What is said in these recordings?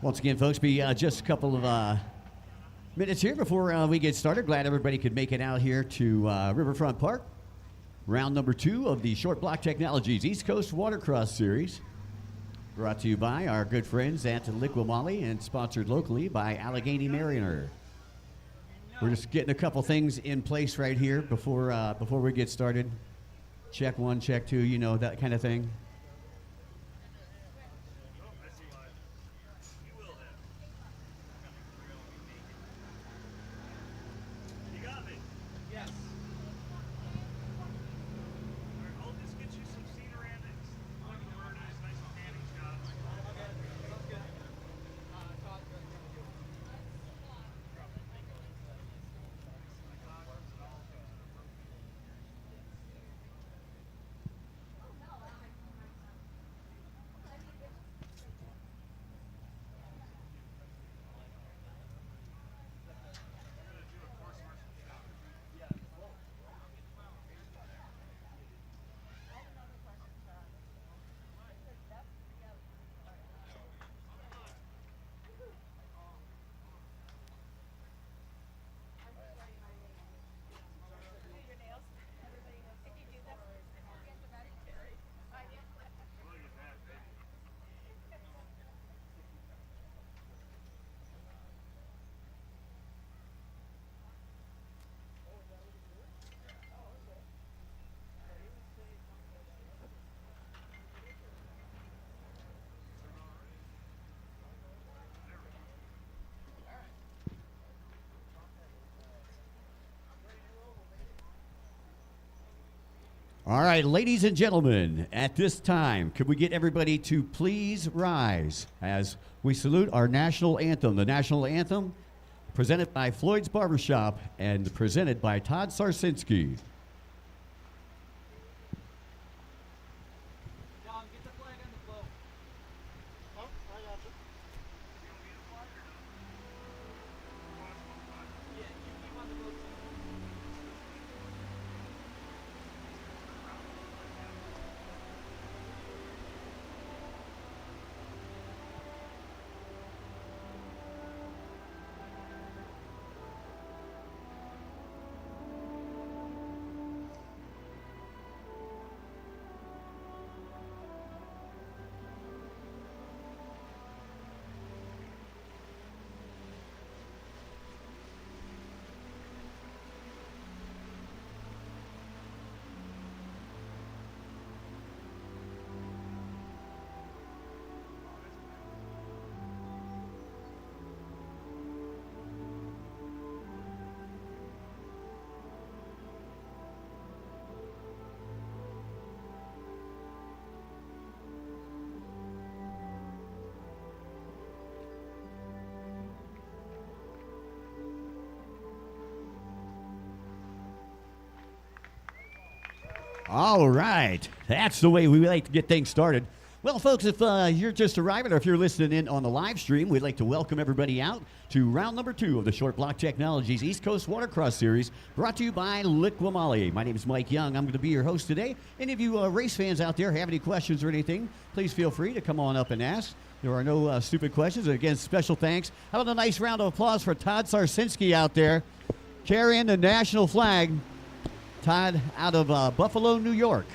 Once again, folks, be just a couple of minutes here before we get started. Glad everybody could make it out here to Riverfront Park. Round number 2 of the Short Block Technologies East Coast Watercross Series. Brought to you by our good friends at Liquimali and sponsored locally by Allegheny River. We're just getting a couple things in place right here before we get started. Check 1, check 2, you know, that kind of thing. All right, ladies and gentlemen, at this time, could we get everybody to please rise as we salute our national anthem? The national anthem presented by Floyd's Barbershop and presented by Todd Sarsinski. All right, that's the way we like to get things started. Well, folks, if you're just arriving or if you're listening in on the live stream, we'd like to welcome everybody out to round number 2 of the Short Block Technologies East Coast Watercross Series, brought to you by Liquimali. My name is Mike Young. I'm going to be your host today. Any of you race fans out there have any questions or anything, please feel free to come on up and ask. There are no stupid questions. Again, special thanks. How about a nice round of applause for Todd Sarsinski out there carrying the national flag. Todd out of Buffalo, New York.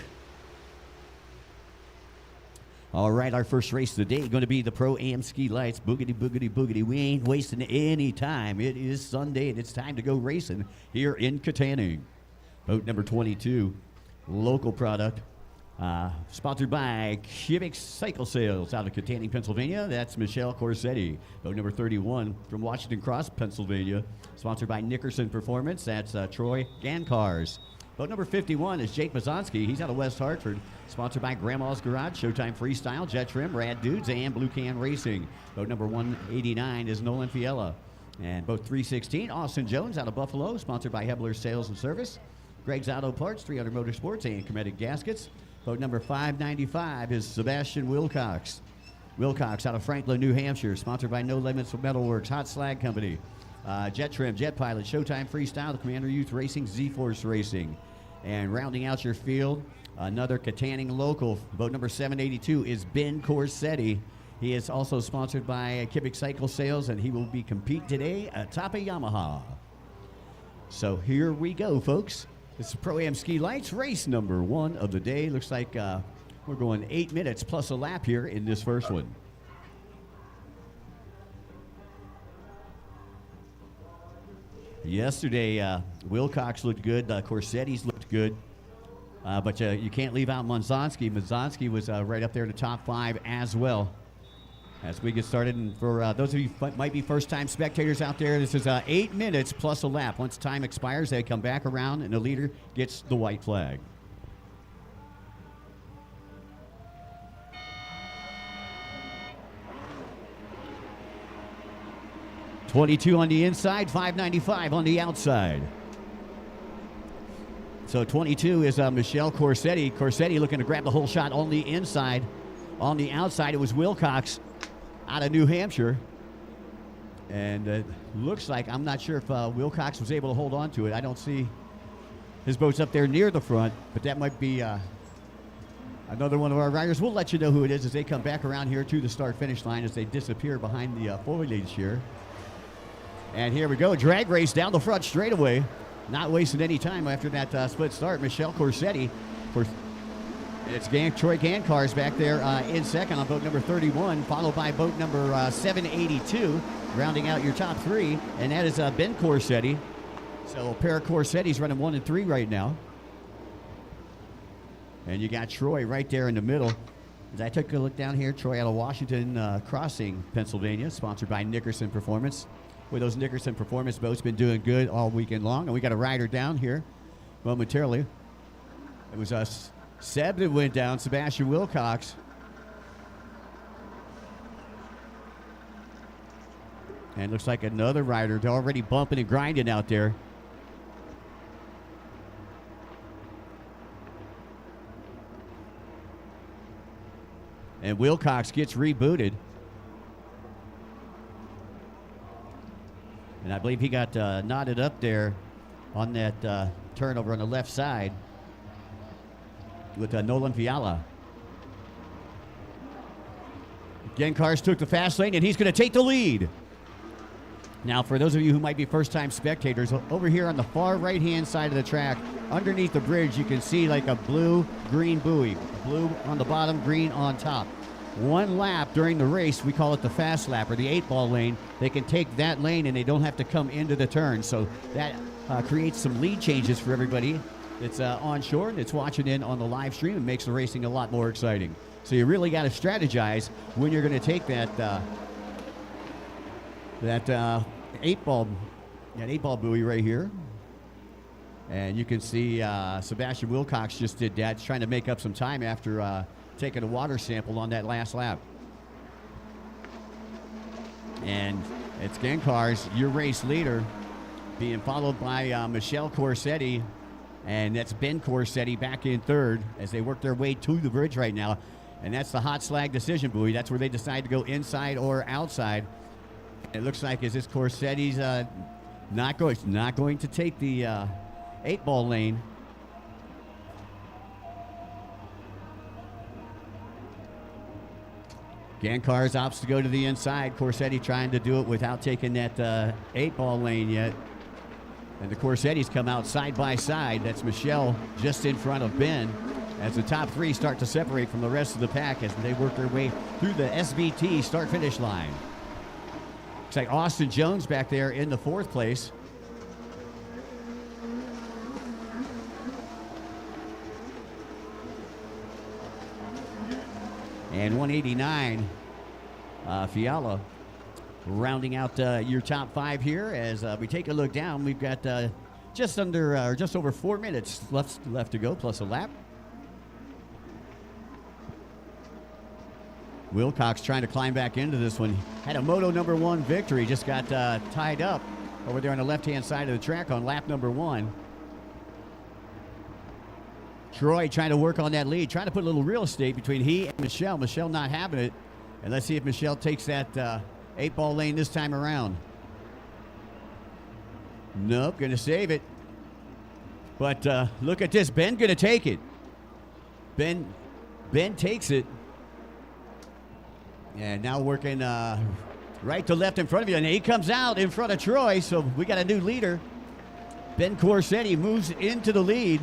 All right, our first race of the day going to be the Pro-Am Ski Lights. Boogity, boogity, boogity. We ain't wasting any time. It is Sunday, and it's time to go racing here in Kittanning. Boat number 22, local product, sponsored by Civic Cycle Sales out of Kittanning, Pennsylvania. That's Michelle Corsetti. Boat number 31 from Washington Cross, Pennsylvania, sponsored by Nickerson Performance. That's Troy Gancars. Boat number 51 is Jake Mazonsky. He's out of West Hartford, sponsored by Grandma's Garage, Showtime Freestyle, Jet Trim, Rad Dudes, and Blue Can Racing. Boat number 189 is Nolan Fiella. And boat 316, Austin Jones out of Buffalo, sponsored by Hebler Sales and Service, Greg's Auto Parts, 300 Motorsports, and Cometic Gaskets. Boat number 595 is Sebastian Wilcox. Wilcox out of Franklin, New Hampshire, sponsored by No Limits Metalworks, Hot Slag Company, Jet Trim, Jet Pilot, Showtime Freestyle, the Commander Youth Racing, Z-Force Racing. And rounding out your field, another Kittanning local, boat number 782 is Ben Corsetti. He is also sponsored by Kivik Cycle Sales, and he will be competing today atop a Yamaha. So here we go, folks. This is Pro-Am Ski Lights, race number 1 of the day. Looks like we're going 8 minutes plus a lap here in this first one. Yesterday, Wilcox looked good. Corsetti's looked good. But you can't leave out Monzonski. Monzonski was right up there in the top 5 as well. As we get started, and for those of you who might be first-time spectators out there, this is 8 minutes plus a lap. Once time expires, they come back around, and the leader gets the white flag. .22 on the inside, 595 on the outside. So 22 is Michelle Corsetti. Corsetti looking to grab the whole shot on the inside. On the outside, it was Wilcox out of New Hampshire. And it looks like, I'm not sure if Wilcox was able to hold on to it. I don't see his boat's up there near the front, but that might be another one of our riders. We'll let you know who it is as they come back around here to the start-finish line as they disappear behind the foliage here. And here we go, drag race down the front straightaway. Not wasting any time after that split start. Michelle Corsetti, it's Troy Gancars back there in second on boat number 31, followed by boat number 782, rounding out your top 3, and that is Ben Corsetti. So a pair of Corsettis running 1 and 3 right now. And you got Troy right there in the middle. As I took a look down here, Troy out of Washington Crossing, Pennsylvania, sponsored by Nickerson Performance. With those Nickerson Performance boats been doing good all weekend long. And we got a rider down here momentarily. It was Seb that went down, Sebastian Wilcox. And looks like another rider already bumping and grinding out there. And Wilcox gets rebooted. And I believe he got knotted up there on that turnover on the left side with Nolan Fiala. Gancars took the fast lane, and he's going to take the lead. Now, for those of you who might be first-time spectators, over here on the far right-hand side of the track, underneath the bridge, you can see like a blue-green buoy. Blue on the bottom, green on top. One lap during the race, we call it the fast lap or the 8-ball lane. They can take that lane and they don't have to come into the turn. So that creates some lead changes for everybody that's on shore and that's watching in on the live stream and makes the racing a lot more exciting. So you really got to strategize when you're going to take that 8-ball buoy right here. And you can see Sebastian Wilcox just did that. He's trying to make up some time after taking a water sample on that last lap. And it's Gancars, your race leader, being followed by Michelle Corsetti, and that's Ben Corsetti back in third as they work their way to the bridge right now. And that's the hot slag decision buoy. That's where they decide to go inside or outside. It looks like as this Corsetti's not going to take the 8-ball lane. Gancars opts to go to the inside. Corsetti trying to do it without taking that 8-ball lane yet. And the Corsettis come out side by side. That's Michelle just in front of Ben as the top 3 start to separate from the rest of the pack as they work their way through the SBT start-finish line. Looks like Austin Jones back there in the 4th place. And 189, Fiala, rounding out your top 5 here. As we take a look down, we've got just over 4 minutes left to go, plus a lap. Wilcox trying to climb back into this one. Had a Moto number 1 victory, just got tied up over there on the left-hand side of the track on lap number 1. Troy trying to work on that lead, trying to put a little real estate between he and Michelle. Michelle not having it. And let's see if Michelle takes that 8-ball lane this time around. Nope, going to save it. But look at this. Ben going to take it. Ben takes it. And now working right to left in front of you. And he comes out in front of Troy, so we got a new leader. Ben Corsetti moves into the lead.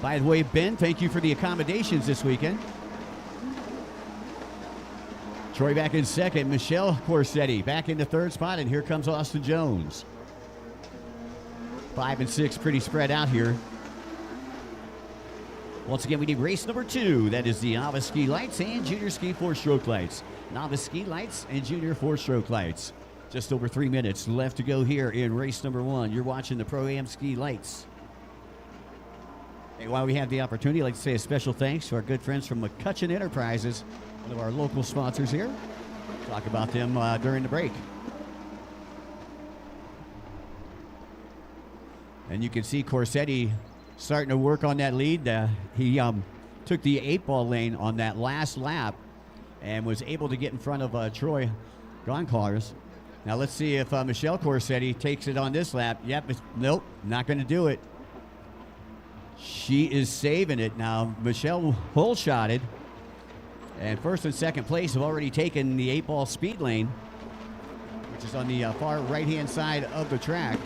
By the way, Ben, thank you for the accommodations this weekend. Troy back in second. Michelle Corsetti back in the third spot. And here comes Austin Jones. 5 and 6, pretty spread out here. Once again, we need race number 2. That is the novice ski lights and junior ski 4-stroke lights. Novice ski lights and junior 4-stroke lights. Just over 3 minutes left to go here in race number 1. You're watching the Pro-Am Ski Lights. Hey, while we have the opportunity, I'd like to say a special thanks to our good friends from McCutcheon Enterprises, one of our local sponsors here. Talk about them during the break. And you can see Corsetti starting to work on that lead. He took the 8-ball lane on that last lap and was able to get in front of Troy Goncalves. Now let's see if Michelle Corsetti takes it on this lap. Yep, nope, not going to do it. She is saving it. Now Michelle hole-shotted, and first and second place have already taken the 8-ball speed lane, which is on the far right-hand side of the track.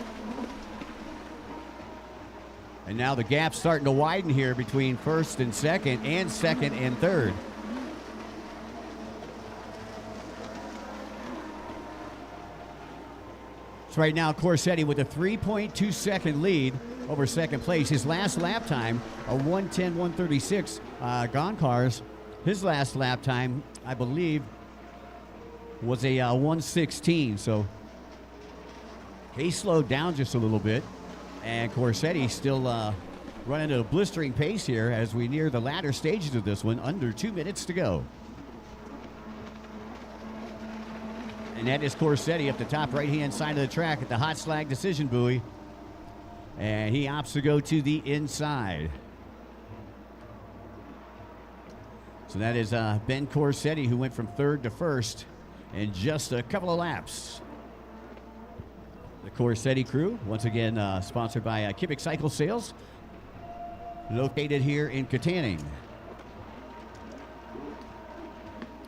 And now the gap's starting to widen here between first and second and third. So right now, Corsetti with a 3.2-second lead over second place. His last lap time, a 1:10.136. Goncalves, his last lap time, I believe, was a 1:16. So he slowed down just a little bit. And Corsetti still running at a blistering pace here as we near the latter stages of this one. Under 2 minutes to go. And that is Corsetti up the top right-hand side of the track at the hot slag decision buoy. And he opts to go to the inside. So that is Ben Corsetti, who went from third to first in just a couple of laps. The Corsetti crew, once again sponsored by Kivik Cycle Sales, located here in Kittanning.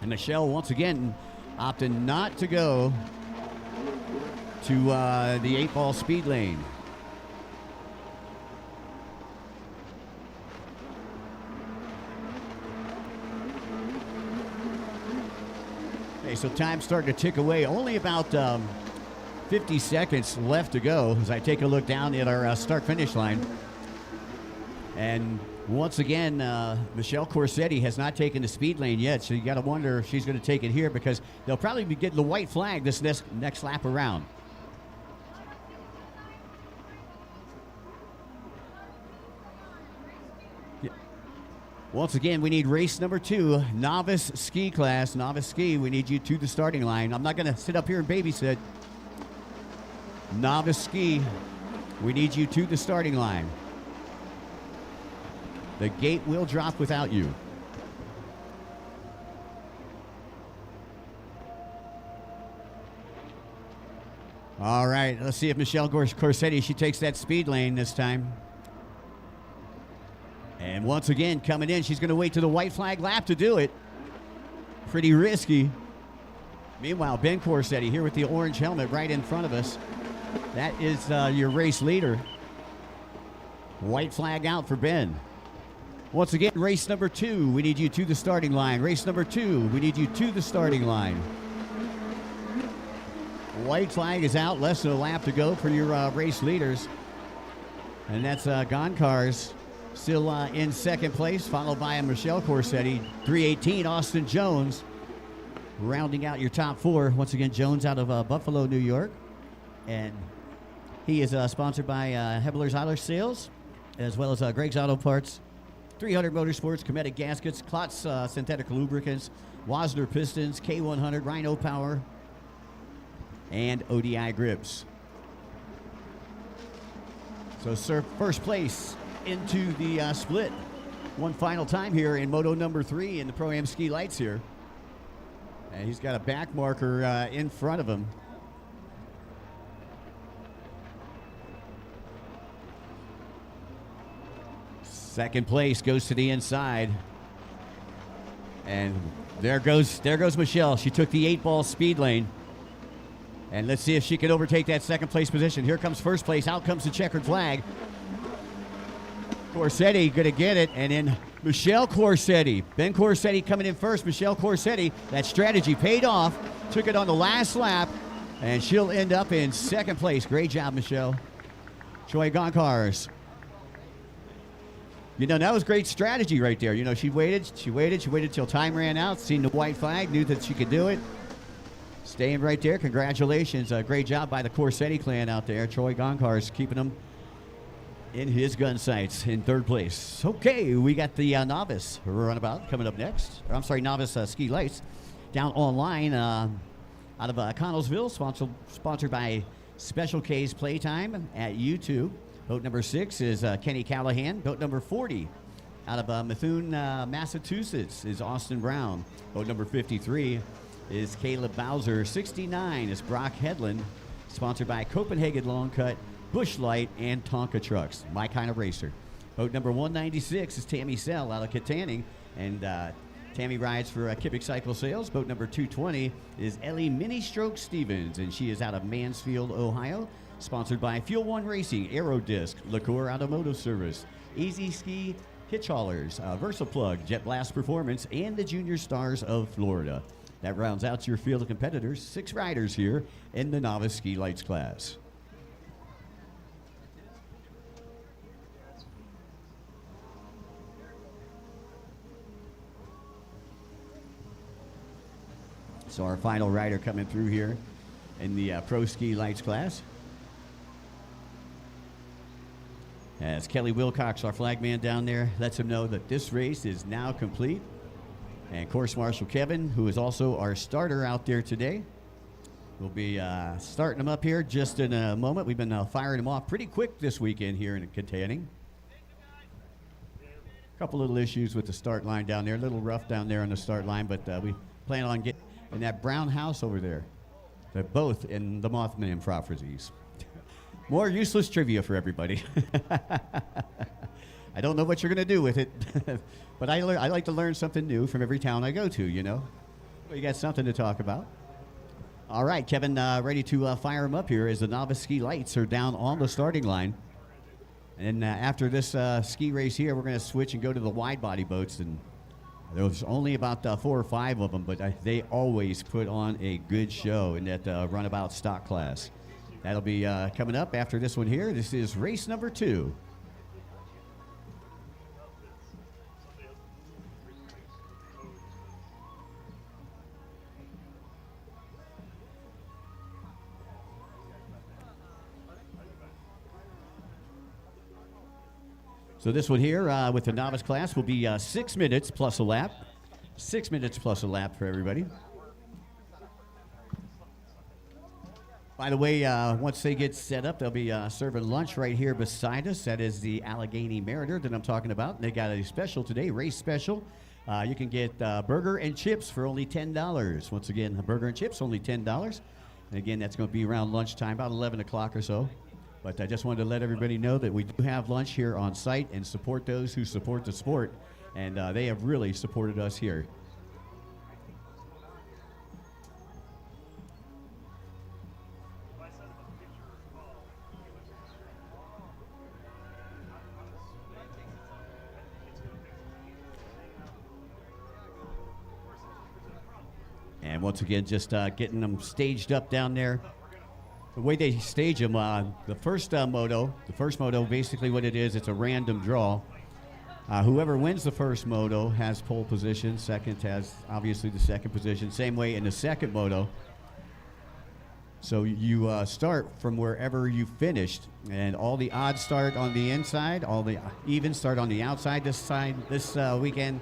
And Michelle, once again, opting not to go to the 8-ball speed lane. Okay, so time's starting to tick away. Only about 50 seconds left to go as I take a look down at our start-finish line. And once again, Michelle Corsetti has not taken the speed lane yet, so you got to wonder if she's going to take it here because they'll probably be getting the white flag this next lap around. Once again, we need race number 2, novice ski class. Novice ski, we need you to the starting line. I'm not going to sit up here and babysit. Novice ski, we need you to the starting line. The gate will drop without you. All right, let's see if Michelle Corsetti, she takes that speed lane this time. And once again, coming in, she's going to wait to the white flag lap to do it. Pretty risky. Meanwhile, Ben Corsetti here with the orange helmet right in front of us. That is your race leader. White flag out for Ben. Once again, race number 2, we need you to the starting line. Race number 2, we need you to the starting line. White flag is out, less than a lap to go for your race leaders. And that's Goncalves still in second place, followed by Michelle Corsetti. 3:18, Austin Jones, rounding out your top 4. Once again, Jones out of Buffalo, New York. And he is sponsored by Hebler's Auto Sales, as well as Greg's Auto Parts, 300 Motorsports, Cometic Gaskets, Klotz Synthetic Lubricants, Wasner Pistons, K100, Rhino Power, and ODI Grips. So, sir, first place into the split. One final time here in Moto number 3 in the Pro-Am Ski Lights here. And he's got a back marker in front of him. Second place goes to the inside. And there goes Michelle. She took the 8-ball speed lane. And let's see if she can overtake that second place position. Here comes first place. Out comes the checkered flag. Corsetti going to get it. And then Michelle Corsetti. Ben Corsetti coming in first. Michelle Corsetti. That strategy paid off. Took it on the last lap. And she'll end up in second place. Great job, Michelle. Troy Gonkars. You know, that was great strategy right there. You know, she waited till time ran out, seen the white flag, knew that she could do it. Staying right there. Congratulations. Great job by the Corsetti clan out there. Troy Gonkars keeping them in his gun sights in third place. Okay, we got the novice runabout coming up next. Or, I'm sorry, novice ski lights down online out of Connellsville, sponsored by Special K's Playtime at YouTube. Boat number 6 is Kenny Callahan. Boat number 40 out of Methuen, Massachusetts is Austin Brown. Boat number 53 is Caleb Bowser. 69 is Brock Hedlund, sponsored by Copenhagen Long Cut, Busch Light, and Tonka Trucks. My kind of racer. Boat number 196 is Tammy Sell out of Kittanning, and Tammy rides for Kippick Cycle Sales. Boat number 220 is Ellie Mini Stroke Stevens, and she is out of Mansfield, Ohio. Sponsored by Fuel One Racing, Aerodisc, Liqueur Automotive Service, Easy Ski, Hitch Haulers, VersaPlug, Jet Blast Performance, and the Junior Stars of Florida. That rounds out your field of competitors. 6 riders here in the Novice Ski Lights class. So our final rider coming through here in the Pro Ski Lights class. As Kelly Wilcox, our flag man down there, lets him know that this race is now complete. And Course Marshal Kevin, who is also our starter out there today, will be starting him up here just in a moment. We've been firing him off pretty quick this weekend here in Kittanning. A couple little issues with the start line down there, a little rough down there on the start line, but we plan on getting in that brown house over there. They're both in the Mothman properties. More useless trivia for everybody. I don't know what you're going to do with it, but I like to learn something new from every town I go to, you know. Well, you got something to talk about. All right, Kevin, ready to fire him up here as the Novice Ski Lights are down on the starting line. And after this ski race here, we're going to switch and go to the wide body boats. And there's only about 4 or 5 of them, but they always put on a good show in that runabout stock class. That'll be coming up after this one here. This is race number 2. So this one here with the novice class will be 6 minutes plus a lap. 6 minutes plus a lap for everybody. By the way, once they get set up, they'll be serving lunch right here beside us. That is the Allegheny Mariner that I'm talking about. They got a special today, race special. You can get burger and chips for only $10. Once again, a burger and chips, only $10. And again, that's going to be around lunchtime, about 11 o'clock or so. But I just wanted to let everybody know that we do have lunch here on site and support those who support the sport. And they have really supported us here. And once again, just getting them staged up down there. The way they stage them, the first moto, basically what it is, it's a random draw. Whoever wins the first moto has pole position. Second has obviously the second position. Same way in the second moto. So you start from wherever you finished, and all the odds start on the inside, all the evens start on the outside. This weekend,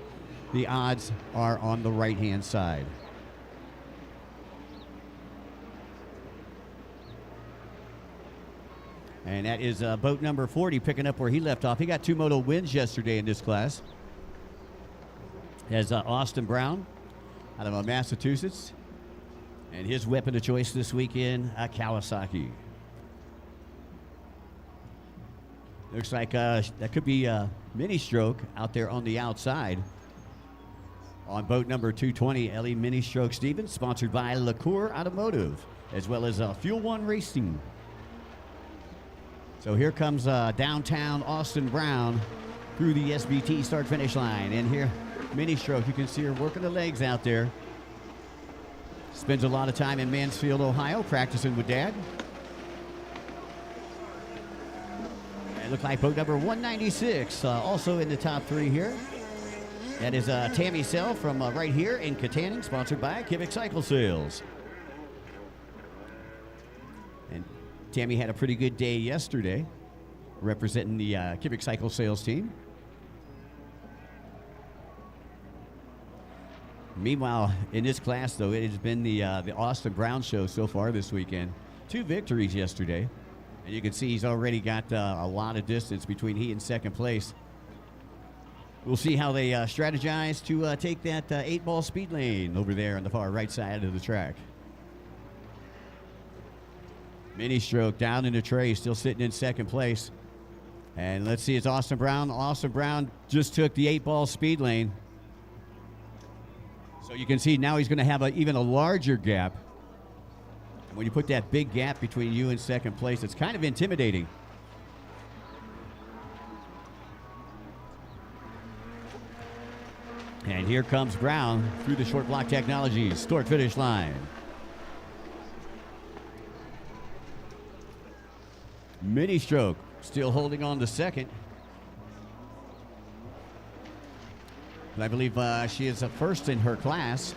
the odds are on the right-hand side. And that is boat number 40 picking up where he left off. He got 2 moto wins yesterday in this class. Has Austin Brown out of Massachusetts. And his weapon of choice this weekend, a Kawasaki. Looks like that could be a mini stroke out there on the outside. On boat number 220, Ellie Mini Stroke Stevens, sponsored by LaCour Automotive, as well as Fuel One Racing. So here comes downtown Austin Brown through the SBT start-finish line. And here, Mini Stroke, you can see her working the legs out there. Spends a lot of time in Mansfield, Ohio, practicing with Dad. It looked like boat number 196, also in the top three here. That is Tammy Sell from right here in Kittanning, sponsored by Kivik Cycle Sales. And Tammy had a pretty good day yesterday, representing the Kivik Cycle Sales team. Meanwhile, in this class, though, it has been the Austin Brown show so far this weekend. 2 victories yesterday. And you can see he's already got a lot of distance between he and second place. We'll see how they strategize to take that 8-ball speed lane over there on the far right side of the track. Mini Stroke down in the tray, still sitting in second place. And let's see, it's Austin Brown. Austin Brown just took the 8-ball speed lane. So you can see now he's going to have even a larger gap. And when you put that big gap between you and second place, it's kind of intimidating. And here comes Brown through the Short Block Technologies start finish line. Mini Stroke still holding on to second. And I believe she is a first in her class,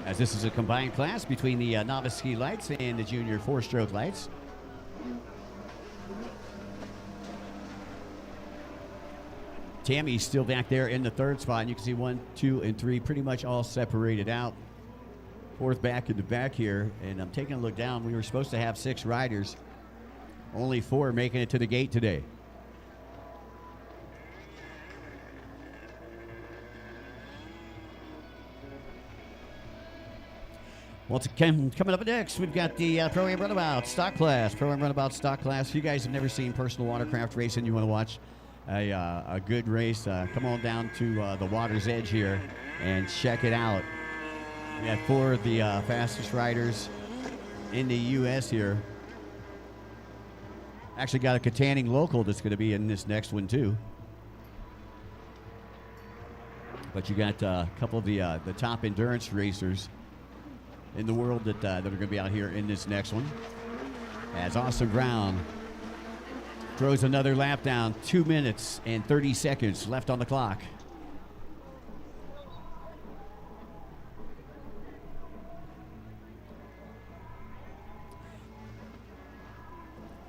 as this is a combined class between the novice ski lights and the junior 4-stroke lights. Tammy's still back there in the third spot, and you can see 1, 2, and 3 pretty much all separated out. Fourth back in the back here, and I'm taking a look down. We were supposed to have 6 riders. Only 4 making it to the gate today. Once again, coming up next, we've got the Pro-Am Runabout Stock Class. Pro-Am Runabout Stock Class. If you guys have never seen personal watercraft racing, you want to watch a good race, come on down to the water's edge here and check it out. We have 4 of the fastest riders in the U.S. here. Actually got a Kittanning local that's going to be in this next one too. But you got a couple of the top endurance racers in the world that are going to be out here in this next one. As Austin Brown throws another lap down, 2 minutes and 30 seconds left on the clock.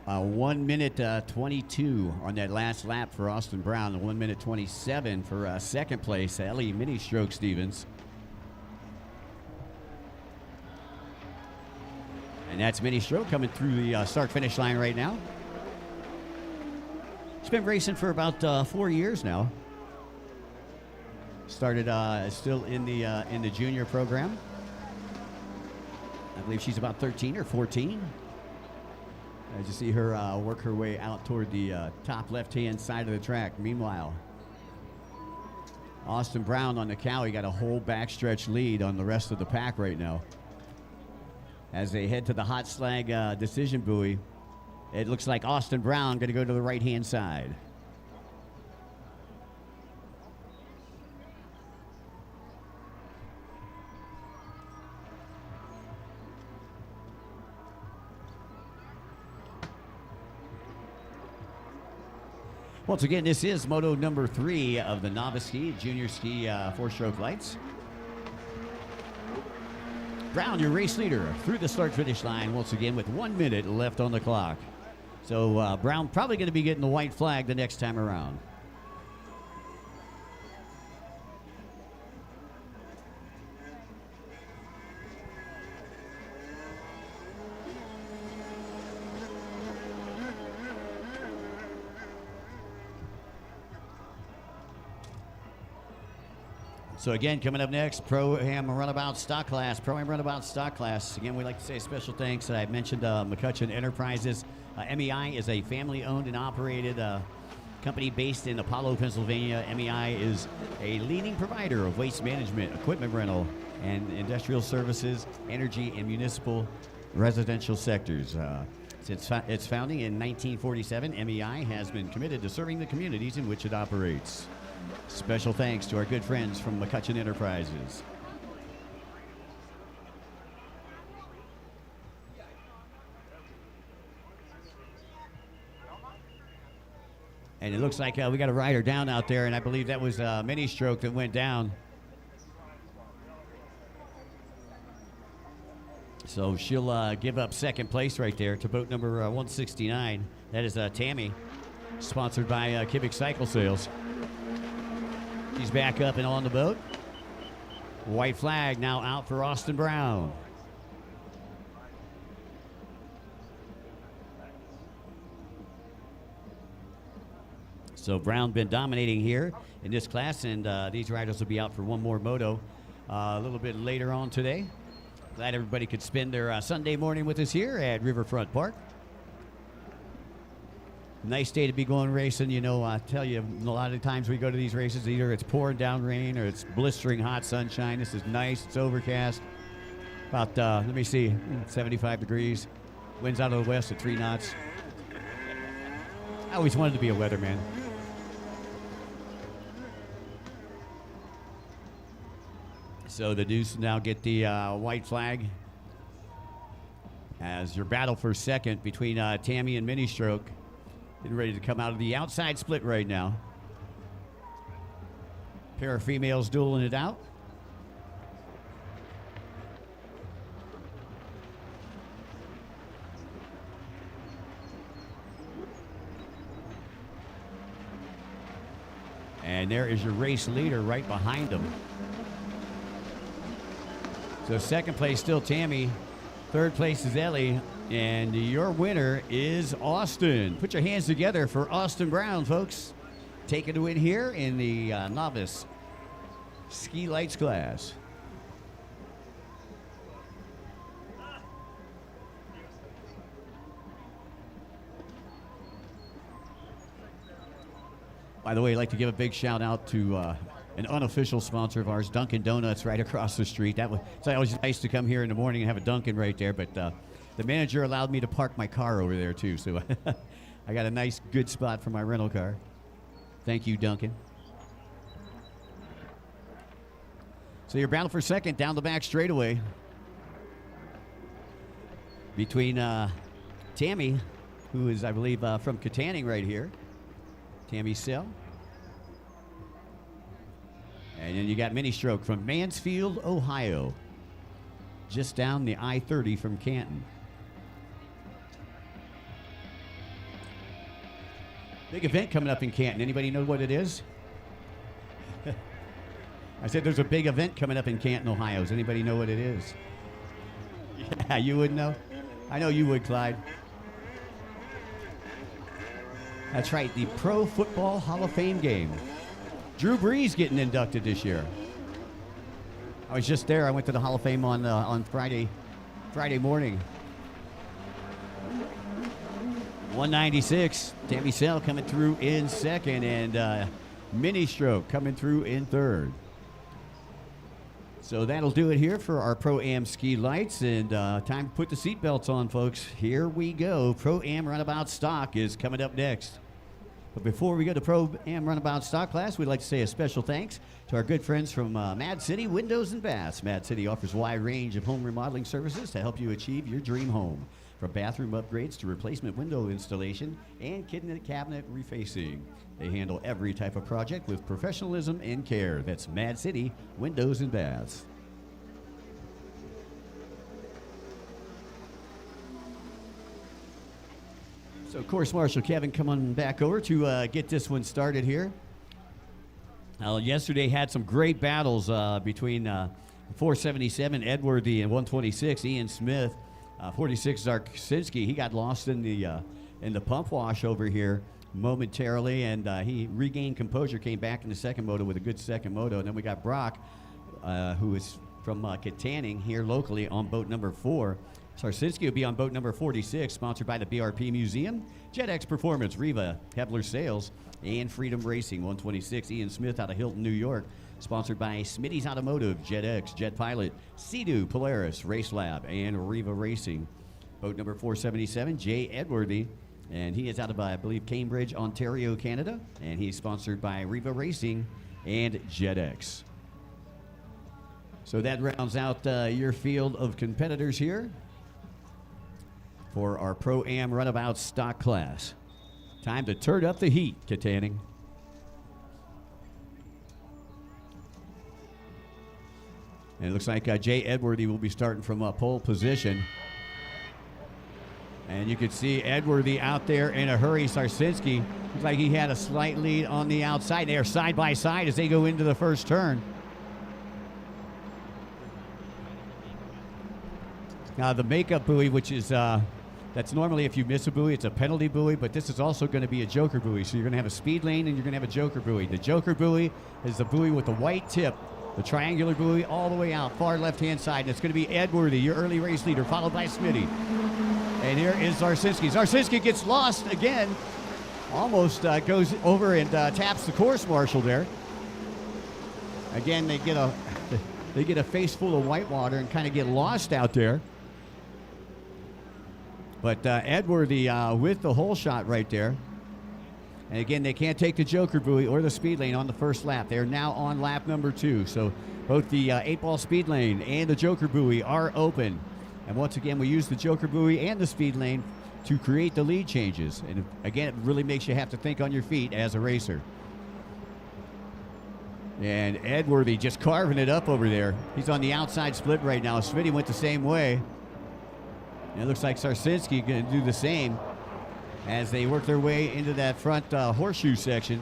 A 1 minute 22 on that last lap for Austin Brown, and 1 minute 27 for second place, Ellie Mini Stroke Stevens. And that's Mini Stroke coming through the start-finish line right now. She's been racing for about 4 years now. Started still in the junior program. I believe she's about 13 or 14. As you see her work her way out toward the top left-hand side of the track. Meanwhile, Austin Brown on the Cowie got a whole backstretch lead on the rest of the pack right now. As they head to the hot slag decision buoy, it looks like Austin Brown going to go to the right-hand side. Once again, this is Moto number 3 of the novice ski, junior ski 4-stroke lights. Brown, your race leader, through the start-finish line once again with 1 minute left on the clock. So Brown probably going to be getting the white flag the next time around. So again, coming up next, Pro-Am Runabout Stock Class. Pro-Am Runabout Stock Class. Again, we'd like to say special thanks. I mentioned McCutcheon Enterprises. MEI is a family-owned and operated Company based in Apollo, Pennsylvania, MEI is a leading provider of waste management, equipment rental, and industrial services, energy, and municipal residential sectors. Since its founding in 1947, MEI has been committed to serving the communities in which it operates. Special thanks to our good friends from McCutcheon Enterprises. And it looks like we got a rider down out there, and I believe that was Mini Stroke that went down. So she'll give up second place right there to boat number 169. That is Tammy, sponsored by Kivik Cycle Sales. She's back up and on the boat. White flag now out for Austin Brown. So Brown been dominating here in this class, and these riders will be out for one more moto a little bit later on today. Glad everybody could spend their Sunday morning with us here at Riverfront Park. Nice day to be going racing. You know, I tell you, a lot of times we go to these races, either it's pouring down rain or it's blistering hot sunshine. This is nice. It's overcast. About, let me see, 75 degrees. Winds out of the west at 3 knots. I always wanted to be a weatherman. So the Deuce now get the white flag as your battle for second between Tammy and Mini Stroke. Getting ready to come out of the outside split right now. Pair of females dueling it out. And there is your race leader right behind them. So second place still Tammy. Third place is Ellie. And your winner is Austin. Put your hands together for Austin Brown, folks. Taking the win here in the novice ski lights class. By the way, I'd like to give a big shout out to an unofficial sponsor of ours, Dunkin' Donuts, right across the street. It's always nice to come here in the morning and have a Dunkin' right there, but the manager allowed me to park my car over there too, so I got a nice, good spot for my rental car. Thank you, Dunkin'. So your battle for second down the back straightaway between Tammy, who is, I believe, from Kittanning right here. Tammy Sell. And then you got Mini Stroke from Mansfield, Ohio. Just down the I-30 from Canton. Big event coming up in Canton. Anybody know what it is? I said there's a big event coming up in Canton, Ohio. Does anybody know what it is? Yeah, you would know. I know you would, Clyde. That's right, the Pro Football Hall of Fame game. Drew Brees getting inducted this year. I was just there. I went to the Hall of Fame on Friday morning. 196. Tammy Sell coming through in second, and Mini Stroke coming through in third. So that'll do it here for our Pro-Am ski lights, and time to put the seatbelts on, folks. Here we go. Pro-Am Runabout Stock is coming up next. But before we go to Pro-Am Runabout Stock class, we'd like to say a special thanks to our good friends from Mad City Windows and Baths. Mad City offers a wide range of home remodeling services to help you achieve your dream home. From bathroom upgrades to replacement window installation and kitchen cabinet refacing. They handle every type of project with professionalism and care. That's Mad City Windows and Baths. So Course Marshal Kevin coming back over to get this one started here. Yesterday had some great battles between 477 Edworthy and 126 Ian Smith. 46 Zarczynski, he got lost in the pump wash over here momentarily, and he regained composure, came back in the second moto with a good second moto. And then we got Brock, who is from Kittanning here locally on boat number 4. Sarsinski will be on boat number 46, sponsored by the BRP Museum, JetX Performance, Riva, Kepler Sales, and Freedom Racing. 126, Ian Smith out of Hilton, New York, sponsored by Smitty's Automotive, JetX, Jet Pilot, Sea-Doo, Polaris, Race Lab, and Riva Racing. Boat number 477, Jay Edworthy, and he is out of, I believe, Cambridge, Ontario, Canada, and he's sponsored by Riva Racing and JetX. So that rounds out your field of competitors here for our Pro-Am Runabout stock class. Time to turn up the heat, Kittanning. And it looks like Jay Edworthy will be starting from pole position. And you can see Edworthy out there in a hurry. Sarsinski looks like he had a slight lead on the outside. They are side by side as they go into the first turn. Now the makeup buoy, which is that's normally if you miss a buoy, it's a penalty buoy, but this is also going to be a joker buoy. So you're going to have a speed lane and you're going to have a joker buoy. The joker buoy is the buoy with the white tip, the triangular buoy all the way out, far left-hand side. And it's going to be Edworthy, your early race leader, followed by Smitty. And here is Sarsinski. Sarsinski gets lost again. Almost goes over and taps the course marshal there. Again, they get a face full of white water and kind of get lost out there. But Edworthy with the hole shot right there. And again, they can't take the joker buoy or the speed lane on the first lap. They're now on lap number 2. So both the 8-ball speed lane and the joker buoy are open. And once again, we use the joker buoy and the speed lane to create the lead changes. And again, it really makes you have to think on your feet as a racer. And Edworthy just carving it up over there. He's on the outside split right now. Smitty went the same way. And it looks like Sarsinski going to do the same as they work their way into that front horseshoe section.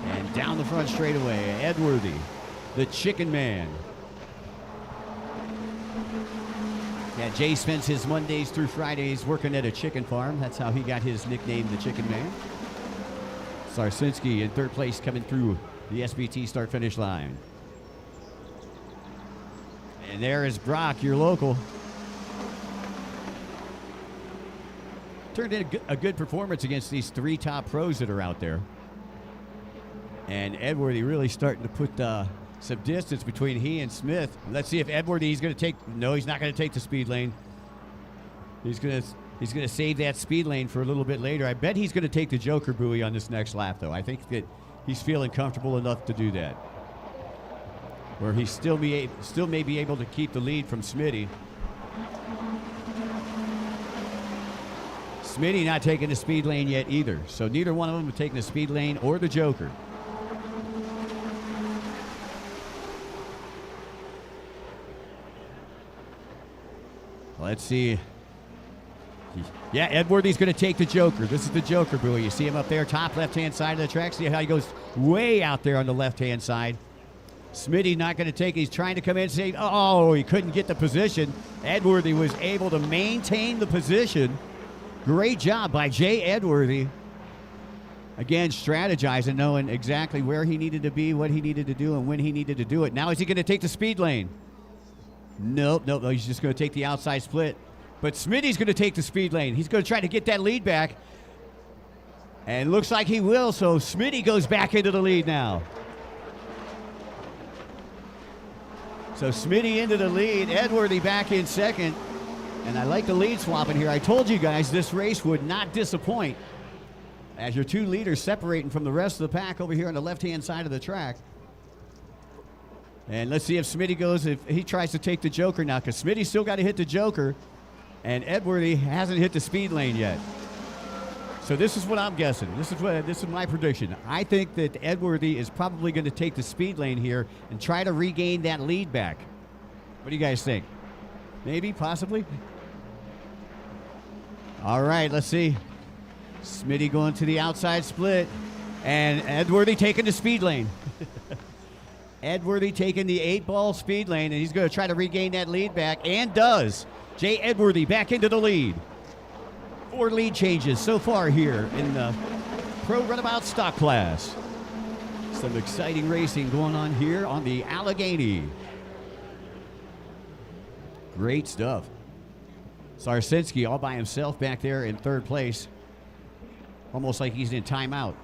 And down the front straightaway, Edworthy, the Chicken Man. Yeah, Jay spends his Mondays through Fridays working at a chicken farm. That's how he got his nickname, the Chicken Man. Sarsinski in third place coming through the SBT start-finish line. And there is Brock, your local. Turned in a good performance against these 3 top pros that are out there. And Edworthy really starting to put some distance between he and Smith. Let's see if Edworthy, no, he's not going to take the speed lane. He's going to save that speed lane for a little bit later. I bet he's going to take the joker buoy on this next lap, though. I think that he's feeling comfortable enough to do that. Where he still may be able to keep the lead from Smitty. Smitty not taking the speed lane yet either. So neither one of them are taking the speed lane or the joker. Let's see. Yeah, Edworthy's going to take the joker. This is the joker buoy. You see him up there, top left-hand side of the track. See how he goes way out there on the left-hand side. Smitty not going to take it. He's trying to come in and say, oh, he couldn't get the position. Edworthy was able to maintain the position. Great job by Jay Edworthy. Again, strategizing, knowing exactly where he needed to be, what he needed to do, and when he needed to do it. Now is he going to take the speed lane? Nope. He's just going to take the outside split. But Smitty's going to take the speed lane. He's going to try to get that lead back. And looks like he will, so Smitty goes back into the lead now. So Smitty into the lead, Edworthy back in second. And I like the lead swapping here. I told you guys this race would not disappoint as your 2 leaders separating from the rest of the pack over here on the left-hand side of the track. And let's see if Smitty goes, if he tries to take the joker now, because Smitty's still got to hit the joker, and Edworthy hasn't hit the speed lane yet. So this is what I'm guessing. This is my prediction. I think that Edworthy is probably going to take the speed lane here and try to regain that lead back. What do you guys think? Maybe, possibly? All right, let's see. Smitty going to the outside split, and Edworthy taking the speed lane. Edworthy taking the 8-ball speed lane, and he's going to try to regain that lead back, and does. Jay Edworthy back into the lead. 4 lead changes so far here in the Pro Runabout stock class. Some exciting racing going on here on the Allegheny. Great stuff. Sarsinski all by himself back there in third place. Almost like he's in timeout.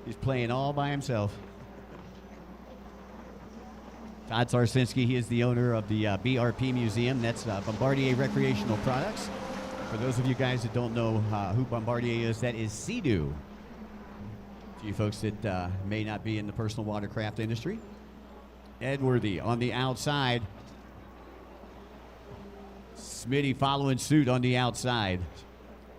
He's playing all by himself. Todd Sarsinski, he is the owner of the BRP Museum. That's Bombardier Recreational Products. For those of you guys that don't know who Bombardier is, that is Sea-Doo. For you folks that may not be in the personal watercraft industry. Edworthy on the outside. Smitty following suit on the outside.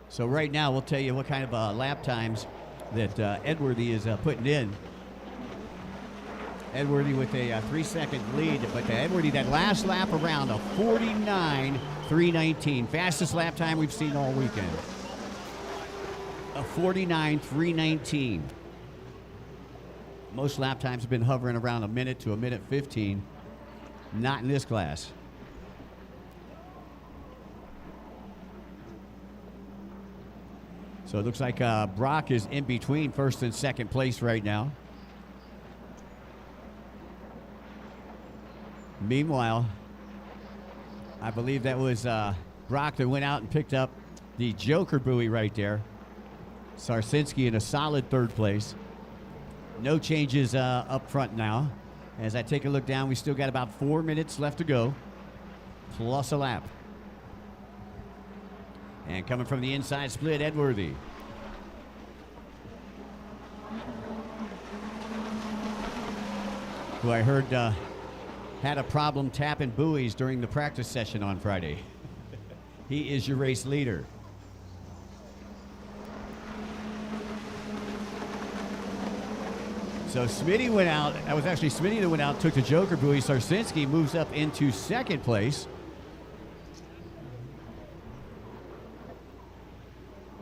So right now we'll tell you what kind of lap times that Edworthy is putting in. Edworthy with a 3-second lead, but Edworthy, that last lap around, a 49.319. Fastest lap time we've seen all weekend. A 49.319. Most lap times have been hovering around a minute to a minute 15. Not in this class. So it looks like Brock is in between first and second place right now. Meanwhile, I believe that was Brock that went out and picked up the Joker buoy right there. Sarsinski in a solid third place. No changes up front now. As I take a look down, we still got about 4 minutes left to go, plus a lap. And coming from the inside split, Edworthy. Who I heard had a problem tapping buoys during the practice session on Friday. He is your race leader. So Smitty went out. That was actually Smitty that went out, took the Joker buoy. Sarsinski moves up into second place.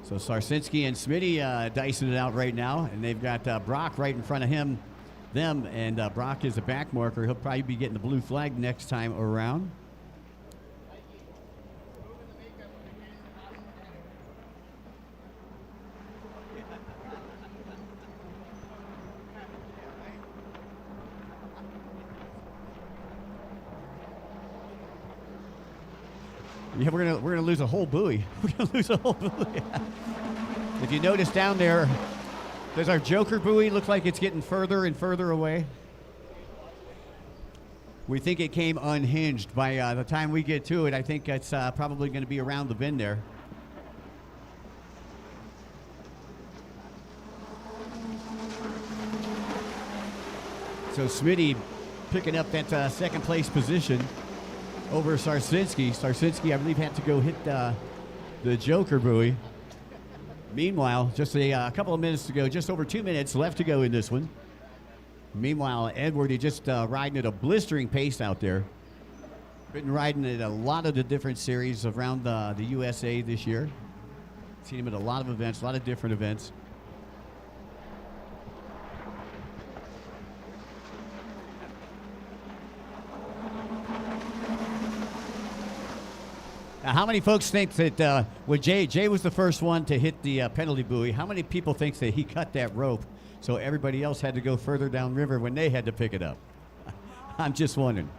So Sarsinski and Smitty dicing it out right now, and they've got Brock right in front of them, and Brock is a back marker. He'll probably be getting the blue flag next time around. Yeah, we're gonna lose a whole buoy. We're gonna lose a whole buoy. If you notice down there, does our Joker buoy look like it's getting further and further away? We think it came unhinged. By the time we get to it, I think it's probably going to be around the bend there. So Smitty picking up that second place position over Sarsinski. Sarsinski, I believe, had to go hit the Joker buoy. Meanwhile, just a couple of minutes to go, just over 2 minutes left to go in this one. Meanwhile, Edworthy just riding at a blistering pace out there. Been riding at a lot of the different series around the USA this year. Seen him at a lot of events, a lot of different events. Now, how many folks think that when Jay was the first one to hit the penalty buoy, how many people think that he cut that rope so everybody else had to go further downriver when they had to pick it up? I'm just wondering.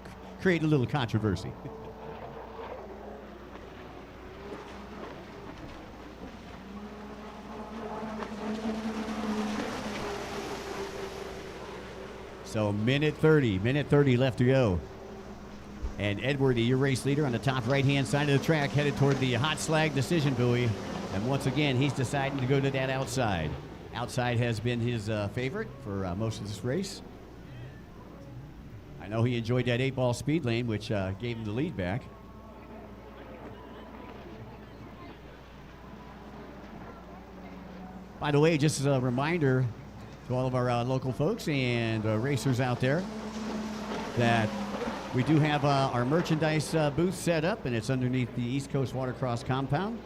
Create a little controversy. So minute 30 left to go. And Edworthy, your race leader, on the top right-hand side of the track, headed toward the hot slag decision buoy. And once again, he's deciding to go to that outside. Outside has been his favorite for most of this race. I know he enjoyed that 8-ball speed lane, which gave him the lead back. By the way, just as a reminder to all of our local folks and racers out there that we do have our merchandise booth set up, and it's underneath the East Coast Watercross compound.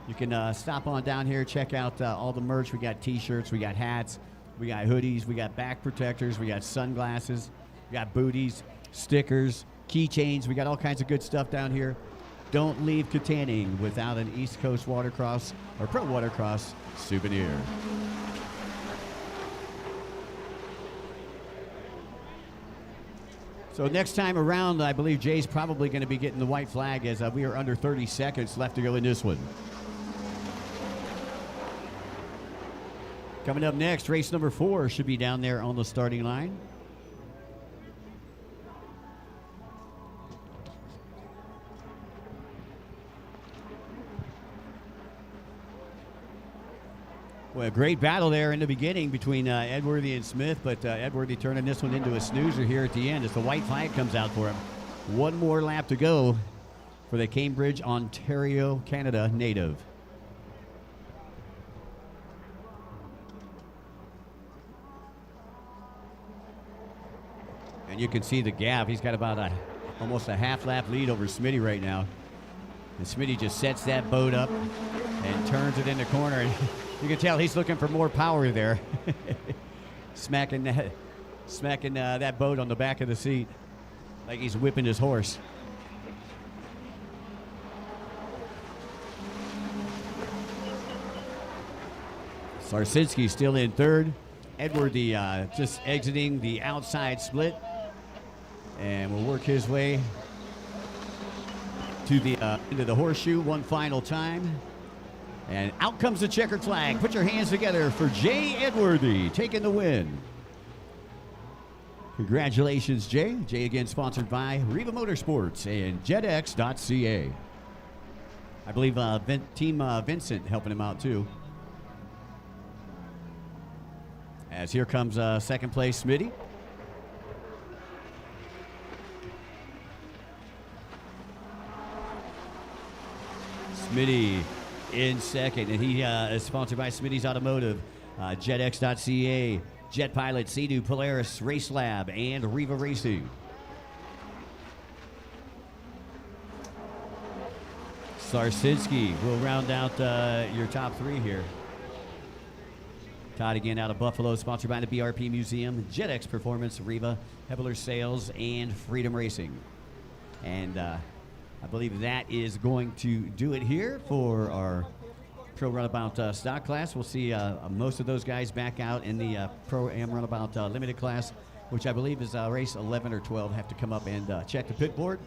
You can stop on down here, check out all the merch. We got T-shirts, we got hats, we got hoodies, we got back protectors, we got sunglasses, we got booties, stickers, keychains. We got all kinds of good stuff down here. Don't leave Kittanning without an East Coast Watercross or Pro Watercross souvenir. So next time around, I believe Jay's probably going to be getting the white flag as we are under 30 seconds left to go in this one. Coming up next, race number 4 should be down there on the starting line. Well, a great battle there in the beginning between Edworthy and Smith, but Edworthy turning this one into a snoozer here at the end as the white flag comes out for him. One more lap to go for the Cambridge, Ontario, Canada native. And you can see the gap. He's got about almost a half lap lead over Smitty right now. And Smitty just sets that boat up and turns it in the corner. You can tell he's looking for more power there. smacking that boat on the back of the seat like he's whipping his horse. Sarsinski still in third. Edworthy just exiting the outside split and will work his way to the into the horseshoe one final time. And out comes the checkered flag. Put your hands together for Jay Edworthy taking the win. Congratulations, Jay. Jay again sponsored by Riva Motorsports and JetX.ca. I believe Team Vincent helping him out too. As here comes second place Smitty. Smitty in second, and he is sponsored by Smitty's Automotive, JetX.ca, Jet Pilot, Sea-Doo, Polaris, Race Lab, and Riva Racing. Sarsinski will round out your top 3 here. Todd again out of Buffalo, sponsored by the BRP Museum, JetX Performance, Riva, Hebler Sales, and Freedom Racing. And I believe that is going to do it here for our Pro Runabout stock class. We'll see most of those guys back out in the Pro-Am Runabout limited class, which I believe is race 11 or 12. Have to come up and check the pit board.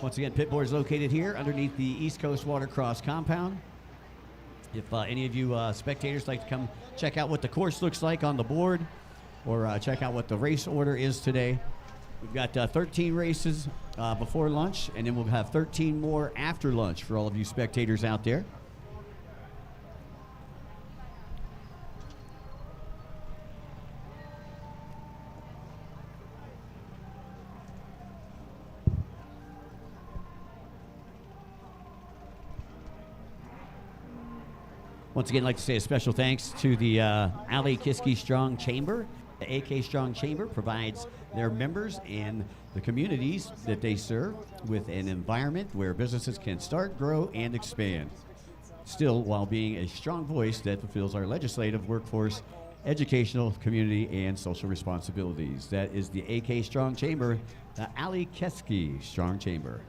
Once again, pit board is located here underneath the East Coast Watercross compound. If any of you spectators like to come check out what the course looks like on the board or check out what the race order is today, we've got 13 races before lunch, and then we'll have 13 more after lunch for all of you spectators out there. Once again, I'd like to say a special thanks to the Allegheny Strong Chamber. The AK Strong Chamber provides their members and the communities that they serve with an environment where businesses can start, grow, and expand, still while being a strong voice that fulfills our legislative, workforce, educational, community, and social responsibilities. That is the AK Strong Chamber, the Allegheny Strong Chamber.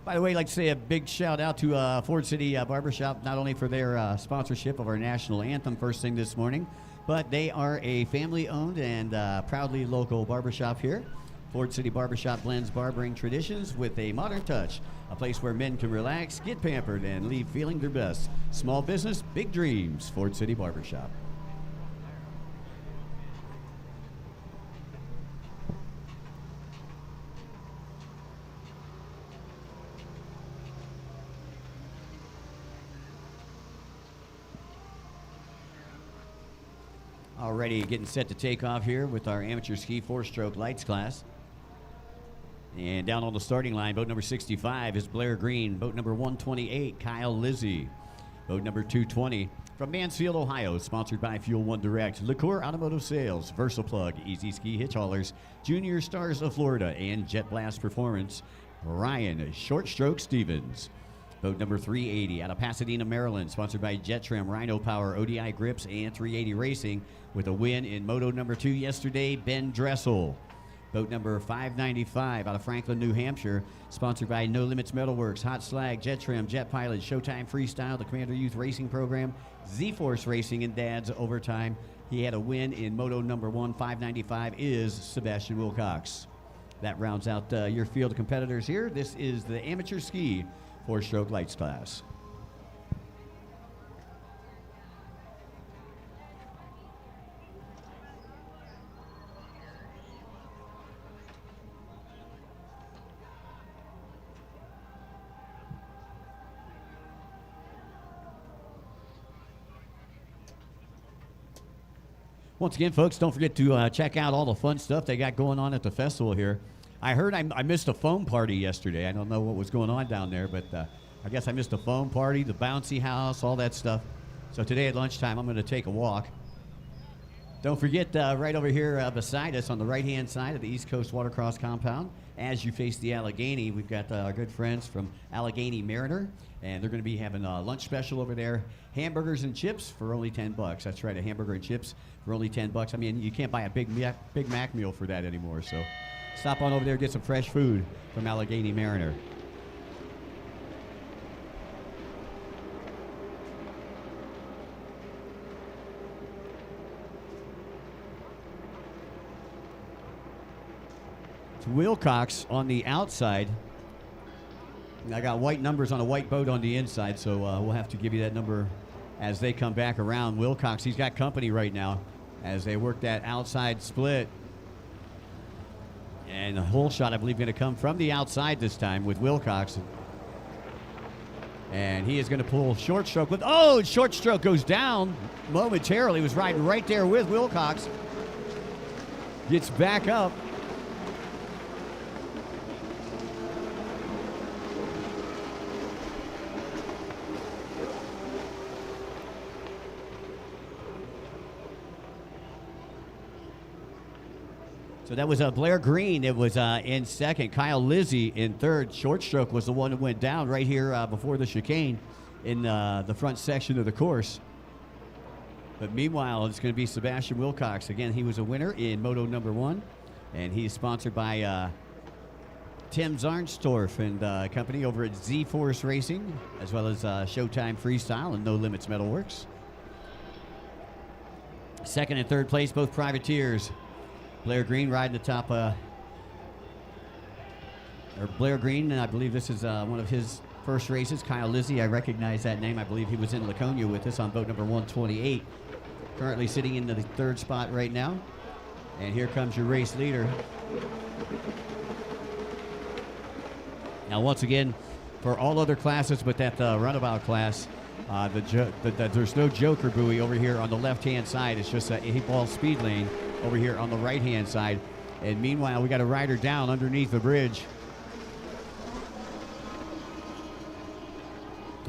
By the way, I'd like to say a big shout out to Ford City Barbershop, not only for their sponsorship of our national anthem first thing this morning, but they are a family-owned and proudly local barbershop here. Ford City Barbershop blends barbering traditions with a modern touch, a place where men can relax, get pampered, and leave feeling their best. Small business, big dreams, Ford City Barbershop. Already getting set to take off here with our amateur ski 4-stroke lights class. And down on the starting line, boat number 65 is Blair Green. Boat number 128, Kyle Lizzie. Boat number 220 from Mansfield, Ohio, sponsored by Fuel One Direct, Liqueur Automotive Sales, VersaPlug, Easy Ski Hitch Haulers, Junior Stars of Florida, and Jet Blast Performance, Ryan Short Stroke Stevens. Boat number 380 out of Pasadena, Maryland, sponsored by Jet Trim, Rhino Power, ODI Grips, and 380 Racing, with a win in Moto number 2 yesterday, Ben Dressel. Boat number 595 out of Franklin, New Hampshire, sponsored by No Limits Metalworks, Hot Slag, Jet Trim, Jet Pilot, Showtime Freestyle, the Commander Youth Racing Program, Z-Force Racing, and Dad's Overtime. He had a win in Moto number 1, 595, is Sebastian Wilcox. That rounds out your field of competitors here. This is the amateur ski 4-stroke lights class. Once again, folks, don't forget to check out all the fun stuff they got going on at the festival here. I heard I missed a foam party yesterday. I don't know what was going on down there, but I guess I missed a foam party, the bouncy house, all that stuff. So today at lunchtime, I'm going to take a walk. Don't forget, right over here beside us on the right-hand side of the East Coast Watercross compound, as you face the Allegheny, we've got our good friends from Allegheny Mariner, and they're going to be having a lunch special over there. Hamburgers and chips for only $10. That's right, a hamburger and chips for only $10. I mean, you can't buy a Big Mac meal for that anymore, so stop on over there and get some fresh food from Allegheny Mariner. Wilcox on the outside. I got white numbers on a white boat on the inside, so we'll have to give you that number as they come back around. Wilcox, he's got company right now as they work that outside split. And the hole shot, I believe, going to come from the outside this time with Wilcox. And he is going to pull short stroke with, short stroke goes down momentarily. He was riding right there with Wilcox. Gets back up. So that was Blair Green. It was in second. Kyle Lizzie in third. Short stroke was the one that went down right here before the chicane in the front section of the course. But meanwhile, it's going to be Sebastian Wilcox. Again, he was a winner in Moto number 1. And he's sponsored by Tim Zarnstorff and company over at Z-Force Racing, as well as Showtime Freestyle and No Limits Metalworks. Second and third place, both privateers. Blair Green riding the top, or Blair Green, and I believe this is one of his first races. Kyle Lizzie, I recognize that name. I believe he was in Laconia with us on boat number 128. Currently sitting in the third spot right now. And here comes your race leader. Now, once again, for all other classes but that runabout class, there's no joker buoy over here on the left-hand side. It's just a 8-ball speed lane over here on the right-hand side. And meanwhile, we got a rider down underneath the bridge.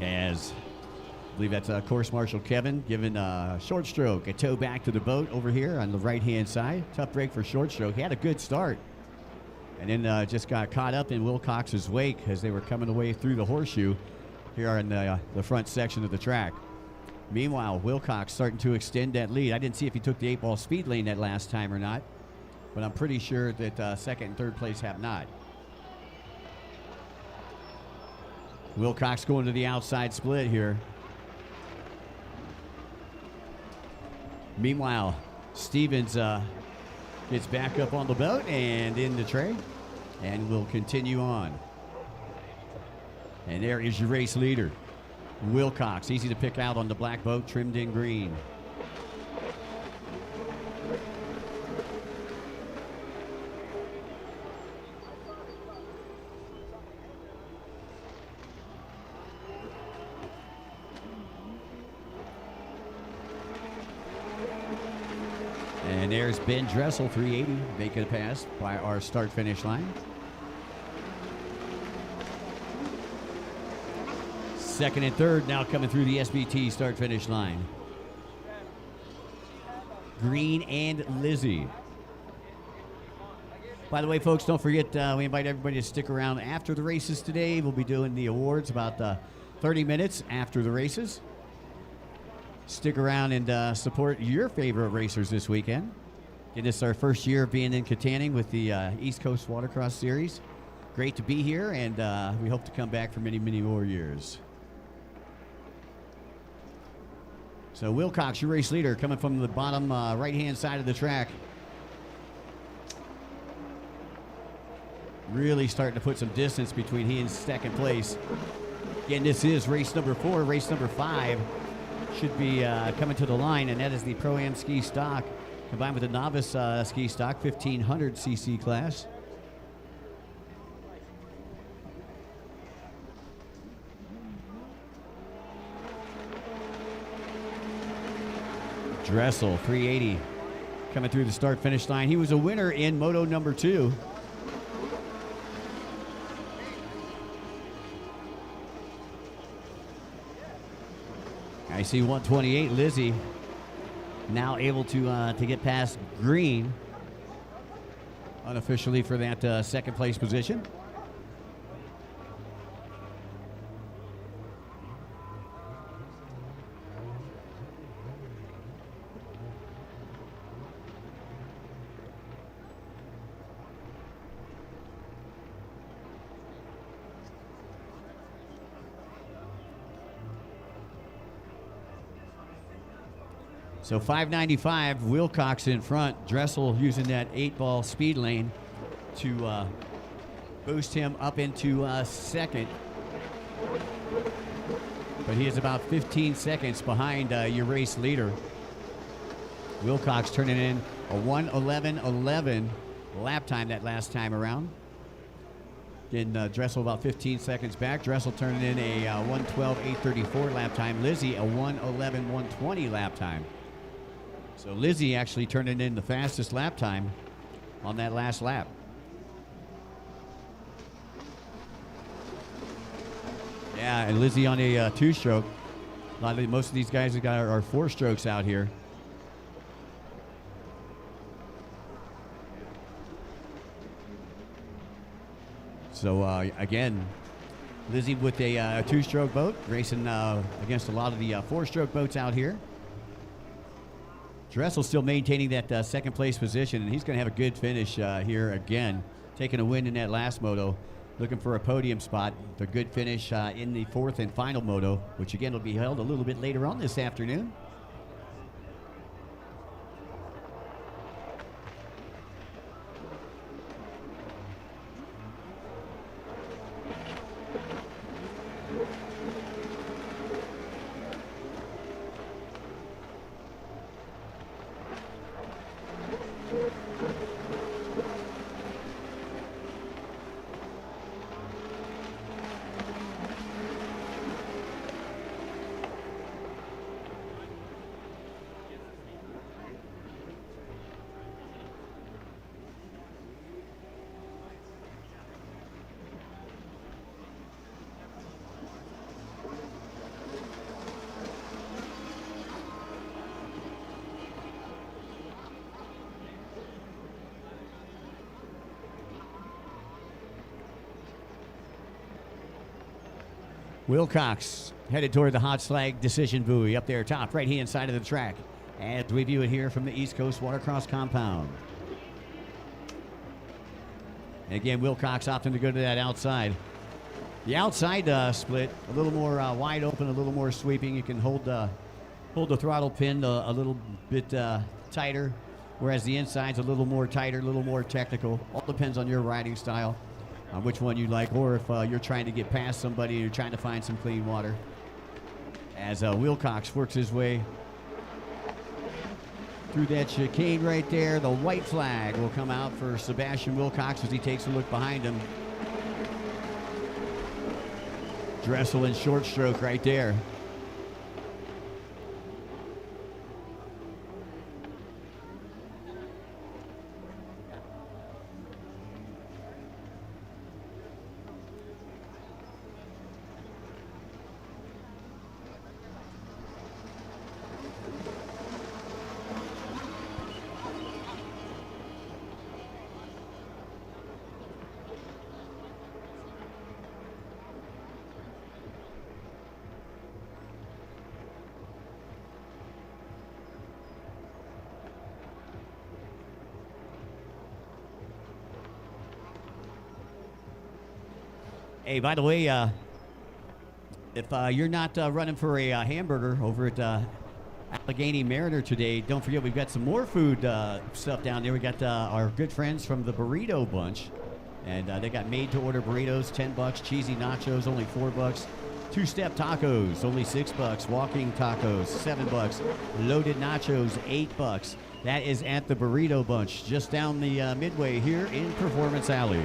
As I believe that's course marshal Kevin giving short stroke a tow back to the boat over here on the right-hand side. Tough break for short stroke. He had a good start. And then just got caught up in Wilcox's wake as they were coming away through the horseshoe here in the front section of the track. Meanwhile, Wilcox starting to extend that lead. I didn't see if he took the 8-ball speed lane that last time or not, but I'm pretty sure that second and third place have not. Wilcox going to the outside split here. Meanwhile, Stevens gets back up on the boat and in the tray, and will continue on. And there is your race leader, Wilcox. Easy to pick out on the black boat, trimmed in green. And there's Ben Dressel, 380, making a pass by our start-finish line. Second and third now coming through the SBT start-finish line. Green and Lizzie. By the way, folks, don't forget, we invite everybody to stick around after the races today. We'll be doing the awards about 30 minutes after the races. Stick around and support your favorite racers this weekend. Again, this is our first year of being in Kittanning with the East Coast Watercross Series. Great to be here, and we hope to come back for many, many more years. So Wilcox, your race leader, coming from the bottom right-hand side of the track. Really starting to put some distance between he and second place. Again, this is race number 4. Race number 5 should be coming to the line, and that is the Pro-Am ski stock combined with the novice ski stock 1500 cc class. Dressel, 380, coming through the start-finish line. He was a winner in Moto number 2. I see 128, Lizzie, now able to get past Green, unofficially for that second place position. So 595, Wilcox in front. Dressel using that 8-ball speed lane to boost him up into second. But he is about 15 seconds behind your race leader. Wilcox turning in a 1:11.11 lap time that last time around. Again, Dressel about 15 seconds back. Dressel turning in a 1:12.834 lap time. Lizzie a 1:11.120 lap time. So Lizzie actually turning in the fastest lap time on that last lap. Yeah, and Lizzie on a 2-stroke. Most of these guys have got are 4 strokes out here. So again, Lizzie with a 2-stroke boat, racing against a lot of the 4-stroke boats out here. Dressel still maintaining that second place position, and he's going to have a good finish here again, taking a win in that last moto, looking for a podium spot. The good finish in the 4th and final moto, which again will be held a little bit later on this afternoon. Wilcox headed toward the hot slag decision buoy up there top right-hand side of the track as we view it here from the East Coast Watercross compound. And again, Wilcox opting to go to that outside. The outside split, a little more wide open, a little more sweeping. You can hold the throttle pin a little bit tighter, whereas the inside's a little more tighter, a little more technical. All depends on your riding style, on which one you like, or if you're trying to get past somebody and you're trying to find some clean water. As Wilcox works his way through that chicane right there, the white flag will come out for Sebastian Wilcox as he takes a look behind him. Dressel in short stroke right there. Hey, by the way, if you're not running for a hamburger over at Allegheny Mariner today, don't forget we've got some more food stuff down there. We got our good friends from the Burrito Bunch, and they got made-to-order burritos, $10. Cheesy nachos, only $4. Two-step tacos, only $6. Walking tacos, $7. Loaded nachos, $8. That is at the Burrito Bunch, just down the midway here in Performance Alley.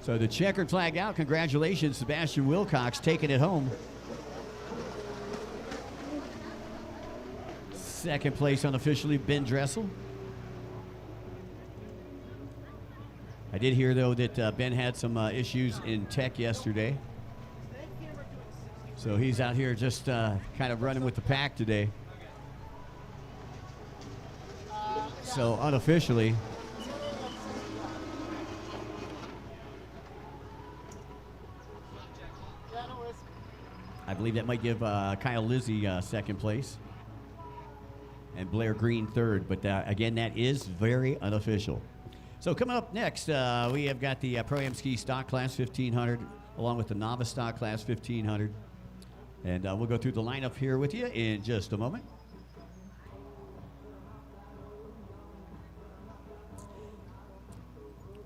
So the checkered flag out. Congratulations, Sebastian Wilcox taking it home. Second place unofficially, Ben Dressel. I did hear, though, that Ben had some issues in tech yesterday. So he's out here just kind of running with the pack today. So unofficially, I believe that might give Kyle Lizzie second place and Blair Green third. But again, that is very unofficial. So coming up next, we have got the Pro-Am Ski Stock Class 1500 along with the Novice Stock Class 1500. And we'll go through the lineup here with you in just a moment.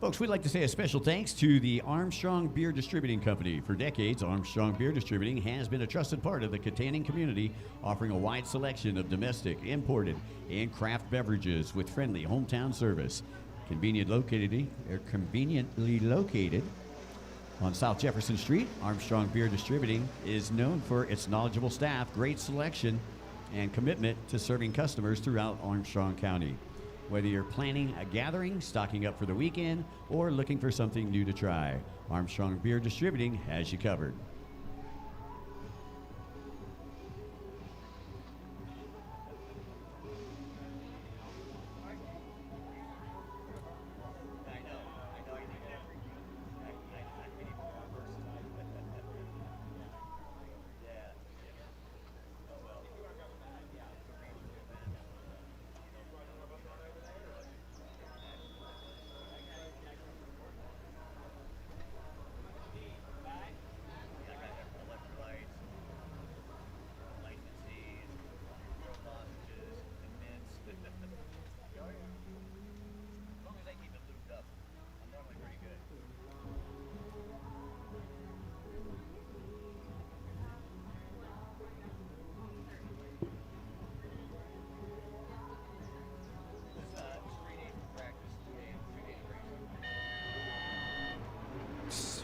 Folks, we'd like to say a special thanks to the Armstrong Beer Distributing Company. For decades, Armstrong Beer Distributing has been a trusted part of the Kittanning community, offering a wide selection of domestic, imported, and craft beverages with friendly hometown service. Conveniently located on South Jefferson Street, Armstrong Beer Distributing is known for its knowledgeable staff, great selection, and commitment to serving customers throughout Armstrong County. Whether you're planning a gathering, stocking up for the weekend, or looking for something new to try, Armstrong Beer Distributing has you covered.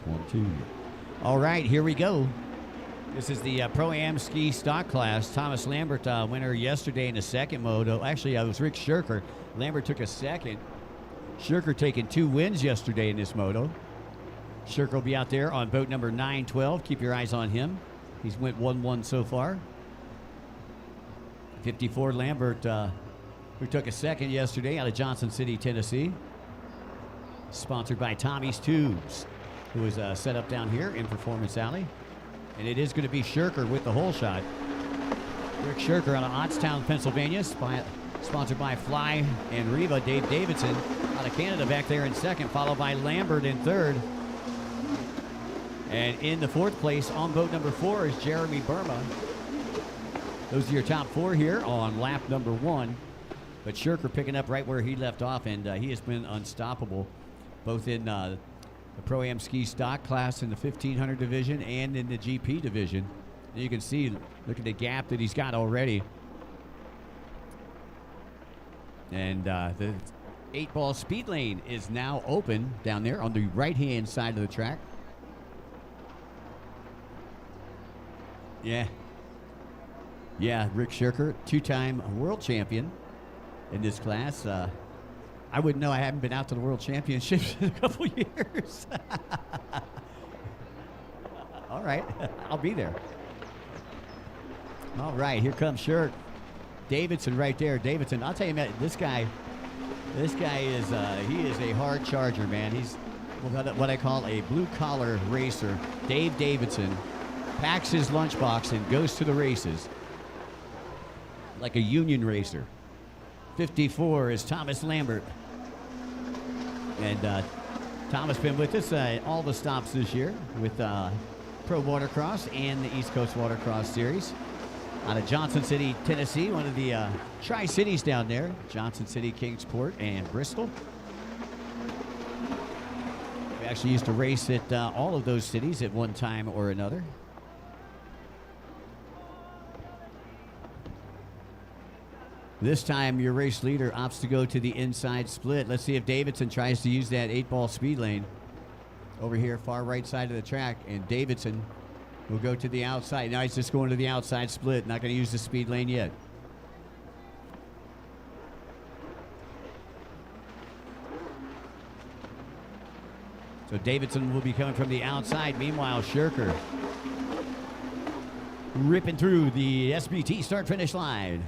One, two. All right, here we go. This is the Pro-Am Ski Stock Class. Thomas Lambert, winner yesterday in the second moto. Actually, it was Rick Shirker. Lambert took a second. Shirker taking 2 wins yesterday in this moto. Shirker will be out there on boat number 912. Keep your eyes on him. He's went 1-1 so far. 54 Lambert, who took a second yesterday out of Johnson City, Tennessee. Sponsored by Tommy's Tubes, who is set up down here in Performance Alley. And it is going to be Shirker with the hole shot. Rick Shirker out of Ottstown, Pennsylvania, sponsored by Fly and Riva. Dave Davidson out of Canada back there in second, followed by Lambert in third. And in the fourth place on boat number 4 is Jeremy Burma. Those are your top 4 here on lap number 1. But Shirker picking up right where he left off, and he has been unstoppable, both in the Pro-Am Ski Stock Class in the 1500 division and in the GP division. And you can see, look at the gap that he's got already. And the 8-ball speed lane is now open down there on the right-hand side of the track. Yeah, Rick Shirker, 2-time world champion in this class. I wouldn't know. I haven't been out to the World Championships in a couple years. All right, I'll be there. All right, here comes Shirk. Davidson right there. Davidson, I'll tell you, man, this guy is he is a hard charger, man. He's what I call a blue-collar racer. Dave Davidson packs his lunchbox and goes to the races like a union racer. 54 is Thomas Lambert. And Thomas been with us all the stops this year with Pro Watercross and the East Coast Watercross Series. Out of Johnson City, Tennessee, one of the Tri-Cities down there. Johnson City, Kingsport, and Bristol. We actually used to race at all of those cities at one time or another. This time, your race leader opts to go to the inside split. Let's see if Davidson tries to use that 8-ball speed lane over here, far right side of the track. And Davidson will go to the outside. Now he's just going to the outside split. Not going to use the speed lane yet. So Davidson will be coming from the outside. Meanwhile, Shirker ripping through the SBT start-finish line.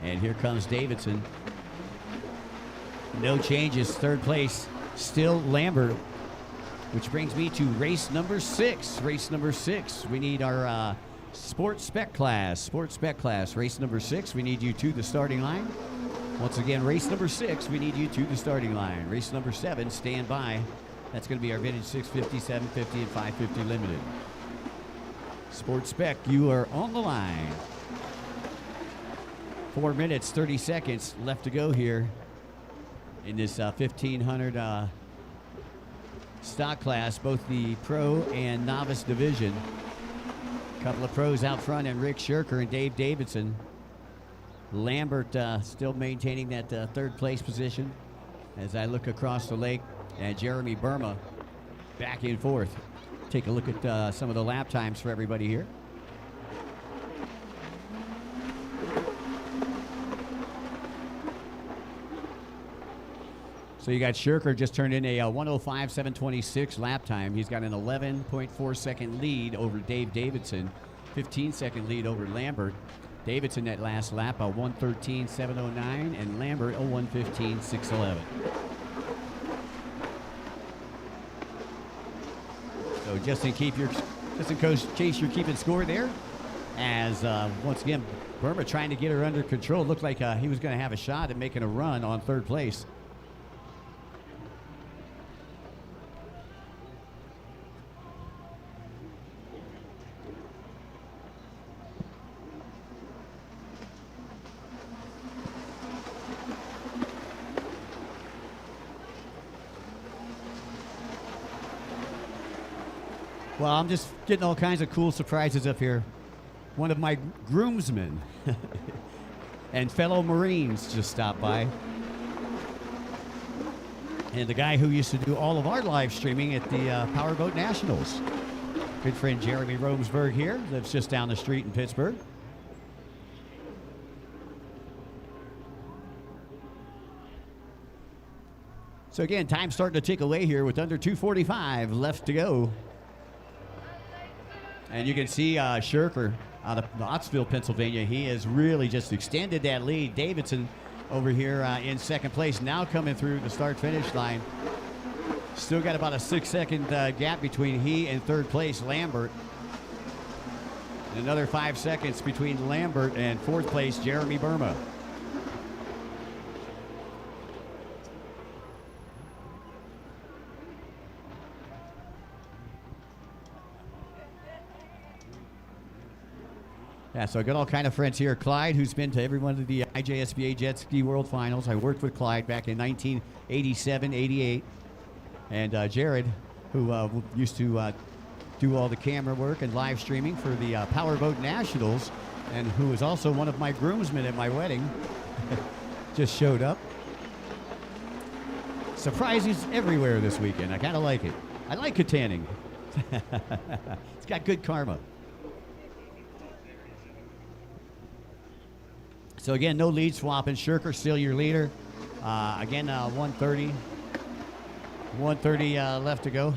And here comes Davidson. No changes. Third place, still Lambert. Which brings me to race number 6. Race number 6. We need our sports spec class. Sports spec class. Race number 6. We need you to the starting line. Once again, race number 6. We need you to the starting line. Race number 7. Stand by. That's going to be our vintage 650, 750, and 550 limited. Sports spec. You are on the line. 4 minutes, 30 seconds left to go here in this 1500 stock class, both the pro and novice division. A couple of pros out front, and Rick Shirker and Dave Davidson. Lambert still maintaining that third place position as I look across the lake, and Jeremy Burma back and forth. Take a look at some of the lap times for everybody here. So you got Shirker just turned in a 1:05.726 lap time. He's got an 11.4 second lead over Dave Davidson, 15 second lead over Lambert. Davidson that last lap, a 1:13.709, and Lambert a 1:15.611. So just in case you're keeping score there, as once again Burma trying to get her under control. Looked like he was going to have a shot at making a run on third place. Well, I'm just getting all kinds of cool surprises up here. One of my groomsmen and fellow Marines just stopped by. And the guy who used to do all of our live streaming at the Powerboat Nationals. Good friend Jeremy Romesberg here, lives just down the street in Pittsburgh. So again, time's starting to tick away here with under 2:45 left to go. And you can see Shirker out of Ottsville, Pennsylvania. He has really just extended that lead. Davidson over here in second place, now coming through the start-finish line. Still got about a 6-second gap between he and third place, Lambert. And another 5 seconds between Lambert and fourth place, Jeremy Burma. Yeah, so I got all kind of friends here. Clyde, who's been to every one of the IJSBA Jet Ski World Finals. I worked with Clyde back in 1987, 88. And Jared, who used to do all the camera work and live streaming for the Powerboat Nationals, and who was also one of my groomsmen at my wedding, just showed up. Surprises everywhere this weekend. I kind of like it. I like Kittanning. It's got good karma. So again, no lead swapping. Shirker still your leader. Again, 1:30 left to go.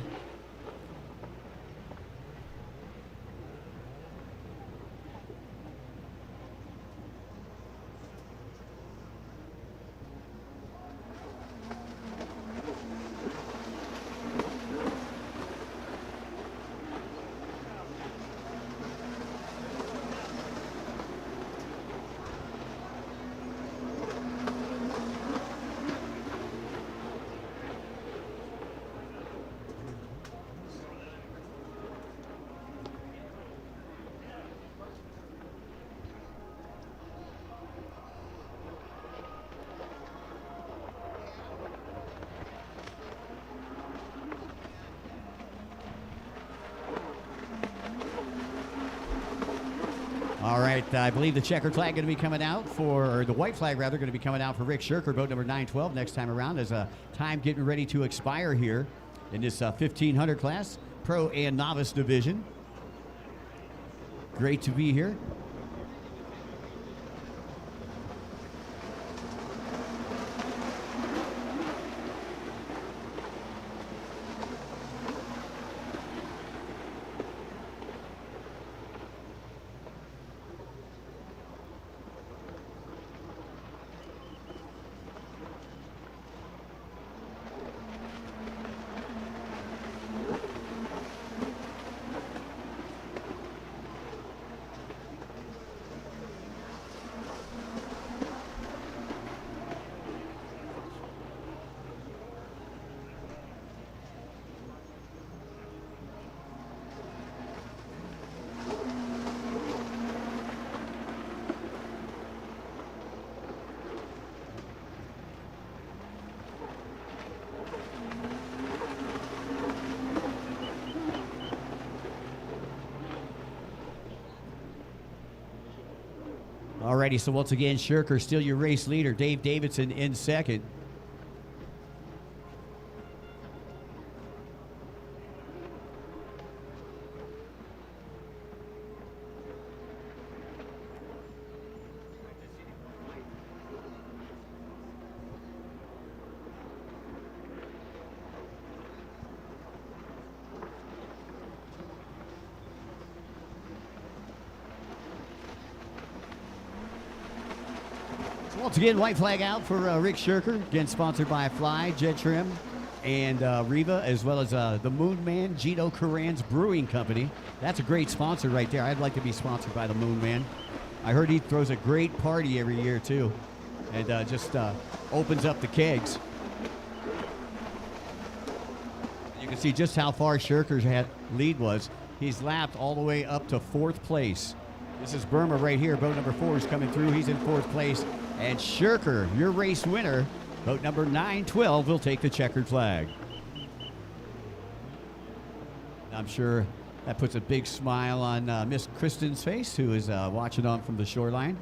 I believe the checkered flag going to be coming out or the white flag rather, going to be coming out for Rick Shirker, boat number 912 next time around. As time getting ready to expire here in this 1500 class, pro and novice division. Great to be here. Alrighty, so once again, Shirker still your race leader. Dave Davidson in second. Once again, white flag out for Rick Shirker. Again, sponsored by Fly, Jet Trim, and Riva, as well as the Moon Man, Gino Carran's Brewing Company. That's a great sponsor right there. I'd like to be sponsored by the Moon Man. I heard he throws a great party every year, too, and just opens up the kegs. You can see just how far Shirker's lead was. He's lapped all the way up to 4th place. This is Burma right here. Boat number 4 is coming through. He's in 4th place. And Shirker, your race winner, boat number 912, will take the checkered flag. I'm sure that puts a big smile on Miss Kristen's face, who is watching on from the shoreline.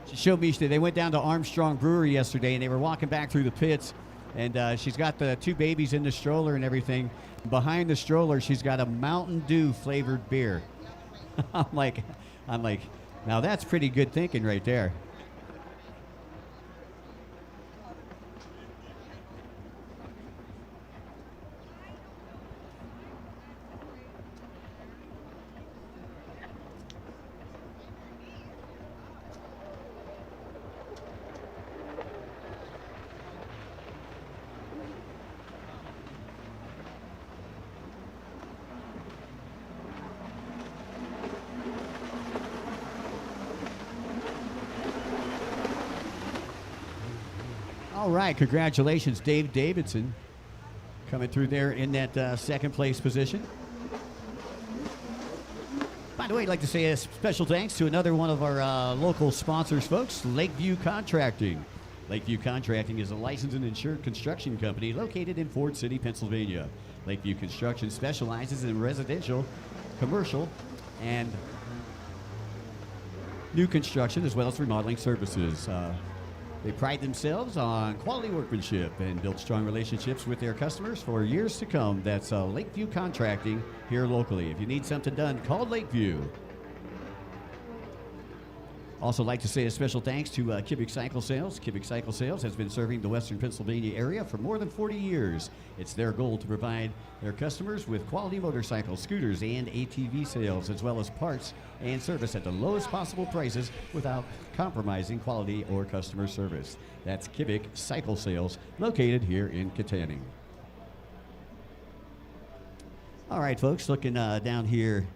She showed me they went down to Armstrong Brewery yesterday, and they were walking back through the pits. And she's got the 2 babies in the stroller and everything. Behind the stroller, she's got a Mountain Dew flavored beer. I'm like, now that's pretty good thinking right there. All right, congratulations, Dave Davidson, coming through there in that 2nd place position. By the way, I'd like to say a special thanks to another one of our local sponsors, folks, Lakeview Contracting. Lakeview Contracting is a licensed and insured construction company located in Ford City, Pennsylvania. Lakeview Construction specializes in residential, commercial, and new construction, as well as remodeling services. They pride themselves on quality workmanship and build strong relationships with their customers for years to come. That's Lakeview Contracting here locally. If you need something done, call Lakeview. Also like to say a special thanks to Kibbick Cycle Sales. Kibbick Cycle Sales has been serving the Western Pennsylvania area for more than 40 years. It's their goal to provide their customers with quality motorcycles, scooters, and ATV sales, as well as parts and service at the lowest possible prices without compromising quality or customer service. That's Kibbick Cycle Sales, located here in Kittanning. All right, folks, looking down here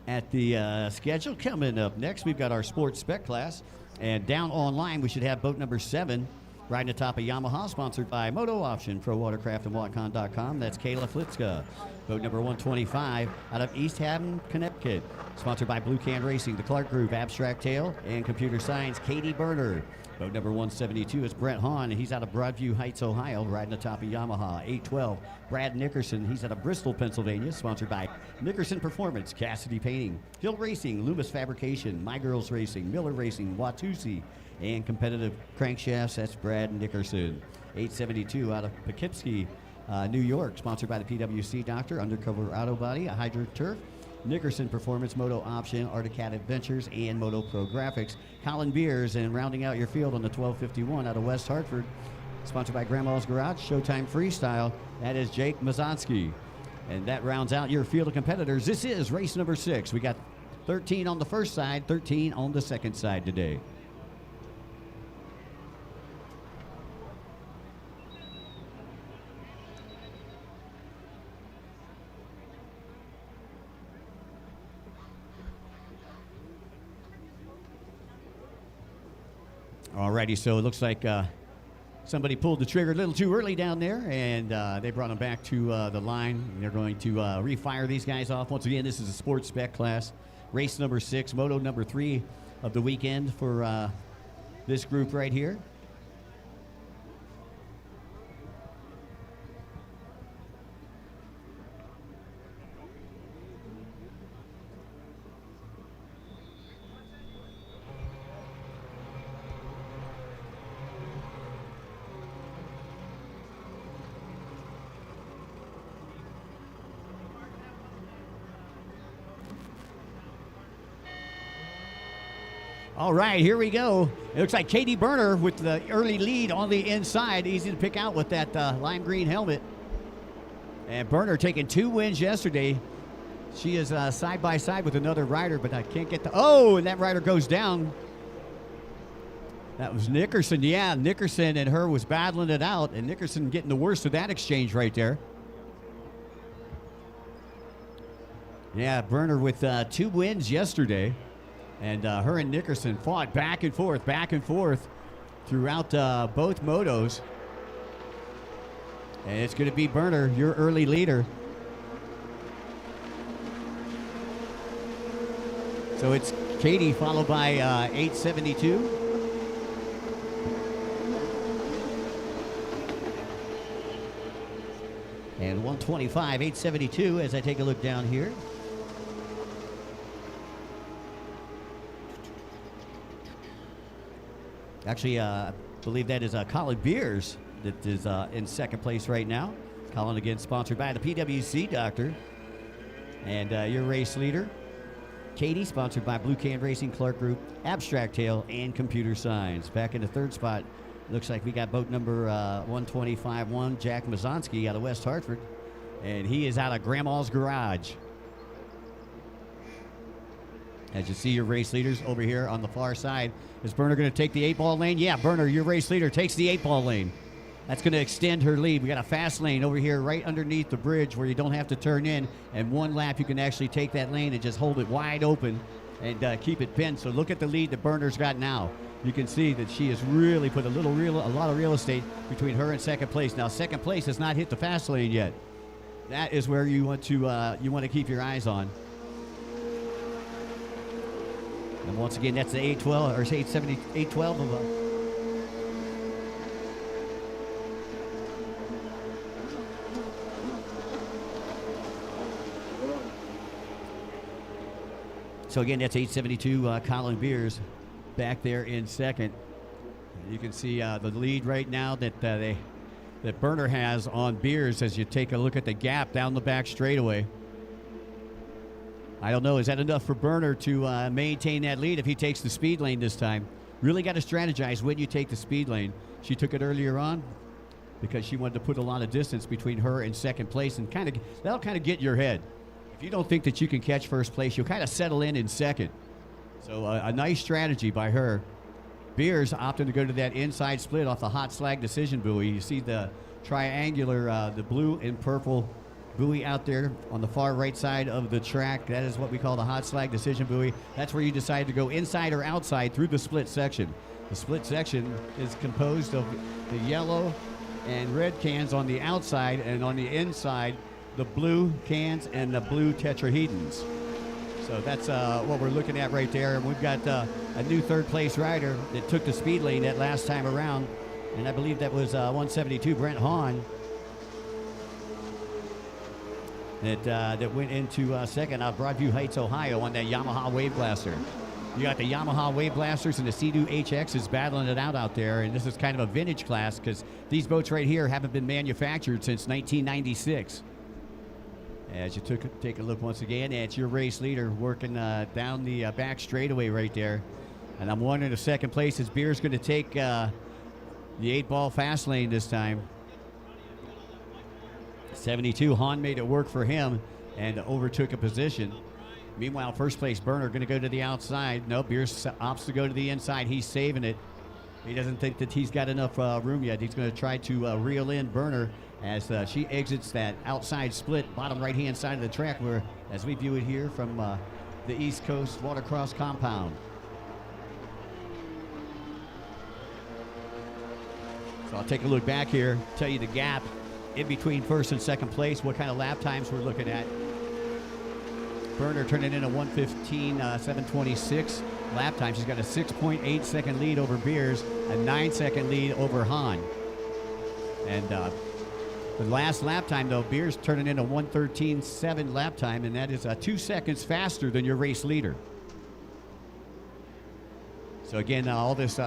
at the schedule. Coming up next, we've got our sports spec class, and down online we should have boat number 7 Riding atop of Yamaha, sponsored by Moto Option, Pro Watercraft and Watcon.com. That's Kayla Flitzka. Boat number 125 out of East Haven, Connecticut. Sponsored by Blue Can Racing, the Clark Group, Abstract Tail, and Computer Science, Katie Berner. Boat number 172 is Brett Hahn. He's out of Broadview Heights, Ohio, riding atop of Yamaha. 812, Brad Nickerson. He's out of Bristol, Pennsylvania, sponsored by Nickerson Performance, Cassidy Painting, Hill Racing, Loomis Fabrication, My Girls Racing, Miller Racing, Watusi, and Competitive Crankshafts. That's Brad Nickerson. 872 out of Poughkeepsie, New York, sponsored by the PWC Doctor, Undercover Auto Body, a Hydro Turf, Nickerson Performance, Moto Option, Articat Adventures, and Moto Pro Graphics. Colin Beers, and rounding out your field on the 1251 out of West Hartford, sponsored by Grandma's Garage, Showtime Freestyle. That is Jake Mazonsky. And that rounds out your field of competitors. This is race number 6. We got 13 on the first side, 13 on the second side today. Alrighty, so it looks like somebody pulled the trigger a little too early down there, and they brought them back to the line. And they're going to refire these guys off. Once again, this is a sports spec class. Race number 6, moto number 3 of the weekend for this group right here. All right, here we go. It looks like Katie Berner with the early lead on the inside. Easy to pick out with that lime green helmet. And Berner taking 2 wins yesterday. She is side by side with another rider, but I can't get the... Oh, and that rider goes down. That was Nickerson. Yeah, Nickerson and her was battling it out, and Nickerson getting the worst of that exchange right there. Yeah, Berner with 2 wins yesterday. And her and Nickerson fought back and forth throughout both motos. And it's going to be Berner, your early leader. So it's Katie followed by 872. And 125, 872 as I take a look down here. Actually, I believe that is Colin Beers that is in second place right now. Colin, again, sponsored by the PWC Doctor. And your race leader, Katie, sponsored by Blue Can Racing, Clark Group, Abstract Tail, and Computer Science. Back in the third spot, looks like we got boat number 125-1, Jack Mazonsky out of West Hartford. And he is out of Grandma's Garage. As you see your race leaders over here on the far side. Is Berner going to take the 8-ball lane? Yeah, Berner, your race leader, takes the 8-ball lane. That's going to extend her lead. We got a fast lane over here right underneath the bridge where you don't have to turn in. And one lap, you can actually take that lane and just hold it wide open and keep it pinned. So look at the lead that Berner's got now. You can see that she has really put a lot of real estate between her and second place. Now, second place has not hit the fast lane yet. That is where you want to keep your eyes on. And once again, that's the 812 or 870, 812 of a. So again, that's 872 Colin Beers back there in second. You can see the lead right now that that Berner has on Beers as you take a look at the gap down the back straightaway. I don't know, is that enough for Berner to maintain that lead if he takes the speed lane this time? Really got to strategize when you take the speed lane. She took it earlier on because she wanted to put a lot of distance between her and second place, and that'll kind of get in your head. If you don't think that you can catch first place, you'll kind of settle in second. So a nice strategy by her. Beers opting to go to that inside split off the hot slag decision buoy. You see the triangular, the blue and purple buoy out there on the far right side of the track. That is what we call the hot slag decision buoy. That's where you decide to go inside or outside through the split section. The split section is composed of the yellow and red cans on the outside, and on the inside, the blue cans and the blue tetrahedrons. So that's what we're looking at right there. And we've got a new third place rider that took the speed lane that last time around. And I believe that was 172 Brent Hahn that went into second out of Broadview Heights, Ohio on that Yamaha Wave Blaster. You got the Yamaha Wave Blasters and the Sea-Doo HXs battling it out there. And this is kind of a vintage class because these boats right here haven't been manufactured since 1996. As you take a look once again, it's your race leader working down the back straightaway right there. And I'm wondering if second place is Beer's going to take the 8-ball fast lane this time. 72, Hahn made it work for him and overtook a position. Meanwhile, first place Burner going to go to the outside. Nope, Beers opts to go to the inside. He's saving it. He doesn't think that he's got enough room yet. He's going to try to reel in Burner as she exits that outside split, bottom right-hand side of the track, where, as we view it here from the East Coast Watercross compound. So I'll take a look back here, tell you the gap in between first and second place, what kind of lap times we're looking at. Burner turning in a 1:15.726 lap time. She's got a 6.8 second lead over Beers, a 9 second lead over Hahn. And the last lap time, though, Beers turning in a 1:13.7 lap time, and that is 2 seconds faster than your race leader. So again, all this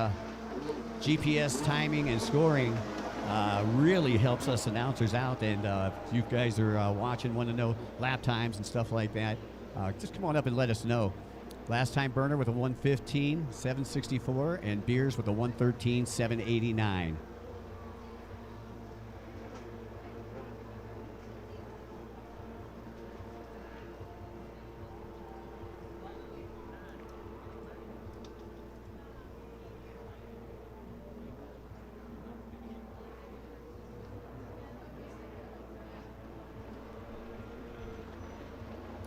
GPS timing and scoring really helps us announcers out. And if you guys are watching, want to know lap times and stuff like that, just come on up and let us know. Last time Burner with a 1:15.764 and Beers with a 1:13.789.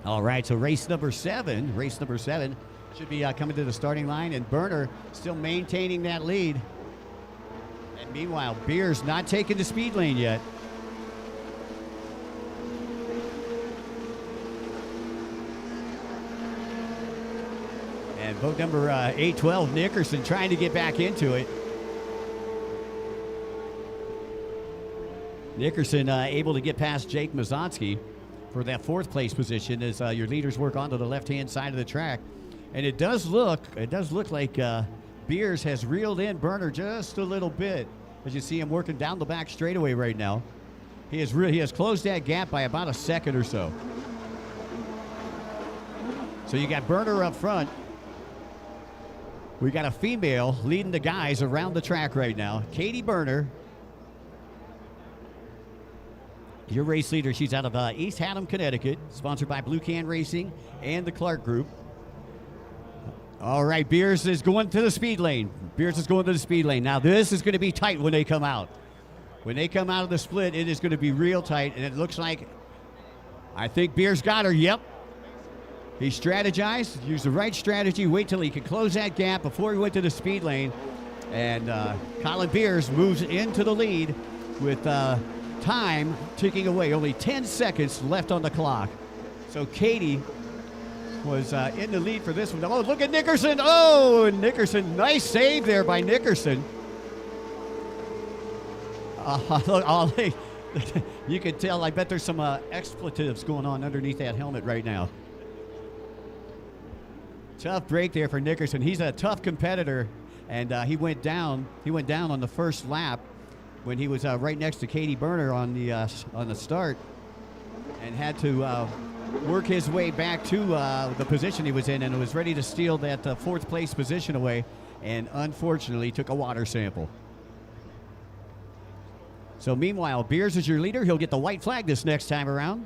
All right, so race number seven should be coming to the starting line, and Burner still maintaining that lead. And meanwhile, Beers not taking the speed lane yet. And boat number 812, Nickerson, trying to get back into it. Nickerson able to get past Jake Mazonsky for that fourth place position as your leaders work onto the left-hand side of the track. And it does look like Beers has reeled in Burner just a little bit as you see him working down the back straightaway right now. He has closed that gap by about a second or so. So you got Burner up front. We got a female leading the guys around the track right now, Katie Burner. Your race leader, she's out of East Haddam, Connecticut, sponsored by Blue Can Racing and the Clark Group. All right, Beers is going to the speed lane. Now, this is going to be tight when they come out. When they come out of the split, it is going to be real tight, and it looks like, I think Beers got her. Yep. He strategized, used the right strategy, wait till he could close that gap before he went to the speed lane. And Colin Beers moves into the lead with time ticking away. Only 10 seconds left on the clock. So Katie was in the lead for this one. Oh, look at Nickerson. Oh, Nickerson. Nice save there by Nickerson. You can tell, I bet there's some expletives going on underneath that helmet right now. Tough break there for Nickerson. He's a tough competitor, and he went down on the first lap when he was right next to Katie Burner on the start, and had to work his way back to the position he was in, and was ready to steal that fourth place position away, and unfortunately took a water sample. So meanwhile, Beers is your leader. He'll get the white flag this next time around.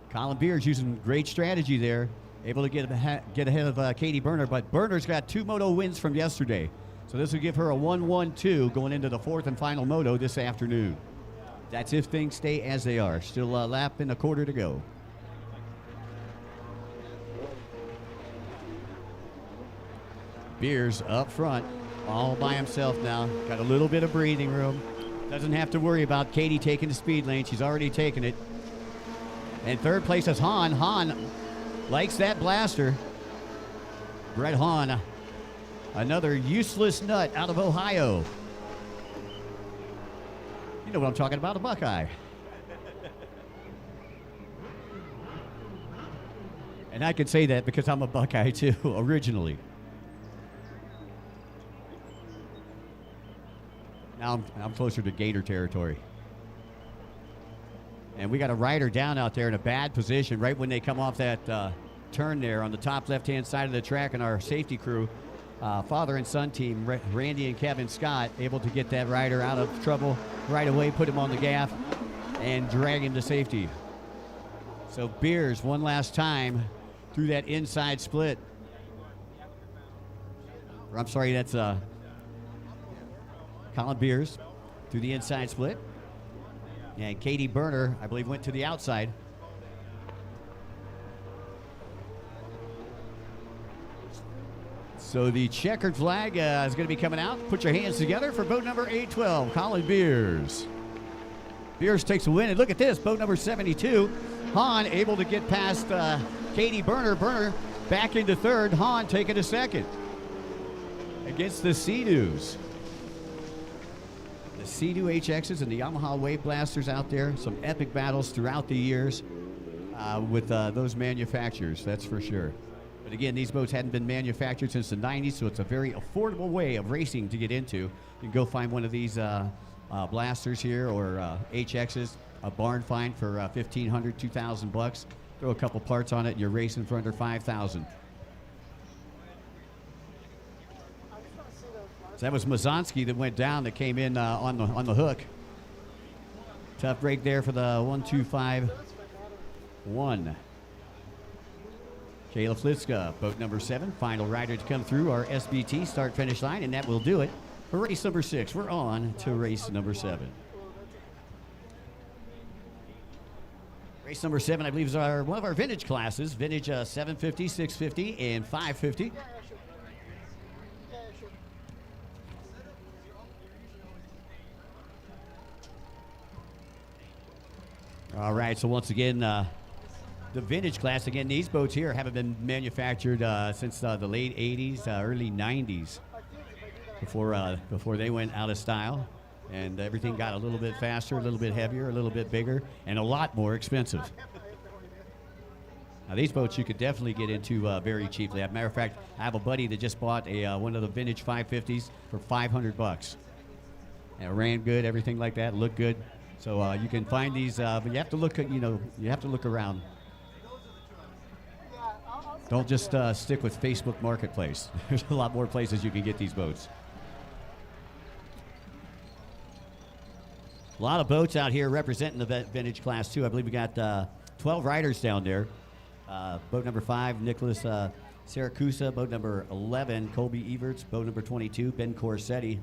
Colin Beers using great strategy there, able to get ahead of Katie Burner, but Burner's got 2 moto wins from yesterday. So this will give her a 1-1-2 going into the fourth and final moto this afternoon. That's if things stay as they are. Still a lap and a quarter to go. Beers up front, all by himself now. Got a little bit of breathing room. Doesn't have to worry about Katie taking the speed lane. She's already taken it. And third place is Hahn. Hahn likes that blaster. Brett Hahn, another useless nut out of Ohio. You know what I'm talking about, a Buckeye. And I can say that because I'm a Buckeye too, originally. Now I'm closer to Gator territory. And we got a rider down out there in a bad position right when they come off that turn there on the top left-hand side of the track, and our safety crew, father and son team, Randy and Kevin Scott, able to get that rider out of trouble right away, put him on the gaff, and drag him to safety. So Beers, one last time through that inside split. Or, I'm sorry, that's Colin Beers through the inside split. And Katie Berner, I believe, went to the outside. So the checkered flag is going to be coming out. Put your hands together for boat number 812, Colin Beers. Beers takes a win, and look at this, boat number 72. Hahn able to get past Katie Berner. Berner back into third. Hahn taking a second against the Sea-Doos. The Sea-Doo HXs and the Yamaha Wave Blasters out there. Some epic battles throughout the years with those manufacturers, that's for sure. But again, these boats hadn't been manufactured since the 90s, so it's a very affordable way of racing to get into. You can go find one of these blasters here or HXs, a barn find for $1,500, $2,000. Throw a couple parts on it, and you're racing for under $5,000. So that was Mazonsky that went down, that came in on the hook. Tough break there for the 1-2-5-1. Kayla Flitzka, boat number 7, final rider to come through our SBT start-finish line, and that will do it for race number 6. We're on to race number 7. Race number 7, I believe, is one of our vintage classes. Vintage 750, 650, and 550. All right, so once again, the vintage class, again, these boats here haven't been manufactured since the late 80s, early 90s, before they went out of style. And everything got a little bit faster, a little bit heavier, a little bit bigger, and a lot more expensive. Now, these boats you could definitely get into very cheaply. As a matter of fact, I have a buddy that just bought one of the vintage 550s for $500. And it ran good, everything like that, looked good. So you can find these, but you have to look, you have to look around. Don't just stick with Facebook Marketplace. There's a lot more places you can get these boats. A lot of boats out here representing the vintage class, too. I believe we got 12 riders down there. Boat number 5, Nicholas Saracusa. Boat number 11, Colby Everts. Boat number 22, Ben Corsetti.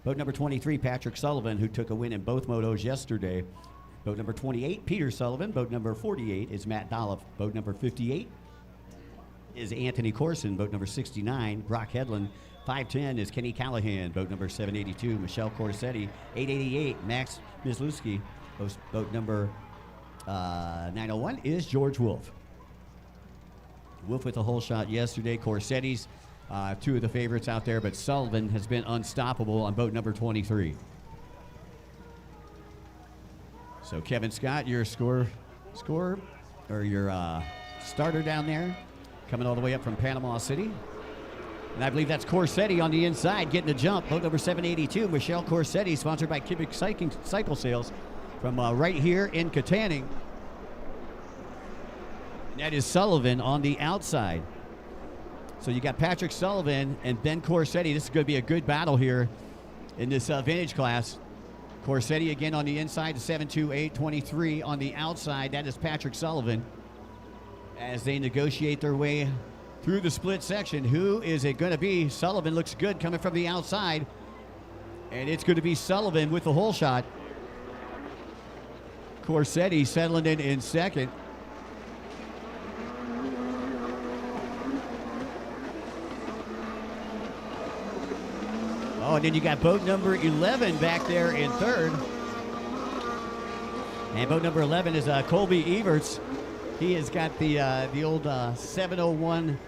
Boat number 23, Patrick Sullivan, who took a win in both motos yesterday. Boat number 28, Peter Sullivan. Boat number 48 is Matt Dolliff. Boat number 58 is Anthony Corson. Boat number 69, Brock Hedlund. 510 is Kenny Callahan. Boat number 782, Michelle Corsetti. 888, Max Mislewski. Boat number 901 is George Wolf. Wolf with a whole shot yesterday. Corsetti's two of the favorites out there, but Sullivan has been unstoppable on boat number 23. So Kevin Scott, your scorer or your starter down there, coming all the way up from Panama City. And I believe that's Corsetti on the inside, getting a jump. Boat number 782, Michelle Corsetti, sponsored by Cubic Cycle Sales from right here in Kittanning. And that is Sullivan on the outside. So you got Patrick Sullivan and Ben Corsetti. This is going to be a good battle here in this vintage class. Corsetti again on the inside, the 72823 on the outside. That is Patrick Sullivan as they negotiate their way through the split section. Who is it going to be? Sullivan looks good coming from the outside. And it's going to be Sullivan with the hole shot. Corsetti settling in second. Oh, and then you got boat number 11 back there in third. And boat number 11 is Colby Everts. He has got the old 701.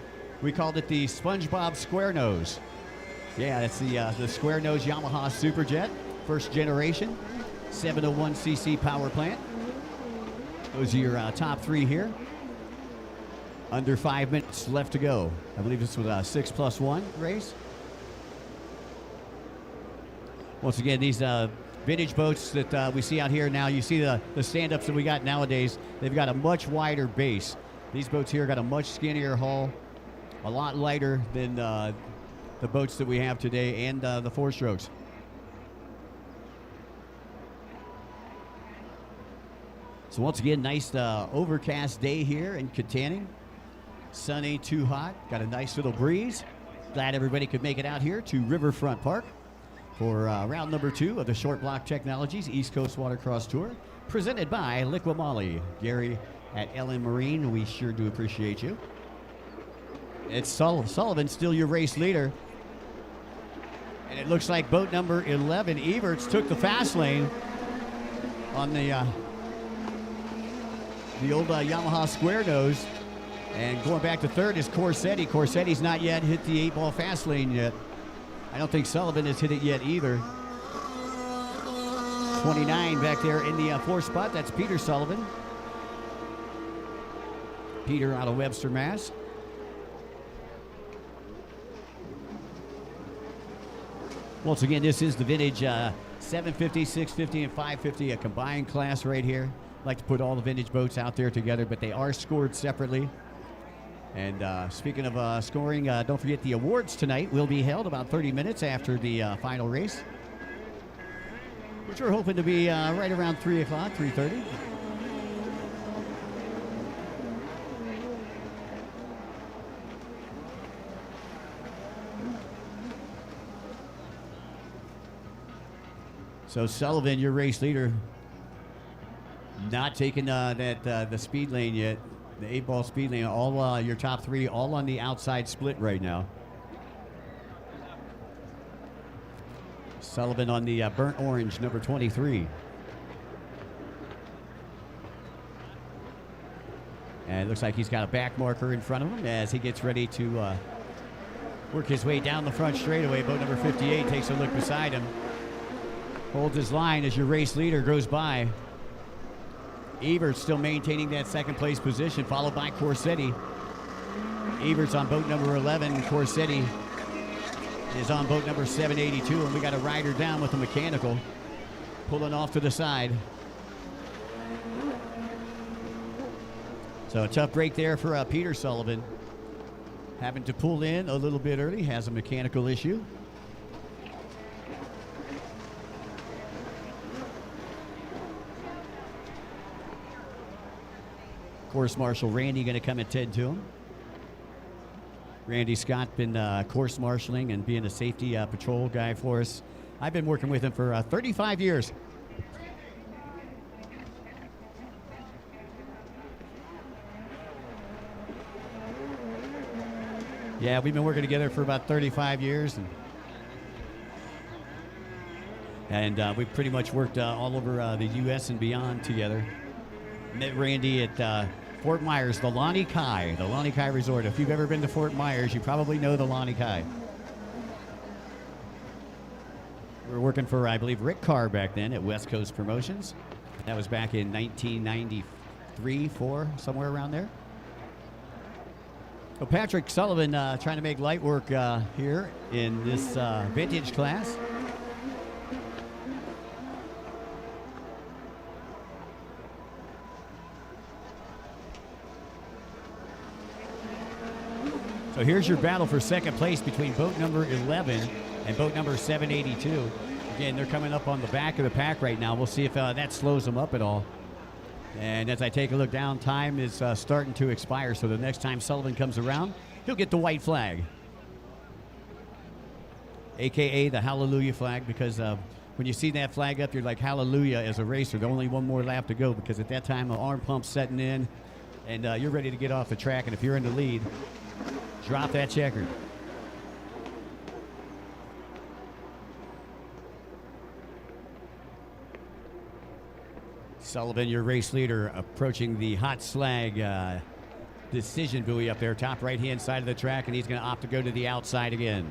We called it the SpongeBob Square Nose. Yeah, that's the Square Nose Yamaha Superjet, first generation, 701cc power plant. Those are your top three here. Under 5 minutes left to go. I believe this was a 6+1 race. Once again, these vintage boats that we see out here now, you see the stand-ups that we got nowadays, they've got a much wider base. These boats here got a much skinnier hull, a lot lighter than the boats that we have today, and the four-strokes. So once again, nice overcast day here in Kittanning. Sun ain't too hot, got a nice little breeze. Glad everybody could make it out here to Riverfront Park for round number 2 of the Short Block Technologies East Coast Watercross Tour, presented by Liqui-Moly. Gary at LM Marine, we sure do appreciate you. It's Sullivan, still your race leader. And it looks like boat number 11, Everts, took the fast lane on the old Yamaha Square Nose. And going back to third is Corsetti. Corsetti's not yet hit the 8-ball fast lane yet. I don't think Sullivan has hit it yet either. 29 back there in the fourth spot. That's Peter Sullivan. Peter out of Webster, Mass. Once again, this is the vintage 750, 650, and 550, a combined class right here. I like to put all the vintage boats out there together, but they are scored separately. And speaking of scoring, don't forget the awards tonight will be held about 30 minutes after the final race, which we're hoping to be right around 3 o'clock, 3:30. So Sullivan, your race leader, not taking the speed lane yet. The 8-ball speed lane, all your top three, all on the outside split right now. Sullivan on the burnt orange, number 23. And it looks like he's got a back marker in front of him as he gets ready to work his way down the front straightaway. Boat number 58 takes a look beside him. Holds his line as your race leader goes by. Everts still maintaining that second place position, followed by Corsetti. Everts on boat number 11. Corsetti is on boat number 782, and we got a rider down with a mechanical pulling off to the side. So a tough break there for Peter Sullivan. Having to pull in a little bit early, has a mechanical issue. Course Marshal Randy going to come and tend to him. Randy Scott been course marshaling and being a safety patrol guy for us. I've been working with him for 35 years. Yeah, we've been working together for about 35 years. And we've pretty much worked all over the U.S. and beyond together. Met Randy at Fort Myers, the Lonnie Kai Resort. If you've ever been to Fort Myers, you probably know the Lonnie Kai. We were working for, I believe, Rick Carr back then at West Coast Promotions. That was back in 1993, 4, somewhere around there. So Patrick Sullivan trying to make light work here in this vintage class. So here's your battle for second place between boat number 11 and boat number 782. Again, they're coming up on the back of the pack right now. We'll see if that slows them up at all. And as I take a look down, time is starting to expire. So the next time Sullivan comes around, he'll get the white flag, AKA the Hallelujah flag, because when you see that flag up, you're like, hallelujah, as a racer. There's only one more lap to go, because at that time, the arm pump's setting in, and you're ready to get off the track. And if you're in the lead, drop that checker. Sullivan, your race leader, approaching the hot slag decision buoy up there, top right-hand side of the track, and he's going to opt to go to the outside again.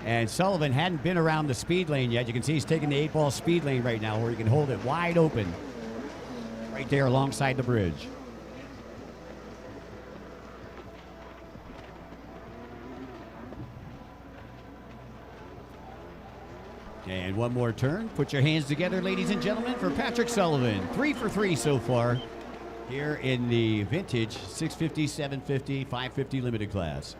And Sullivan hadn't been around the speed lane yet. You can see he's taking the 8-ball speed lane right now, where he can hold it wide open right there alongside the bridge. And one more turn. Put your hands together, ladies and gentlemen, for Patrick Sullivan. 3 for 3 so far here in the vintage 650, 750, 550 limited class.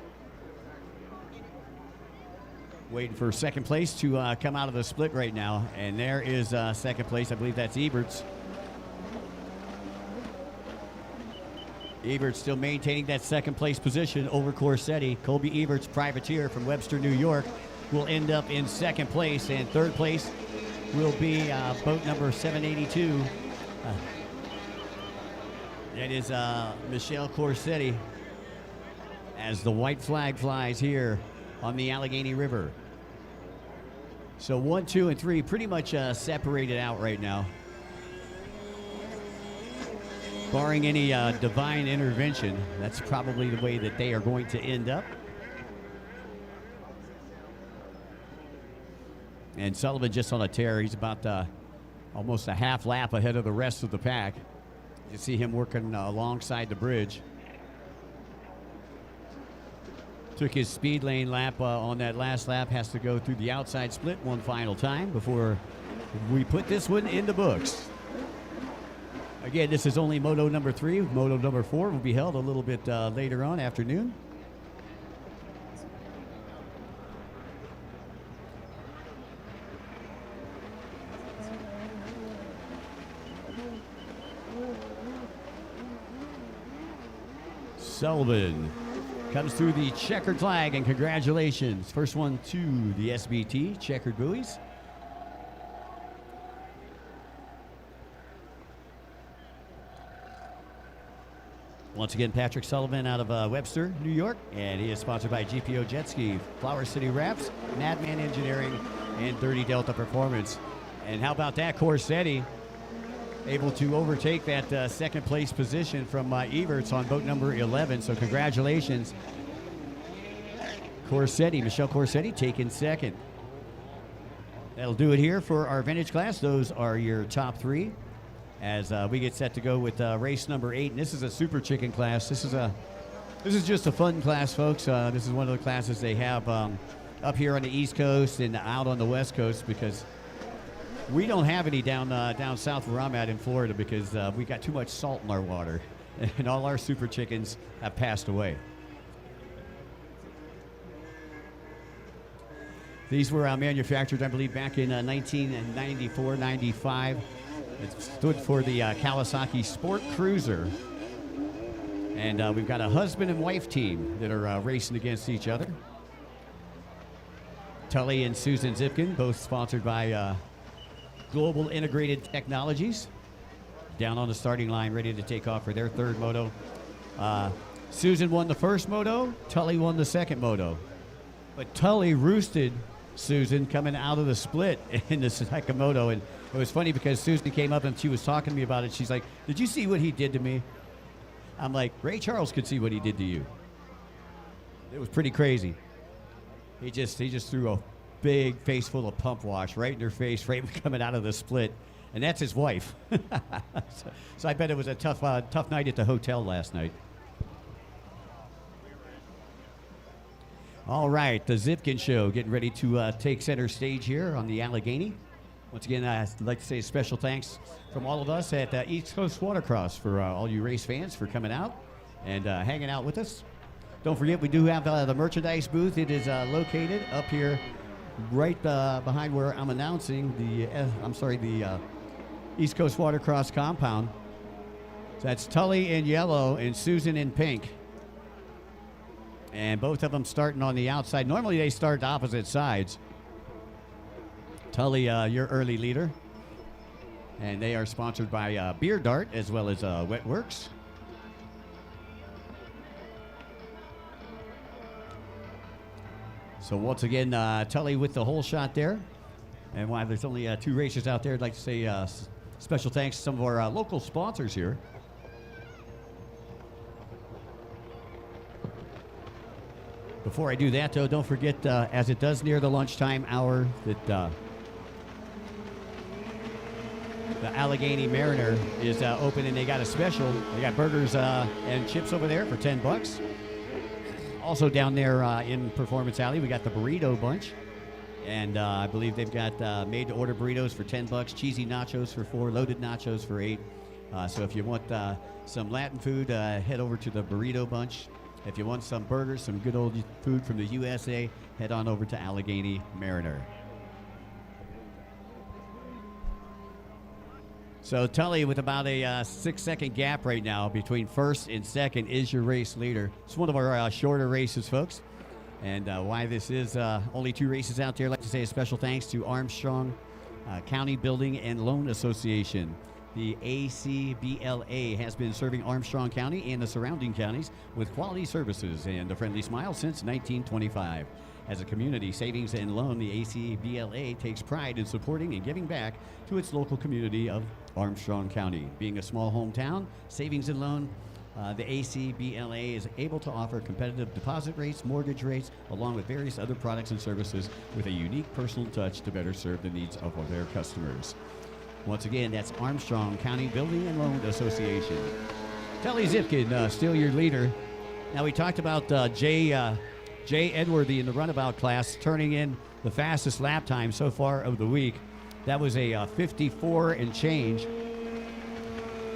Waiting for second place to come out of the split right now. And there is second place. I believe that's Eberts. Eberts still maintaining that second place position over Corsetti. Colby Eberts, privateer from Webster, New York, will end up in second place, and third place will be boat number 782. That is Michelle Corsetti, as the white flag flies here on the Allegheny River. So 1, 2, and 3 pretty much separated out right now. Barring any divine intervention, that's probably the way that they are going to end up. And Sullivan just on a tear. He's about almost a half lap ahead of the rest of the pack. You see him working alongside the bridge. Took his speed lane lap on that last lap. Has to go through the outside split one final time before we put this one in the books. Again, this is only Moto number 3. Moto number 4 will be held a little bit later on afternoon. Sullivan comes through the checkered flag, and congratulations. First one to the SBT, checkered buoys. Once again, Patrick Sullivan out of Webster, New York, and he is sponsored by GPO Jet Ski, Flower City Wraps, Madman Engineering, and 30 Delta Performance. And how about that, Corsetti? Able to overtake that second place position from Eberts on boat number 11. So congratulations, Corsetti, Michelle Corsetti taking second. That'll do it here for our vintage class. Those are your top 3 as we get set to go with race number 8. And this is a super chicken class. This is just a fun class, folks. This is one of the classes they have up here on the East Coast and out on the West Coast, because we don't have any down south where I'm at in Florida, because we got too much salt in our water, and all our super chickens have passed away. These were manufactured, I believe, back in 1994, 95. It stood for the Kawasaki Sport Cruiser. And we've got a husband and wife team that are racing against each other. Tully and Susan Zipkin, both sponsored by Global Integrated Technologies, down on the starting line, ready to take off for their third moto. Susan won the first moto. Tully won the second moto. But Tully roosted Susan coming out of the split in the second moto. And it was funny because Susan came up and she was talking to me about it. She's like, "Did you see what he did to me?" I'm like, "Ray Charles could see what he did to you." It was pretty crazy. He just threw a big face full of pump wash right in her face, right coming out of the split, and that's his wife. so I bet it was a tough night at the hotel last night. All right, the Zipkin Show getting ready to take center stage here on the Allegheny. Once again, I'd like to say a special thanks from all of us at East Coast Watercross for all you race fans for coming out and hanging out with us. Don't forget, we do have the merchandise booth. It is located up here right behind where I'm announcing the East Coast Watercross compound. So that's Tully in yellow and Susan in pink. And both of them starting on the outside. Normally they start opposite sides. Tully, your early leader. And they are sponsored by Beer Dart as well as Wetworks. So once again, Tully with the whole shot there. And while there's only 2 racers out there, I'd like to say special thanks to some of our local sponsors here. Before I do that, though, don't forget, as it does near the lunchtime hour, that the Allegheny Mariner is open, and they got a special. They got burgers and chips over there for $10. Also down there in Performance Alley, we got the Burrito Bunch. And I believe they've got made-to-order burritos for $10, cheesy nachos for $4, loaded nachos for $8. So if you want some Latin food, head over to the Burrito Bunch. If you want some burgers, some good old food from the USA, head on over to Allegheny Mariner. So Tully, with about a 6-second gap right now between first and second, is your race leader. It's one of our shorter races, folks. And why this is only 2 races out there, I'd like to say a special thanks to Armstrong County Building and Loan Association. The ACBLA has been serving Armstrong County and the surrounding counties with quality services and a friendly smile since 1925. As a community savings and loan, the ACBLA takes pride in supporting and giving back to its local community of Armstrong County. Being a small hometown, savings and loan, the ACBLA is able to offer competitive deposit rates, mortgage rates, along with various other products and services with a unique personal touch to better serve the needs of their customers. Once again, that's Armstrong County Building and Loan Association. Tully Zipkin, still your leader. Now, we talked about Jay Edworthy in the runabout class turning in the fastest lap time so far of the week. That was a 54 and change.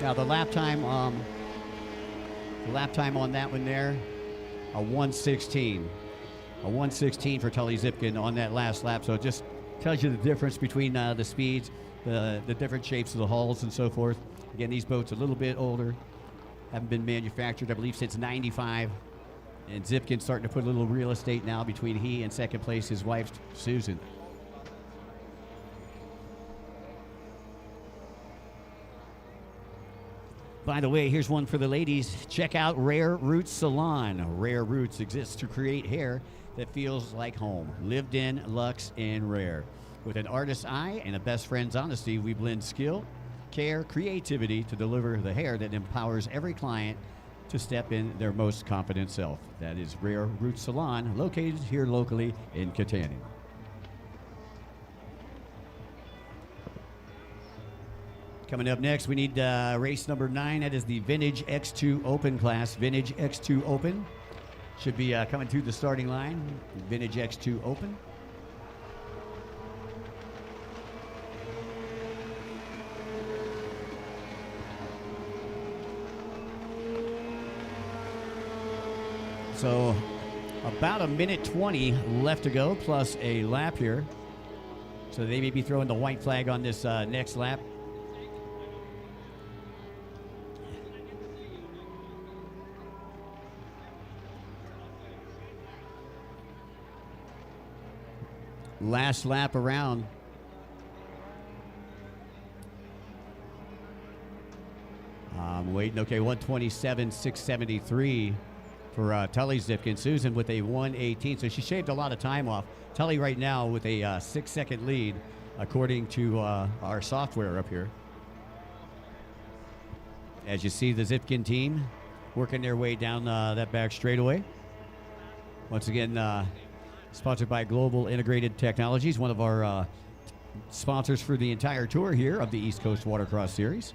Now, the lap time on that one there, a 1:16. A 1:16 for Tully Zipkin on that last lap. So it just tells you the difference between the speeds, the different shapes of the hulls and so forth. Again, these boats are a little bit older. Haven't been manufactured, I believe, since 95. And Zipkin's starting to put a little real estate now between he and second place, his wife, Susan. By the way, here's one for the ladies. Check out Rare Roots Salon. Rare Roots exists to create hair that feels like home. Lived in, luxe, and rare. With an artist's eye and a best friend's honesty, we blend skill, care, creativity to deliver the hair that empowers every client to step in their most confident self. That is Rare Roots Salon, located here locally in Kittanning. Coming up next, we need race number 9. That is the Vintage X2 Open class. Vintage X2 Open should be coming through the starting line. Vintage X2 Open. So about a minute 20 left to go, plus a lap here. So they may be throwing the white flag on this next lap. Last lap around. I'm waiting. Okay, 127.673 for Tully Zipkin. Susan with a 1:18, so she shaved a lot of time off. Tully right now with a 6-second lead, according to our software up here. As you see, the Zipkin team working their way down that back straightaway. Once again, sponsored by Global Integrated Technologies, one of our sponsors for the entire tour here of the East Coast Watercross Series.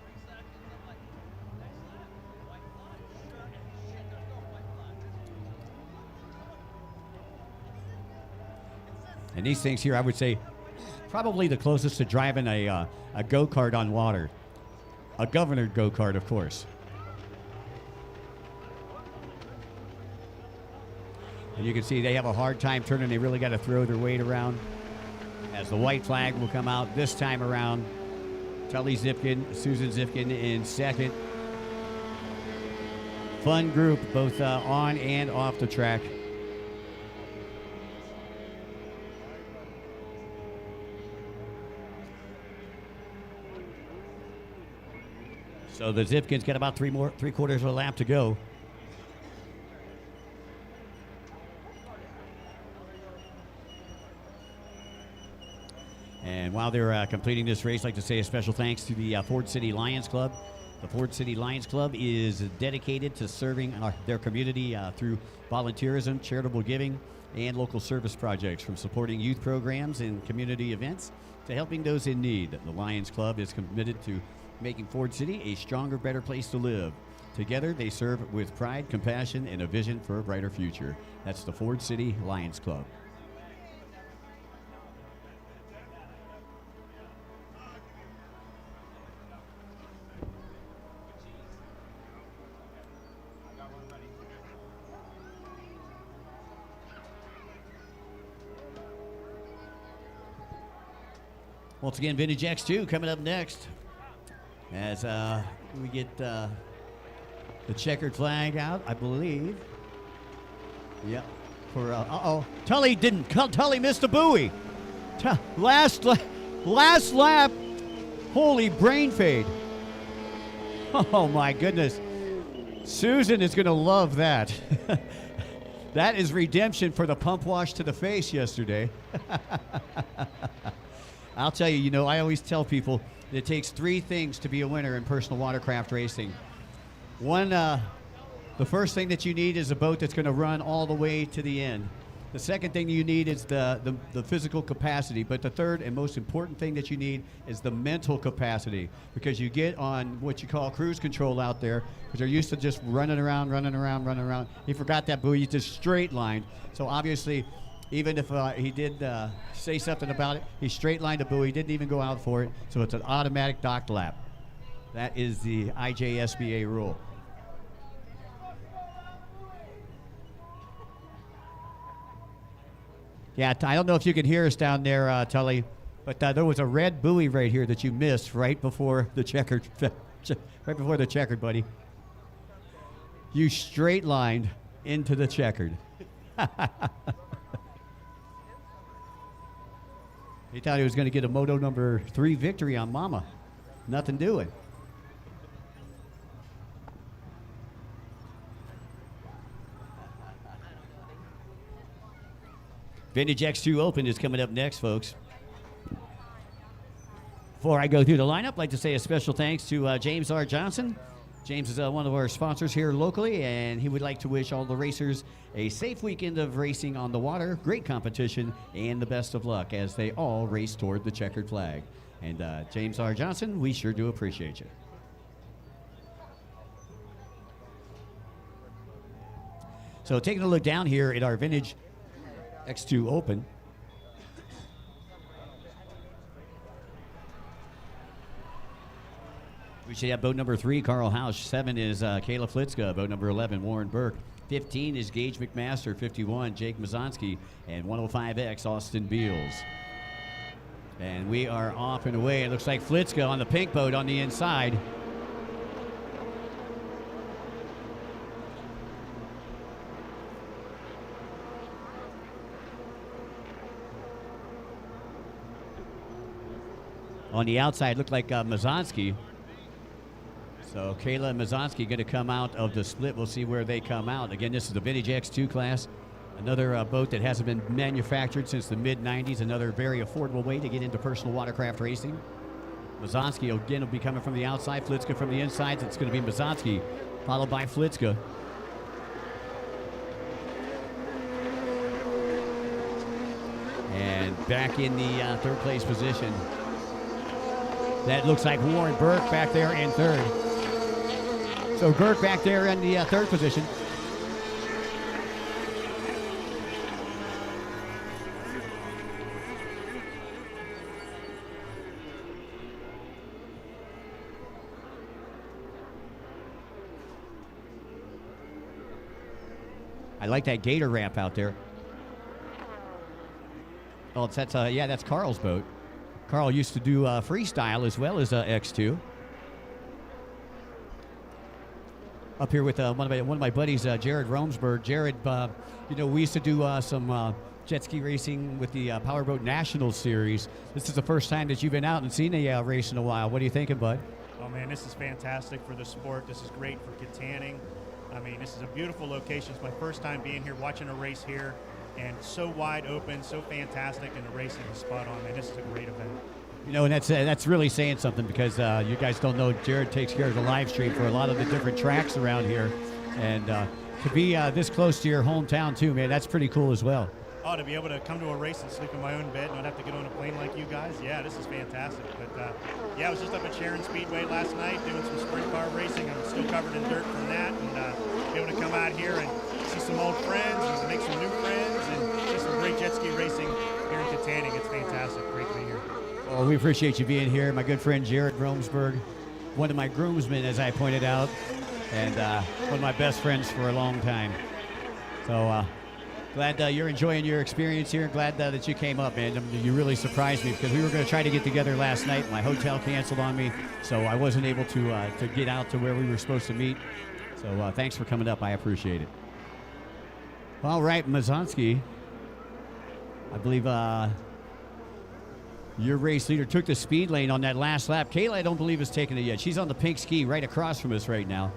And these things here, I would say, probably the closest to driving a go-kart on water. A governor go-kart, of course. And you can see they have a hard time turning. They really got to throw their weight around. As the white flag will come out this time around. Tully Zipkin, Susan Zipkin in second. Fun group, both on and off the track. So the Zipkins got about three quarters of a lap to go. And while they're completing this race, I'd like to say a special thanks to the Ford City Lions Club. The Ford City Lions Club is dedicated to serving their community through volunteerism, charitable giving, and local service projects, from supporting youth programs and community events to helping those in need. The Lions Club is committed to making Ford City a stronger, better place to live. Together, they serve with pride, compassion, and a vision for a brighter future. That's the Ford City Lions Club. Once again, Vintage X2 coming up next as we get the checkered flag out, I believe. Yep. For Tully missed a buoy. Last lap. Holy brain fade. Oh my goodness. Susan is going to love that. That is redemption for the pump wash to the face yesterday. I'll tell you, I always tell people that it takes three things to be a winner in personal watercraft racing. One, the first thing that you need is a boat that's going to run all the way to the end. The second thing you need is the physical capacity. But the third and most important thing that you need is the mental capacity, because you get on what you call cruise control out there, because they're used to just running around. He forgot that buoy, he just straight lined. So obviously, even if he did say something about it, he straight lined the buoy, didn't even go out for it. So it's an automatic docked lap. That is the IJSBA rule. Yeah, I don't know if you can hear us down there, Tully, but there was a red buoy right here that you missed right before the checkered, buddy. You straight lined into the checkered. He thought he was going to get a Moto number 3 victory on Mama. Nothing doing. Vintage X2 Open is coming up next, folks. Before I go through the lineup, I'd like to say a special thanks to James R. Johnson. James is one of our sponsors here locally, and he would like to wish all the racers a safe weekend of racing on the water, great competition, and the best of luck as they all race toward the checkered flag. And James R. Johnson, we sure do appreciate you. So taking a look down here at our Vintage X2 Open. We should have boat number 3, Carl Hausch. 7 is Kayla Flitzka. Boat number 11, Warren Burke. 15 is Gage McMaster. 51, Jake Mazonsky. And 105X, Austin Beals. And we are off and away. It looks like Flitzka on the pink boat on the inside. On the outside, looked like Mazonsky. So Kayla and Mazonsky going to come out of the split. We'll see where they come out. Again, this is the Vintage X2 class. Another boat that hasn't been manufactured since the mid-90s. Another very affordable way to get into personal watercraft racing. Mazonsky, again, will be coming from the outside. Flitzka from the inside. It's going to be Mazonsky, followed by Flitzka. And back in the third place position. That looks like Warren Burke back there in third. So Burke back there in the third position. I like that gator ramp out there. Oh, that's Carl's boat. Carl used to do freestyle as well as X2. Up here with one of my buddies, Jared Romsberg. Jared, we used to do some jet ski racing with the Powerboat National Series. This is the first time that you've been out and seen a race in a while. What are you thinking, bud? Oh man, this is fantastic for the sport. This is great for Kittanning. I mean, this is a beautiful location. It's my first time being here, watching a race here, and so wide open, so fantastic, and the racing is spot on, man. This is a great event. You know, and that's really saying something, because you guys don't know, Jared takes care of the live stream for a lot of the different tracks around here, and to be this close to your hometown too, man, that's pretty cool as well. Oh, to be able to come to a race and sleep in my own bed and not have to get on a plane like you guys, yeah, this is fantastic. But yeah, I was just up at Sharon Speedway last night doing some sprint car racing. I'm still covered in dirt from that, and be able to come out here and see some old friends and make some new friends and see some great jet ski racing here in Kittanning. It's fantastic. Great to be here. Well, we appreciate you being here. My good friend Jared Romsberg, one of my groomsmen, as I pointed out, and one of my best friends for a long time. So glad you're enjoying your experience here. Glad that you came up, man. You really surprised me, because we were going to try to get together last night. My hotel canceled on me, so I wasn't able to get out to where we were supposed to meet. So thanks for coming up. I appreciate it. All right, Mazanski, I believe your race leader took the speed lane on that last lap. Kayla, I don't believe, has taken it yet. She's on the pink ski right across from us right now.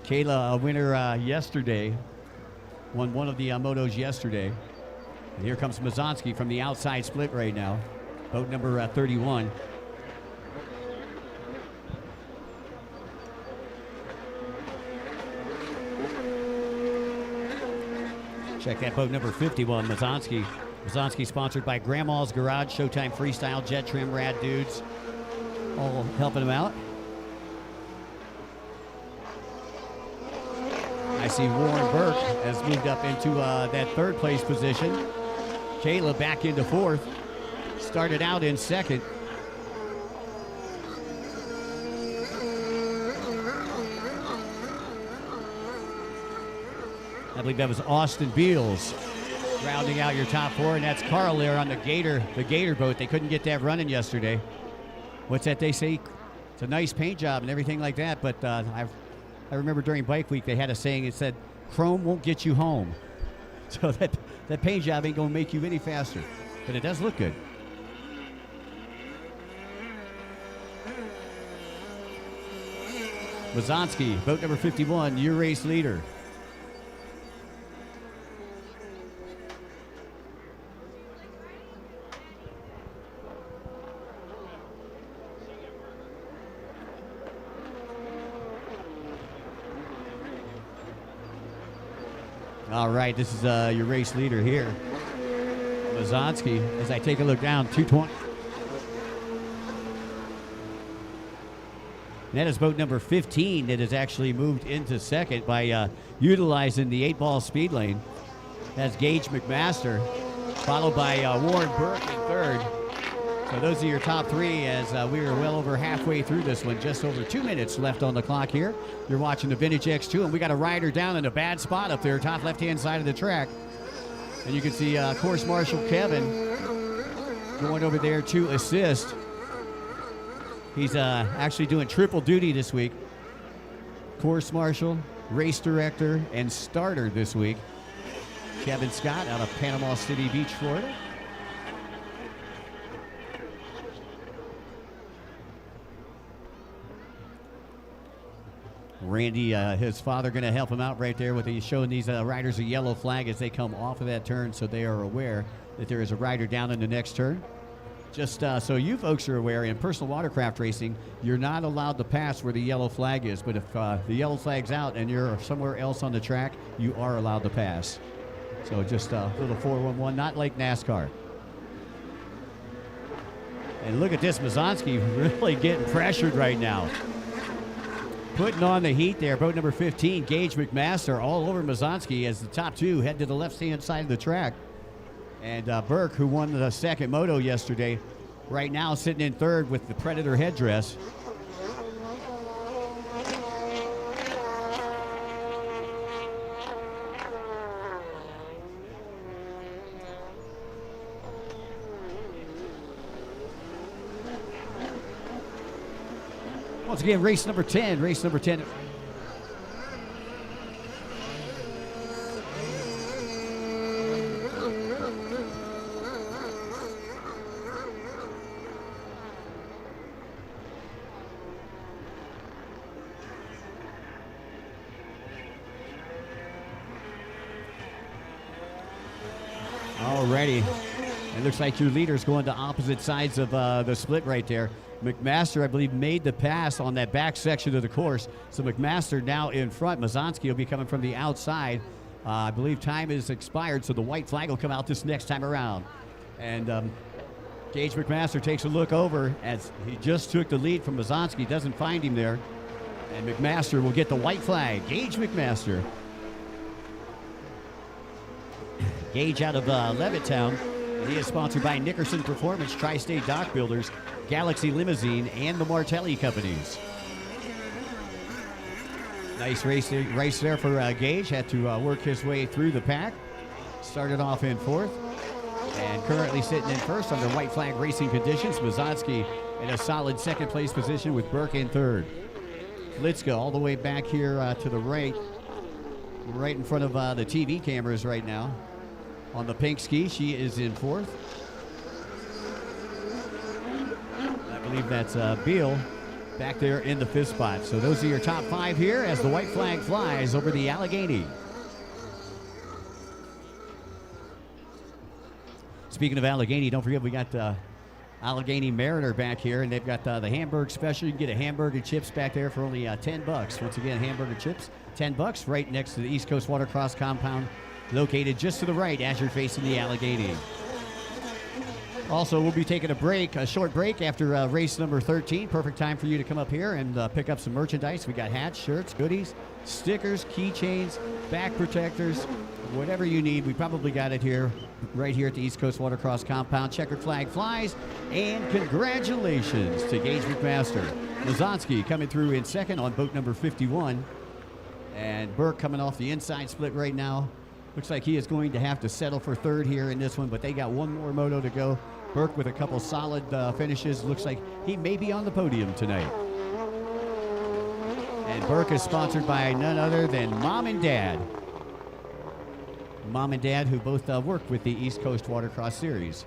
Kayla, a winner yesterday, won one of the motos yesterday. And here comes Mazanski from the outside split right now. Boat number 31. Check that boat number 51, Mazanski. Mazanski sponsored by Grandma's Garage, Showtime Freestyle, Jet Trim, Rad Dudes, all helping him out. I see Warren Burke has moved up into that third place position. Kayla back into fourth. Started out in second. I believe that was Austin Beals rounding out your top four, and that's Carl there on the Gator boat. They couldn't get that running yesterday. What's that they say? It's a nice paint job and everything like that, but I remember during Bike Week they had a saying. It said, "Chrome won't get you home." So that paint job ain't gonna make you any faster, but it does look good. Mazanski, boat number 51, your race leader. All right, this is your race leader here, Mazanski. As I take a look down, 220. That is boat number 15 that has actually moved into second by utilizing the 8-ball speed lane. That's Gage McMaster, followed by Warren Burke in third. So those are your top three, as we are well over halfway through this one. Just over 2 minutes left on the clock here. You're watching the Vintage X2, and we got a rider down in a bad spot up there, top left-hand side of the track. And you can see course marshal Kevin going over there to assist. He's actually doing triple duty this week. Course marshal, race director, and starter this week. Kevin Scott out of Panama City Beach, Florida. Randy, his father, going to help him out right there with showing these riders a yellow flag as they come off of that turn, so they are aware that there is a rider down in the next turn. Just so you folks are aware, in personal watercraft racing, you're not allowed to pass where the yellow flag is, but if the yellow flag's out and you're somewhere else on the track, you are allowed to pass. So just a little 411, not like NASCAR. And look at this, Mazanski really getting pressured right now. Putting on the heat there, boat number 15, Gage McMaster, all over Mazanski as the top two head to the left-hand side of the track. And Burke, who won the second moto yesterday, right now sitting in third with the Predator headdress. Once again, race number 10, race number 10. Alrighty. It looks like your leader's going to opposite sides of the split right there. McMaster, I believe, made the pass on that back section of the course. So McMaster now in front. Mazonsky will be coming from the outside. I believe time is expired, so the white flag will come out this next time around. And Gage McMaster takes a look over as he just took the lead from Mazonsky. Doesn't find him there. And McMaster will get the white flag. Gage McMaster. Gage out of Levittown. He is sponsored by Nickerson Performance, Tri-State Dock Builders, Galaxy Limousine, and the Martelli Companies. Nice race there for Gage. Had to work his way through the pack. Started off in fourth. And currently sitting in first under white flag racing conditions. Mazonsky in a solid second place position with Burke in third. Litska all the way back here to the right in front of the TV cameras right now. On the pink ski, she is in fourth. I believe that's Beal back there in the fifth spot. So those are your top five here as the white flag flies over the Allegheny. Speaking of Allegheny, don't forget we got Allegheny Mariner back here, and they've got the Hamburg special. You can get a hamburger chips back there for only $10. Once again, hamburger chips, $10, right next to the East Coast Watercross compound, located just to the right as you're facing the Allegheny. Also, we'll be taking a short break after race number 13. Perfect time for you to come up here and pick up some merchandise. We got hats, shirts, goodies, stickers, keychains, back protectors, whatever you need. We probably got it here, right here at the East Coast Watercross compound. Checkered flag flies, and congratulations to Gage McMaster. Mazonsky coming through in second on boat number 51. And Burke coming off the inside split right now. Looks like he is going to have to settle for third here in this one, but they got one more moto to go. Burke with a couple solid finishes. Looks like he may be on the podium tonight. And Burke is sponsored by none other than Mom and Dad. Mom and Dad, who both work with the East Coast Watercross Series.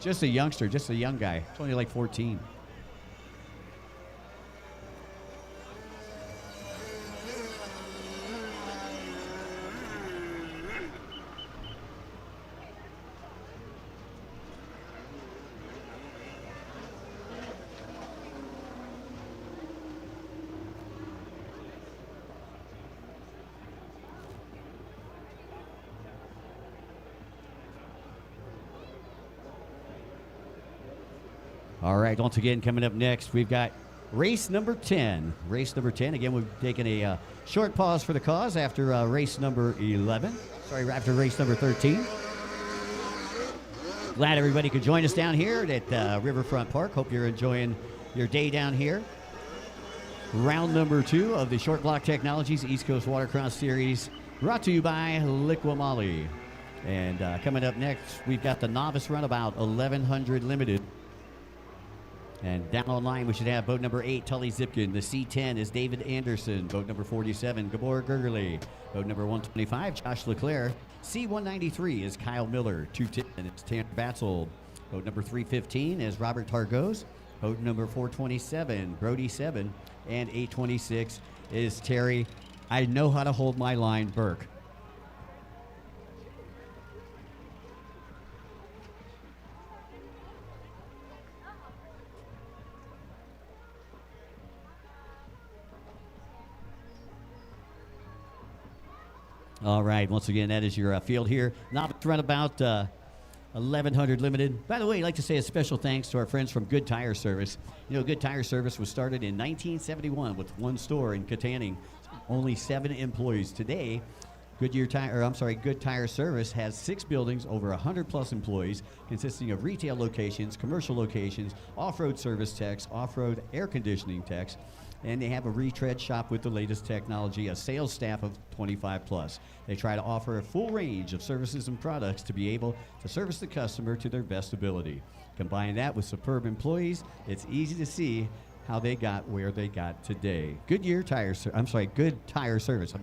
Just a youngster, just a young guy. He's only like 14. All right, once again, coming up next, we've got race number 10. Race number 10. Again, we've taken a short pause for the cause after race number 11. Sorry, after race number 13. Glad everybody could join us down here at Riverfront Park. Hope you're enjoying your day down here. Round number 2 of the Short Block Technologies East Coast Watercross Series, brought to you by Liqui-Moly. And coming up next, we've got the novice runabout 1100 Limited. And down on line, we should have boat number 8, Tully Zipkin. The C10 is David Anderson. Boat number 47, Gabor Gergerly. Boat number 125, Josh Leclerc. C193 is Kyle Miller. 210 is Tanner Batzel. Boat number 315 is Robert Targos. Boat number 427, Brody 7. And 826 is Terry, I know how to hold my line, Burke. All right, once again, that is your field here. Novice runabout 1100 Limited. By the way, I'd like to say a special thanks to our friends from Good Tire Service. You know, Good Tire Service was started in 1971 with one store in Kittanning, only 7 employees. Today, Good Tire Service has 6 buildings, over 100 plus employees, consisting of retail locations, commercial locations, off-road service techs, off-road air conditioning techs, and they have a retread shop with the latest technology, a sales staff of 25 plus. They try to offer a full range of services and products to be able to service the customer to their best ability. Combine that with superb employees, it's easy to see how they got where they got today. Good Tire Service.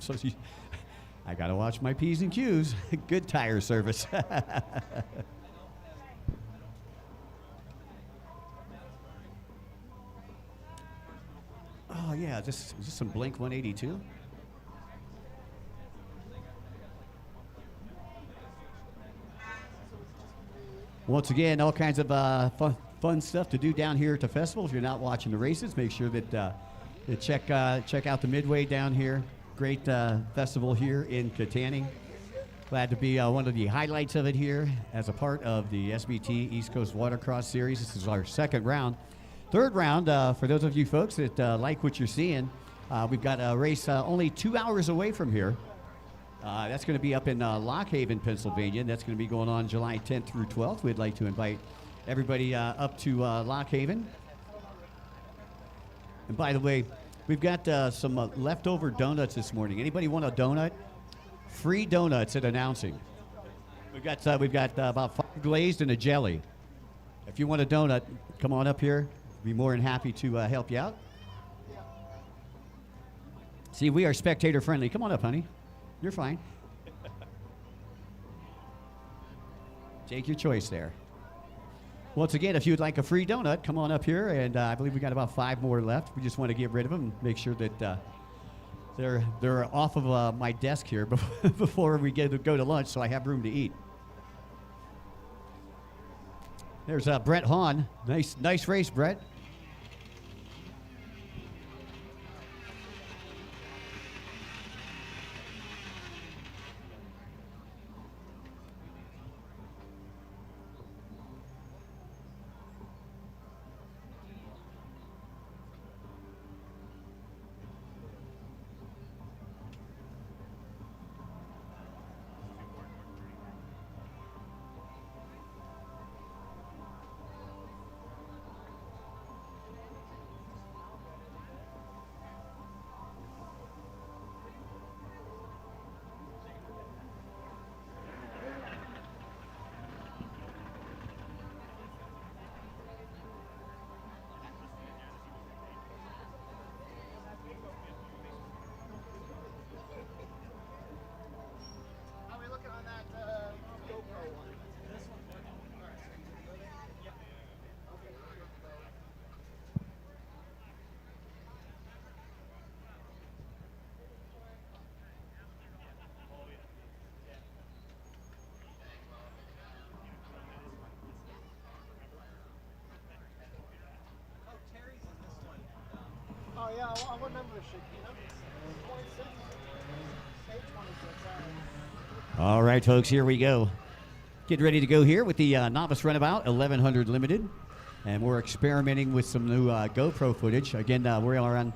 I gotta watch my P's and Q's. Good Tire Service. Oh yeah, is this some Blink 182? Once again, all kinds of fun stuff to do down here at the festival. If you're not watching the races, make sure that you check out the Midway down here. Great festival here in Kittanning. Glad to be one of the highlights of it here as a part of the SBT East Coast Watercross Series. This is our second round. Third round, for those of you folks that like what you're seeing, we've got a race only 2 hours away from here. That's going to be up in Lock Haven, Pennsylvania. That's going to be going on July 10th through 12th. We'd like to invite everybody up to Lock Haven. And by the way, we've got some leftover donuts this morning. Anybody want a donut? Free donuts at announcing. We've got about 5 glazed and a jelly. If you want a donut, come on up here. Be more than happy to help you out. See, we are spectator friendly. Come on up, honey. You're fine. Take your choice there. Once again, if you'd like a free donut, come on up here. And I believe we got about 5 more left. We just want to get rid of them and make sure that they're off of my desk here before we go to lunch, so I have room to eat. There's Brett Hahn. Nice race, Brett. Oh yeah, what number is she? You know? 26. Say 26. All right, folks, here we go. Get ready to go here with the novice runabout 1100 limited, and we're experimenting with some new GoPro footage. Again, we're on.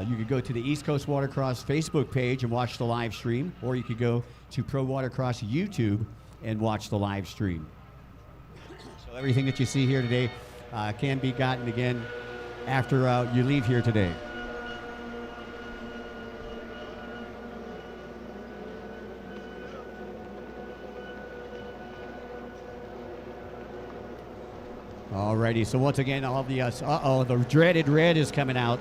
You could go to the East Coast Watercross Facebook page and watch the live stream, or you could go to Pro Watercross YouTube and watch the live stream. So everything that you see here today can be gotten again after you leave here today. Alrighty, so once again, all the the dreaded red is coming out.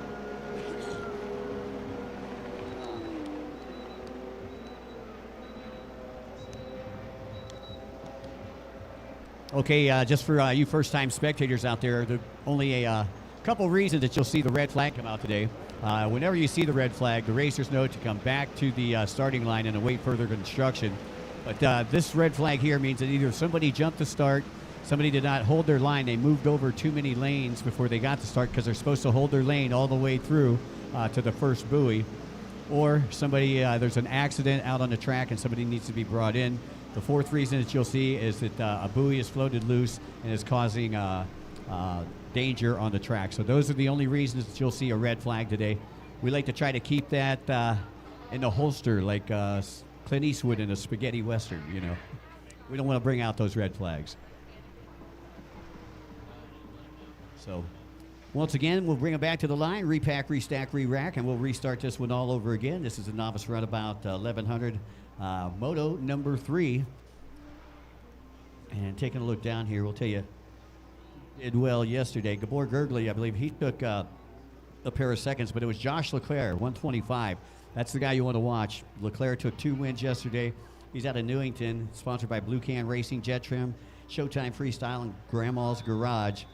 Okay, just for you first-time spectators out there, there are only a couple reasons that you'll see the red flag come out today. Whenever you see the red flag, the racers know to come back to the starting line and await further construction. But this red flag here means that either somebody jumped the start, somebody did not hold their line, they moved over too many lanes before they got to start because they're supposed to hold their lane all the way through to the first buoy, or somebody there's an accident out on the track and somebody needs to be brought in. The fourth reason that you'll see is that a buoy is floated loose and is causing danger on the track. So those are the only reasons that you'll see a red flag today. We like to try to keep that in the holster like Clint Eastwood in a spaghetti western, you know. We don't want to bring out those red flags. So once again, we'll bring them back to the line, repack, restack, re-rack, and we'll restart this one all over again. This is a novice runabout 1100 Moto number 3. And taking a look down here, we'll tell you, did well yesterday. Gabor Gergely, I believe he took a pair of seconds, but it was Josh Leclerc, 125. That's the guy you want to watch. Leclerc took 2 wins yesterday. He's out of Newington, sponsored by Blue Can Racing, Jet Trim, Showtime Freestyle, and Grandma's Garage.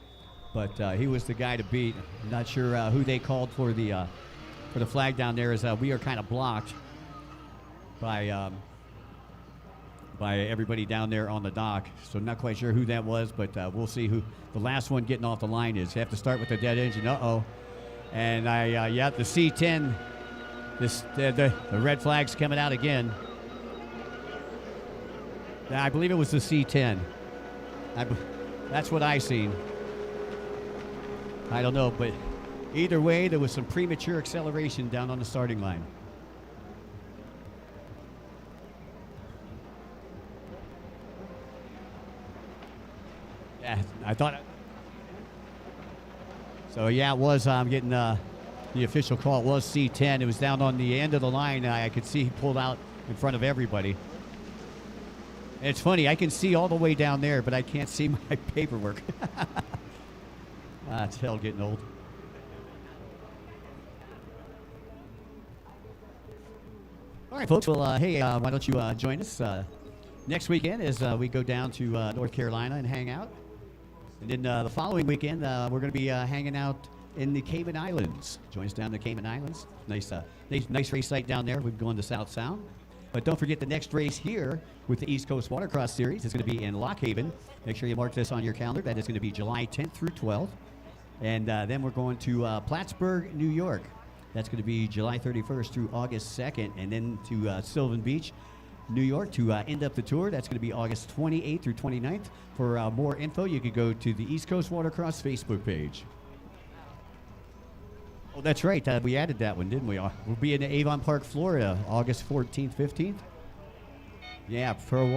But he was the guy to beat. I'm not sure who they called for the flag down there, as we are kind of blocked by by everybody down there on the dock. So not quite sure who that was, but we'll see who the last one getting off the line is. You have to start with the dead engine. Uh-oh. And yeah, the C10, the red flag's coming out again. I believe it was the C10. That's what I seen. I don't know, but either way, there was some premature acceleration down on the starting line. Yeah, I thought. So yeah, it was. I'm getting the official call. It was C10. It was down on the end of the line. I could see he pulled out in front of everybody. And it's funny. I can see all the way down there, but I can't see my paperwork. It's hell getting old. All right, folks. Well, hey, why don't you join us next weekend as we go down to North Carolina and hang out. And then the following weekend, we're going to be hanging out in the Cayman Islands. Join us down in the Cayman Islands. Nice race site down there. We're going to South Sound. But don't forget the next race here with the East Coast Watercross Series is going to be in Lock Haven. Make sure you mark this on your calendar. That is going to be July 10th through 12th. And then we're going to Plattsburgh, New York. That's going to be July 31st through August 2nd. And then to Sylvan Beach, New York to end up the tour. That's going to be August 28th through 29th. For more info, you could go to the East Coast Watercross Facebook page. Oh, that's right. We added that one, didn't we? We'll be in Avon Park, Florida, August 14th, 15th. Yeah,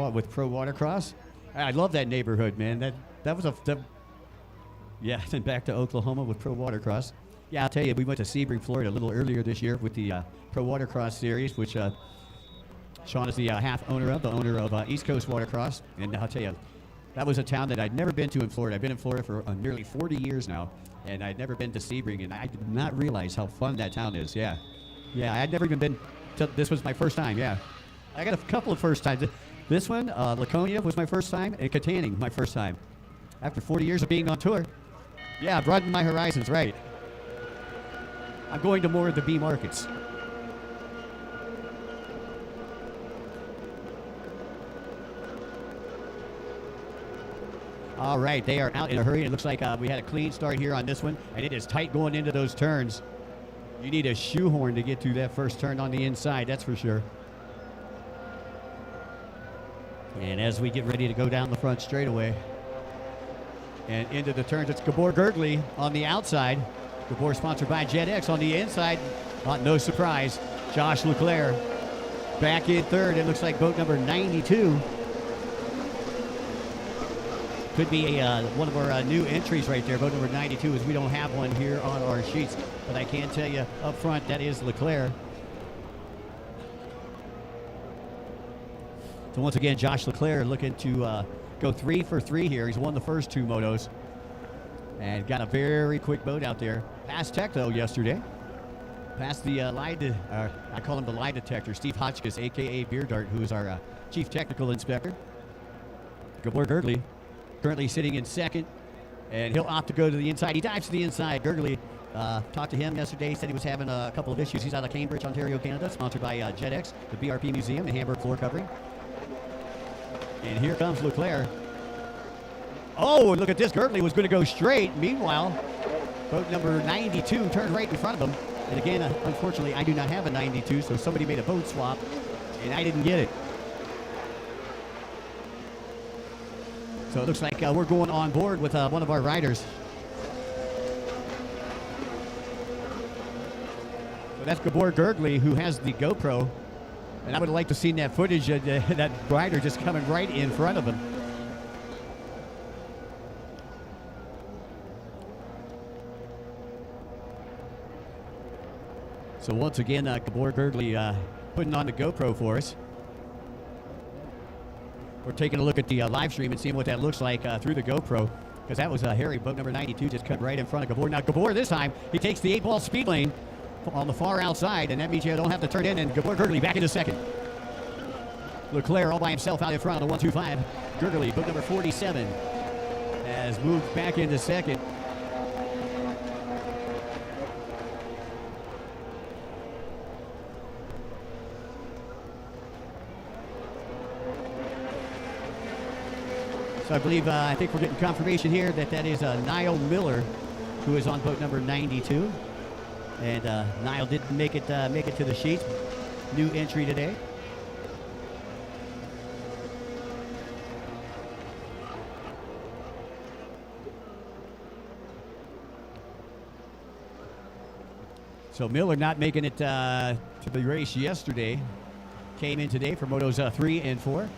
with Pro Watercross. I love that neighborhood, man. That was yeah, then back to Oklahoma with Pro Watercross. Yeah, I'll tell you, we went to Sebring, Florida a little earlier this year with the Pro Watercross Series, which Sean is the half owner of East Coast Watercross. And I'll tell you, that was a town that I'd never been to in Florida. I've been in Florida for nearly 40 years now, and I'd never been to Sebring, and I did not realize how fun that town is. Yeah, I'd never even been this was my first time, yeah. I got a couple of first times. This one, Laconia, was my first time, and Kittanning, my first time. After 40 years of being on tour. Yeah, broadened my horizons, right. I'm going to more of the B markets. All right, they are out in a hurry. It looks like we had a clean start here on this one, and it is tight going into those turns. You need a shoehorn to get through that first turn on the inside, that's for sure. And as we get ready to go down the front straightaway and into the turns, it's Gabor Gergely on the outside. Gabor sponsored by JetX on the inside. No surprise, Josh Leclerc back in third. It looks like boat number 92. Could be one of our new entries right there. Boat number 92, as we don't have one here on our sheets. But I can tell you up front, that is Leclerc. So once again, Josh Leclerc looking to go 3 for 3 here. He's won the first 2 motos. And got a very quick boat out there. Passed tech, though, yesterday. Passed the I call him the lie detector, Steve Hotchkiss, a.k.a. Beer Dart, who is our chief technical inspector. Gabor Gergely currently sitting in second, and he'll opt to go to the inside. He dives to the inside. Gergely, talked to him yesterday. He said he was having a couple of issues. He's out of Cambridge, Ontario, Canada, sponsored by JetX, the BRP Museum, the Hamburg floor covering. And here comes Leclerc. Oh, look at this. Gergely was going to go straight. Meanwhile, boat number 92 turned right in front of him. And again, unfortunately, I do not have a 92, so somebody made a boat swap, and I didn't get it. So it looks like we're going on board with one of our riders. So that's Gabor Gergely, who has the GoPro. And I would have liked to have seen that footage of that rider just coming right in front of him. So once again, Gabor Gergely putting on the GoPro for us. We're taking a look at the live stream and seeing what that looks like through the GoPro, because that was Harry, boat number 92, just cut right in front of Gabor. Now Gabor this time, he takes the 8-ball speed lane on the far outside, and that means you don't have to turn in, and Gabor Gergely back into second. Leclerc all by himself out in front of the 125. Gergely, boat number 47, has moved back into second. So I believe, I think we're getting confirmation here that that is Niall Miller, who is on boat number 92. And Niall didn't make it to the sheet. New entry today. So Miller not making it to the race yesterday. Came in today for Motos 3 and 4.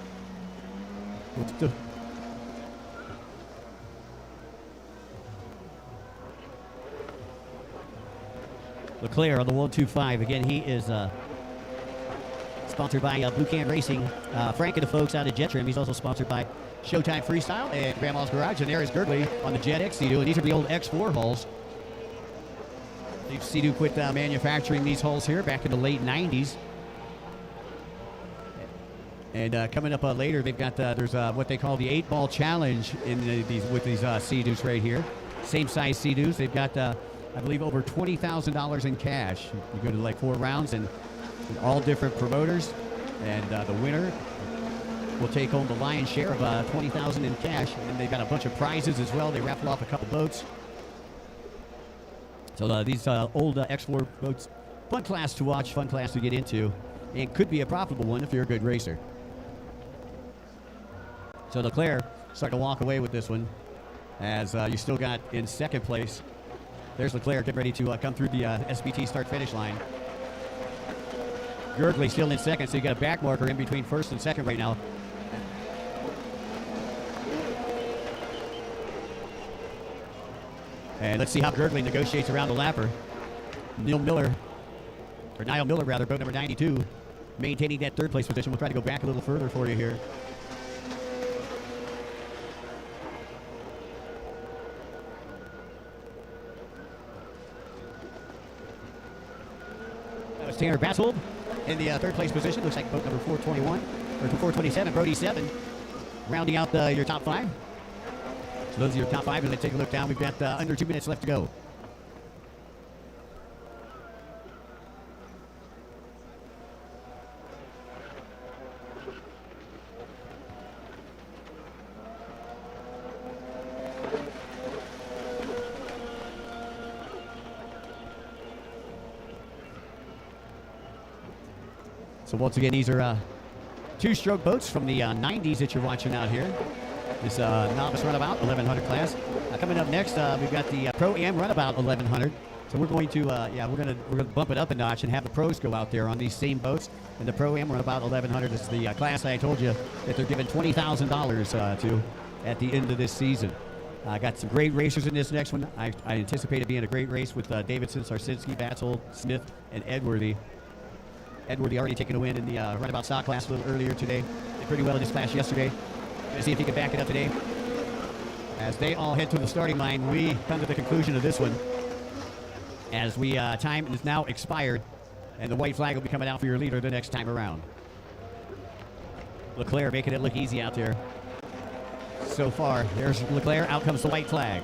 Leclerc on the 125. Again, he is sponsored by Blue Can Racing. Frank and the folks out at Jet Trim. He's also sponsored by Showtime Freestyle and Grandma's Garage. And there is Gurley on the Jet X Sea-Doo. And these are the old X4 hulls. Sea-Doo quit manufacturing these hulls here back in the late 90s. And coming up later, they've got there's what they call the 8-ball challenge in these Sea-Doos right here. Same size Sea-Doos. They've got I believe over $20,000 in cash. You go to like 4 rounds and all different promoters, and the winner will take home the lion's share of $20,000 in cash. And they've got a bunch of prizes as well. They raffle off a couple boats. So these old X4 boats, fun class to watch, fun class to get into, and could be a profitable one if you're a good racer. So Leclerc starting to walk away with this one, as you still got in second place. There's Leclerc getting ready to come through the SBT start-finish line. Gurgley still in second, so you got a back marker in between first and second right now. And let's see how Gurgley negotiates around the lapper. Niall Miller, boat number 92, maintaining that third place position. We'll try to go back a little further for you here. That was Tanner Batsold in the third place position. Looks like boat number 421, or 427, Brody 7, rounding out your top 5. So those are your top 5, and let's take a look down. We've got under 2 minutes left to go. So once again, these are 2-stroke boats from the 90s that you're watching out here. This novice runabout 1100 class. Coming up next, we've got the Pro-Am runabout 1100. So we're going to we're gonna bump it up a notch and have the pros go out there on these same boats. And the Pro-Am runabout 1100 is the class I told you that they're giving $20,000 to at the end of this season. I got some great racers in this next one. I anticipate it being a great race with Davidson, Sarsinski, Batsold, Smith, and Edworthy. Edworthy already taking a win in the runabout stock class a little earlier today. Did pretty well in this class yesterday. Gonna see if he can back it up today. As they all head to the starting line, we come to the conclusion of this one. As time is now expired, and the white flag will be coming out for your leader the next time around. Leclerc making it look easy out there. So far, there's Leclerc. Out comes the white flag.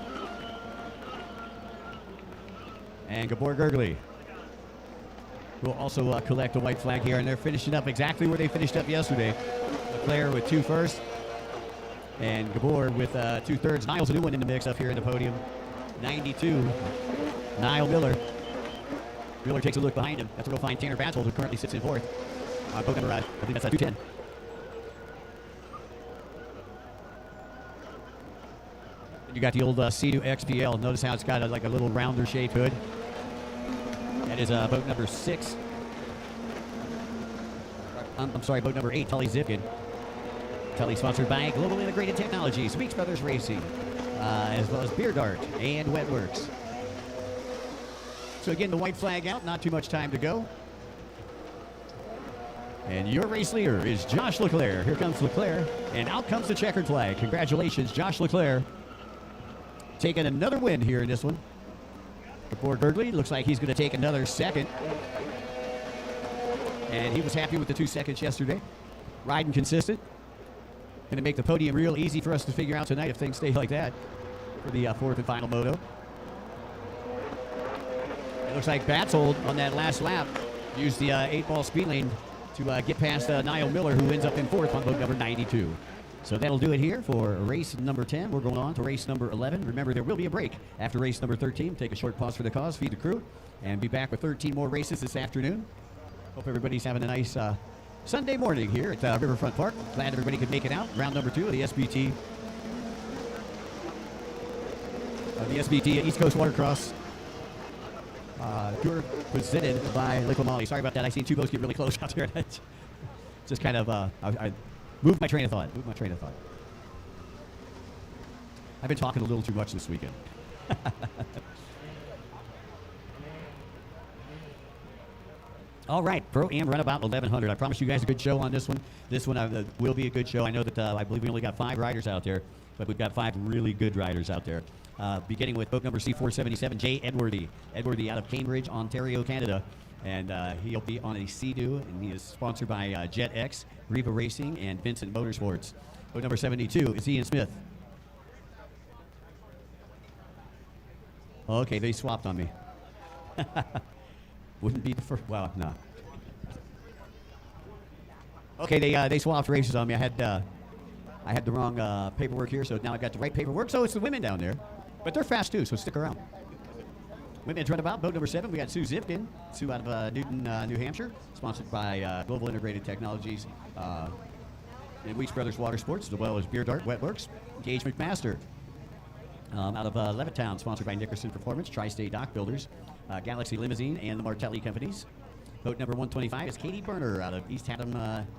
And Gabor Gurgley will also collect a white flag here, and they're finishing up exactly where they finished up yesterday. Leclerc with 2 firsts, and Gabor with 2 thirds. Niall's a new one in the mix up here in the podium. 92, Niall Miller. Miller takes a look behind him. That's where we'll find Tanner Batsold, who currently sits in 4th. Boat number, I think that's 210. You got the old Sea-Doo XPL. Notice how it's got like a little rounder shaped hood. That is boat number 6. I'm sorry, boat number 8, Tully Zipkin. Tully sponsored by Global Integrated Technologies, Weeks Brothers Racing, as well as Beer Dart and Wetworks. So again, the white flag out, not too much time to go. And your race leader is Josh Leclerc. Here comes Leclerc, and out comes the checkered flag. Congratulations, Josh Leclerc. Taking another win here in this one. Before Gurgley, looks like he's going to take another second. And he was happy with the 2 seconds yesterday. Riding consistent. Going to make the podium real easy for us to figure out tonight if things stay like that for the 4th and final moto. It looks like Batsold on that last lap used the 8-ball speed lane to get past Niall Miller, who ends up in 4th on boat number 92. So that'll do it here for race number 10. We're going on to race number 11. Remember, there will be a break after race number 13. Take a short pause for the cause, feed the crew, and be back with 13 more races this afternoon. Hope everybody's having a nice Sunday morning here at Riverfront Park. Glad everybody could make it out. Round number 2 of the SBT. East Coast Watercross Tour presented by Liquid Molly. Sorry about that. I seen two boats get really close out there. Just kind of, I moved my train of thought. I've been talking a little too much this weekend. All right, Pro-Am Runabout 1100. I promise you guys a good show on this one. This one will be a good show. I know that I believe we only got 5 riders out there, but we've got 5 really good riders out there. Beginning with boat number C477, Jay Edwardy. Edwardy out of Cambridge, Ontario, Canada. And he'll be on a Sea-Doo, and he is sponsored by JetX, Riva Racing, and Vincent Motorsports. Boat number 72 is Ian Smith. Okay, they swapped on me. Wouldn't be the first. Well, no. Okay, they swapped races on me. I had the wrong paperwork here, so now I got the right paperwork. So it's the women down there, but they're fast too. So stick around. Women's Runabout, boat number 7. We got Sue Zipkin, Sue out of Newton, New Hampshire, sponsored by Global Integrated Technologies and Weeks Brothers Water Sports, as well as Beer Dart Wetworks. Gage McMaster out of Levittown, sponsored by Nickerson Performance, Tri-State Dock Builders, Galaxy Limousine, and the Martelli Companies. Boat number 125 is Katie Berner out of East Haddam,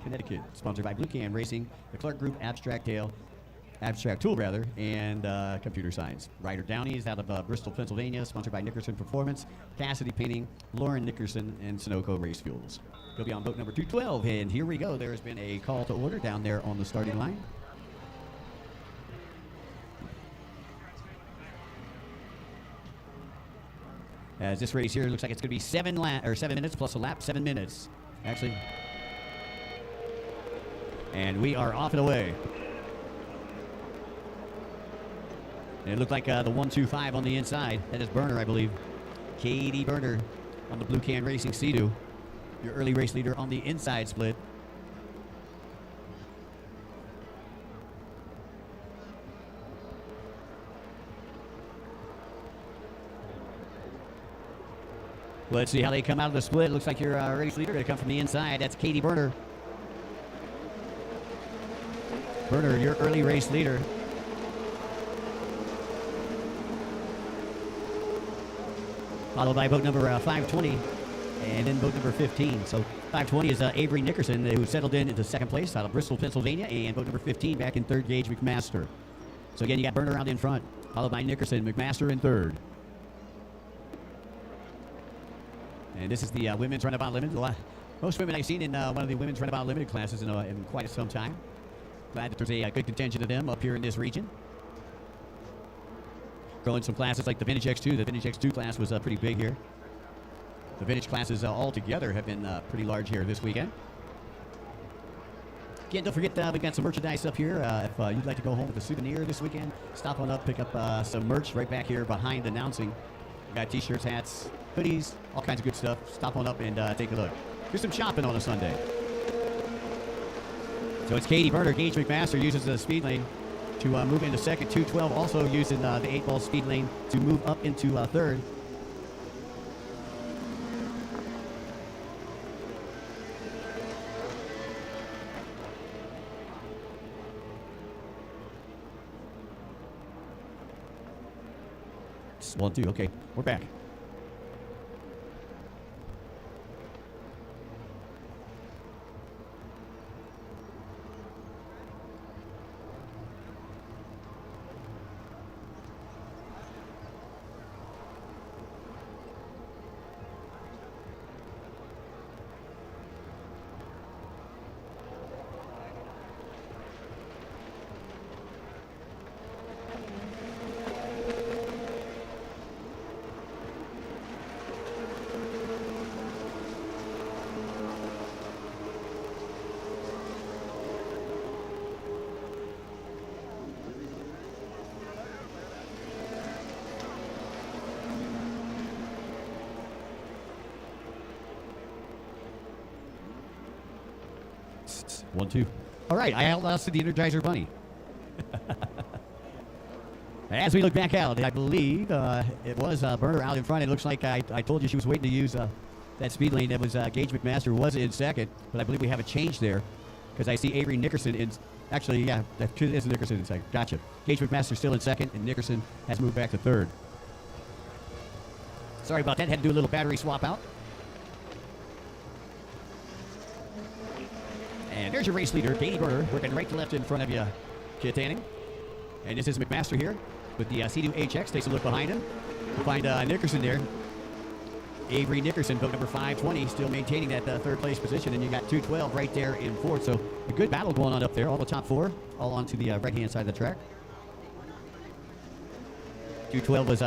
Connecticut, sponsored by Blue Can Racing, the Clark Group, Abstract Tool, and Computer Science. Ryder Downey is out of Bristol, Pennsylvania, sponsored by Nickerson Performance, Cassidy Painting, Lauren Nickerson, and Sunoco Race Fuels. He'll be on boat number 212, and here we go. There has been a call to order down there on the starting line. As this race here looks like it's going to be 7 minutes plus a lap, 7 minutes, actually. And we are off and away. And it looked like the 125 on the inside. That is Berner, I believe. Katie Berner on the Blue Can Racing Sea-Doo. Your early race leader on the inside split. Let's see how they come out of the split. Looks like your race leader going to come from the inside. That's Katie Berner. Berner, your early race leader. Followed by boat number 520, and then boat number 15. So 520 is Avery Nickerson, who settled into second place out of Bristol, Pennsylvania, and boat number 15 back in third, Gage McMaster. So again, you got Berner out in front, followed by Nickerson, McMaster in third. And this is the Women's Runabout Limited. Most women I've seen in one of the Women's Runabout Limited classes in quite some time. Glad that there's a good contingent of them up here in this region. Throwing some classes like the Vintage X2. The Vintage X2 class was pretty big here. The Vintage classes all together have been pretty large here this weekend. Again, don't forget we've got some merchandise up here. If you'd like to go home with a souvenir this weekend, stop on up, pick up some merch right back here behind announcing. We've got t-shirts, hats, hoodies, all kinds of good stuff. Stop on up and take a look. Do some shopping on a Sunday. So it's Katie Berner. Gage McMaster uses the speed lane to move into second. 212 also using the 8-ball speed lane to move up into third. It's 1-2. Okay, we're back. One, two. All right, I outlasted the Energizer Bunny. As we look back out, I believe it was Burner out in front. It looks like I told you she was waiting to use that speed lane. That was Gage McMaster was in second, but I believe we have a change there because I see Avery Nickerson in. Actually, yeah, that is Nickerson in second. Gotcha. Gage McMaster still in second, and Nickerson has moved back to third. Sorry about that. Had to do a little battery swap out. And there's your race leader, Katie Burner, working right to left in front of you, Kittanning. And this is McMaster here with the C2HX. Takes a look behind him. We'll find Nickerson there. Avery Nickerson, boat number 520, still maintaining that third place position. And you got 212 right there in fourth. So a good battle going on up there. All the top four, all onto the right-hand side of the track. 212 was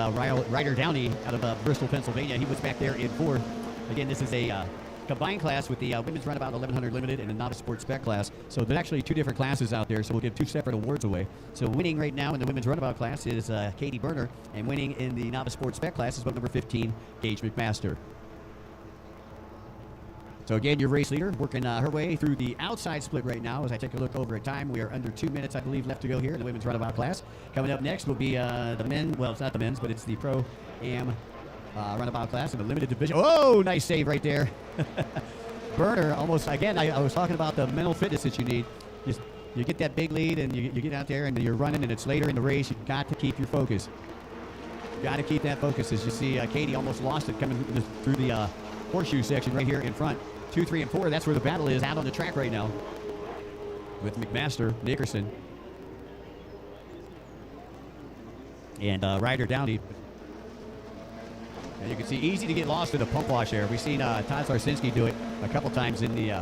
Ryder Downey out of Bristol, Pennsylvania. He was back there in fourth. Again, this is a combined class with the women's runabout 1100 limited and the novice sports spec class. So there's actually two different classes out there, so we'll give two separate awards away. So winning right now in the women's runabout class is Katie Burner, and winning in the novice sports spec class is boat number 15, Gage McMaster. So again, your race leader working her way through the outside split right now. As I take a look over at time, we are under 2 minutes, I believe, left to go here in the women's runabout class. Coming up next will be the men. Well, it's not the men's, but it's the Pro-Am runabout class in the limited division. Oh, nice save right there. Burner almost, again, I was talking about the mental fitness that you need. You get that big lead and you get out there and you're running and it's later in the race. You've got to keep your focus. Got to keep that focus. As you see, Katie almost lost it coming through the horseshoe section right here in front. 2, 3, and 4, that's where the battle is out on the track right now with McMaster, Nickerson, and Ryder Downey. And you can see easy to get lost in the pump wash there. We've seen Todd Sarsinski do it a couple times in the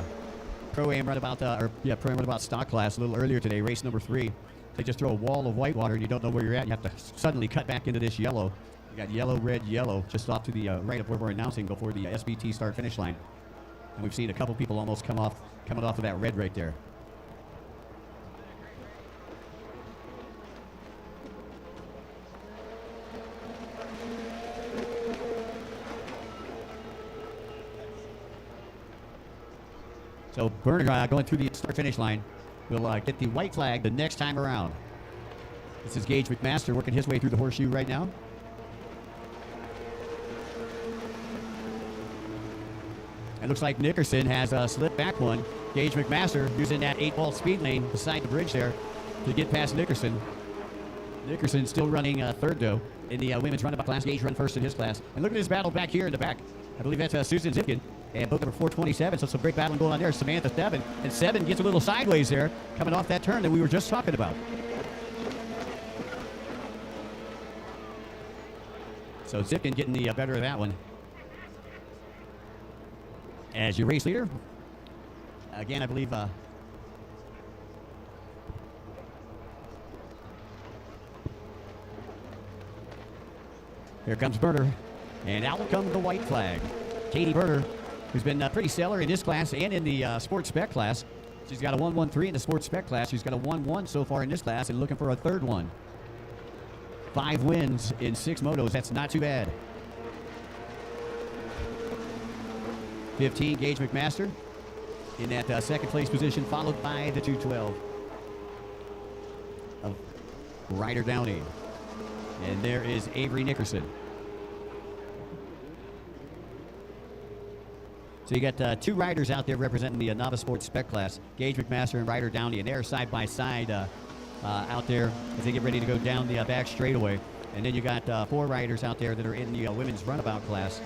Pro-Am runabout, Pro-Am runabout stock class a little earlier today, race number 3. They just throw a wall of white water and you don't know where you're at. You have to suddenly cut back into this yellow. You got yellow, red, yellow, just off to the right of where we're announcing before the SBT start-finish line. And we've seen a couple people almost coming off of that red right there. So Burner going through the start-finish line will get the white flag the next time around. This is Gage McMaster working his way through the horseshoe right now. It looks like Nickerson has slipped back one. Gage McMaster using that 8-ball speed lane beside the bridge there to get past Nickerson. Nickerson still running third, though, in the women's runabout class. Gage run first in his class. And look at this battle back here in the back. I believe that's Susan Zipkin and boat number 427. So some great battling going on there. Samantha Seven. And Seven gets a little sideways there coming off that turn that we were just talking about. So Zipkin getting the better of that one. As your race leader, again, I believe here comes Burner, and out will come the white flag. Katie Burner, who's been pretty stellar in this class and in the sports spec class. She's got a 1-1-3 in the sports spec class. She's got a 1-1 so far in this class and looking for a third one. 5 wins in 6 motos. That's not too bad. 15, Gage McMaster in that second place position, followed by the 212 of Ryder Downey. And there is Avery Nickerson. So you got 2 riders out there representing the novice sports spec class, Gage McMaster and Ryder Downey, and they're side by side out there as they get ready to go down the back straightaway. And then you got 4 riders out there that are in the women's runabout class.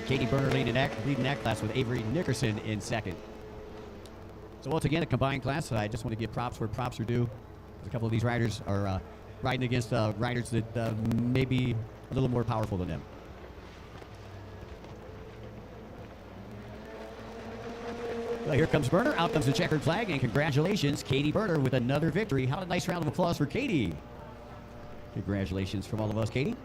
Katie Burner leading that class with Avery Nickerson in second. So once again, a combined class. I just want to give props where props are due. A couple of these riders are riding against riders that may be a little more powerful than them. Well, here comes Burner. Out comes the checkered flag, and congratulations, Katie Burner, with another victory. How a nice round of applause for Katie. Congratulations from all of us, Katie.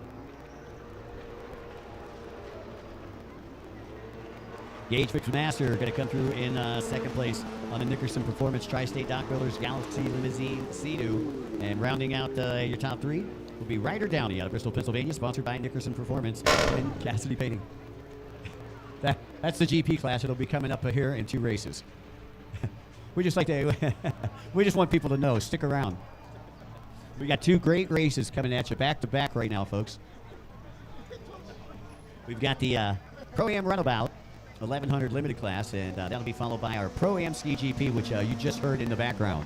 Gage McMaster going to come through in second place on the Nickerson Performance Tri-State Dock Builders Galaxy Limousine C2. And rounding out your top 3 will be Ryder Downey out of Bristol, Pennsylvania, sponsored by Nickerson Performance and Cassidy Painting. That's the GP class. It'll be coming up here in 2 races. We just want people to know. Stick around. We got two great races coming at you back to back right now, folks. We've got the Pro-Am Runabout 1100 limited class, and that'll be followed by our Pro-Am Ski GP, which you just heard in the background.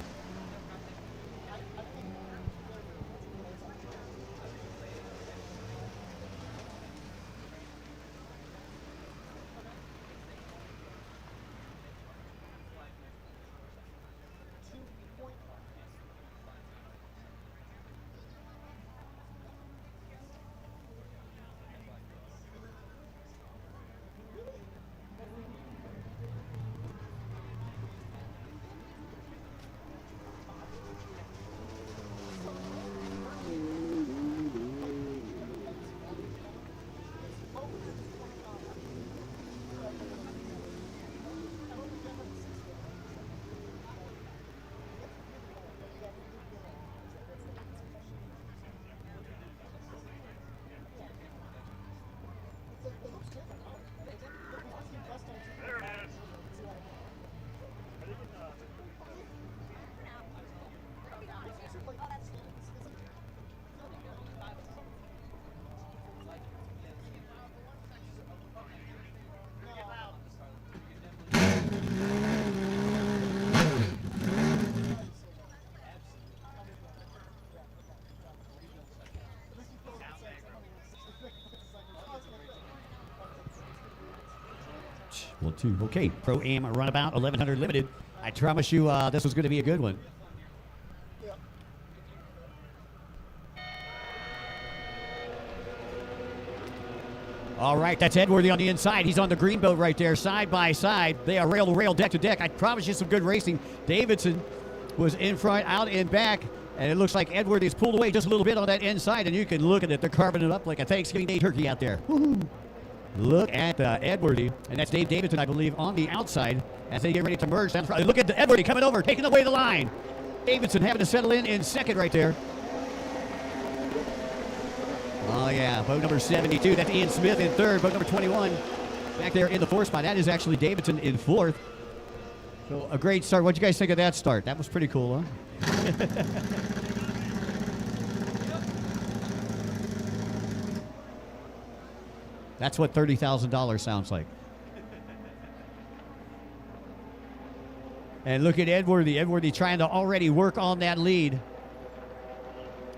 Well, two. Okay, Pro-Am Runabout 1100 limited. I promise you this was going to be a good one. All right, that's Edworthy on the inside. He's on the green boat right there, side by side. They are rail to rail, deck to deck. I promise you some good racing. Davidson was in front, out and back, and it looks like Edworthy's pulled away just a little bit on that inside, and you can look at it. They're carving it up like a Thanksgiving Day turkey out there. Woo-hoo. Look at Edworthy, and that's Dave Davidson, I believe, on the outside as they get ready to merge. Look at Edworthy coming over, taking away the line. Davidson having to settle in second right there. Oh, yeah, boat number 72. That's Ian Smith in third. Boat number 21 back there in the fourth spot. That is actually Davidson in fourth. So a great start. What'd you guys think of that start? That was pretty cool, huh? That's what $30,000 sounds like. And look at Edworthy. Edworthy trying to already work on that lead.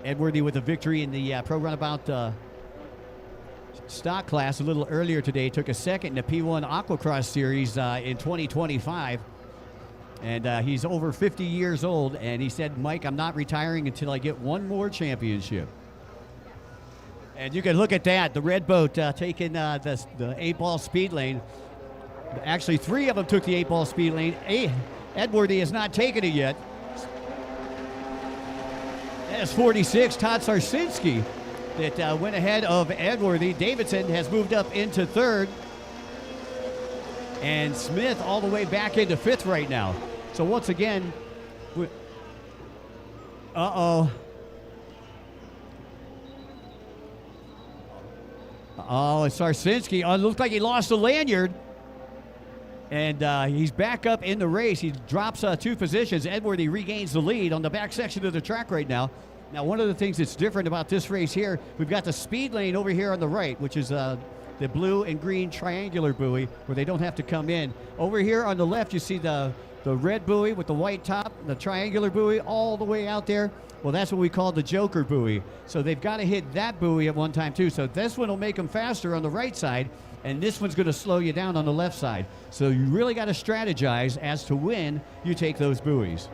Edworthy with a victory in the Pro Runabout stock class a little earlier today. Took a second in the P1 Aquacross Series in 2025. And he's over 50 years old. And he said, Mike, I'm not retiring until I get one more championship. And you can look at that. The red boat taking the 8-ball speed lane. Actually, three of them took the 8-ball speed lane. Edworthy has not taken it yet. That is 46, Todd Sarsinski, that went ahead of Edworthy. Davidson has moved up into third. And Smith all the way back into fifth right now. So once again, uh-oh. Oh, it's Sarsinski. Oh, it looked like he lost a lanyard. And he's back up in the race. He drops two positions. Edworthy regains the lead on the back section of the track right now. Now, one of the things that's different about this race here, we've got the speed lane over here on the right, which is the blue and green triangular buoy where they don't have to come in. Over here on the left, you see the red buoy with the white top, the triangular buoy all the way out there. Well, that's what we call the Joker buoy. So they've got to hit that buoy at one time, too. So this one will make them faster on the right side, and this one's going to slow you down on the left side. So you really got to strategize as to when you take those buoys.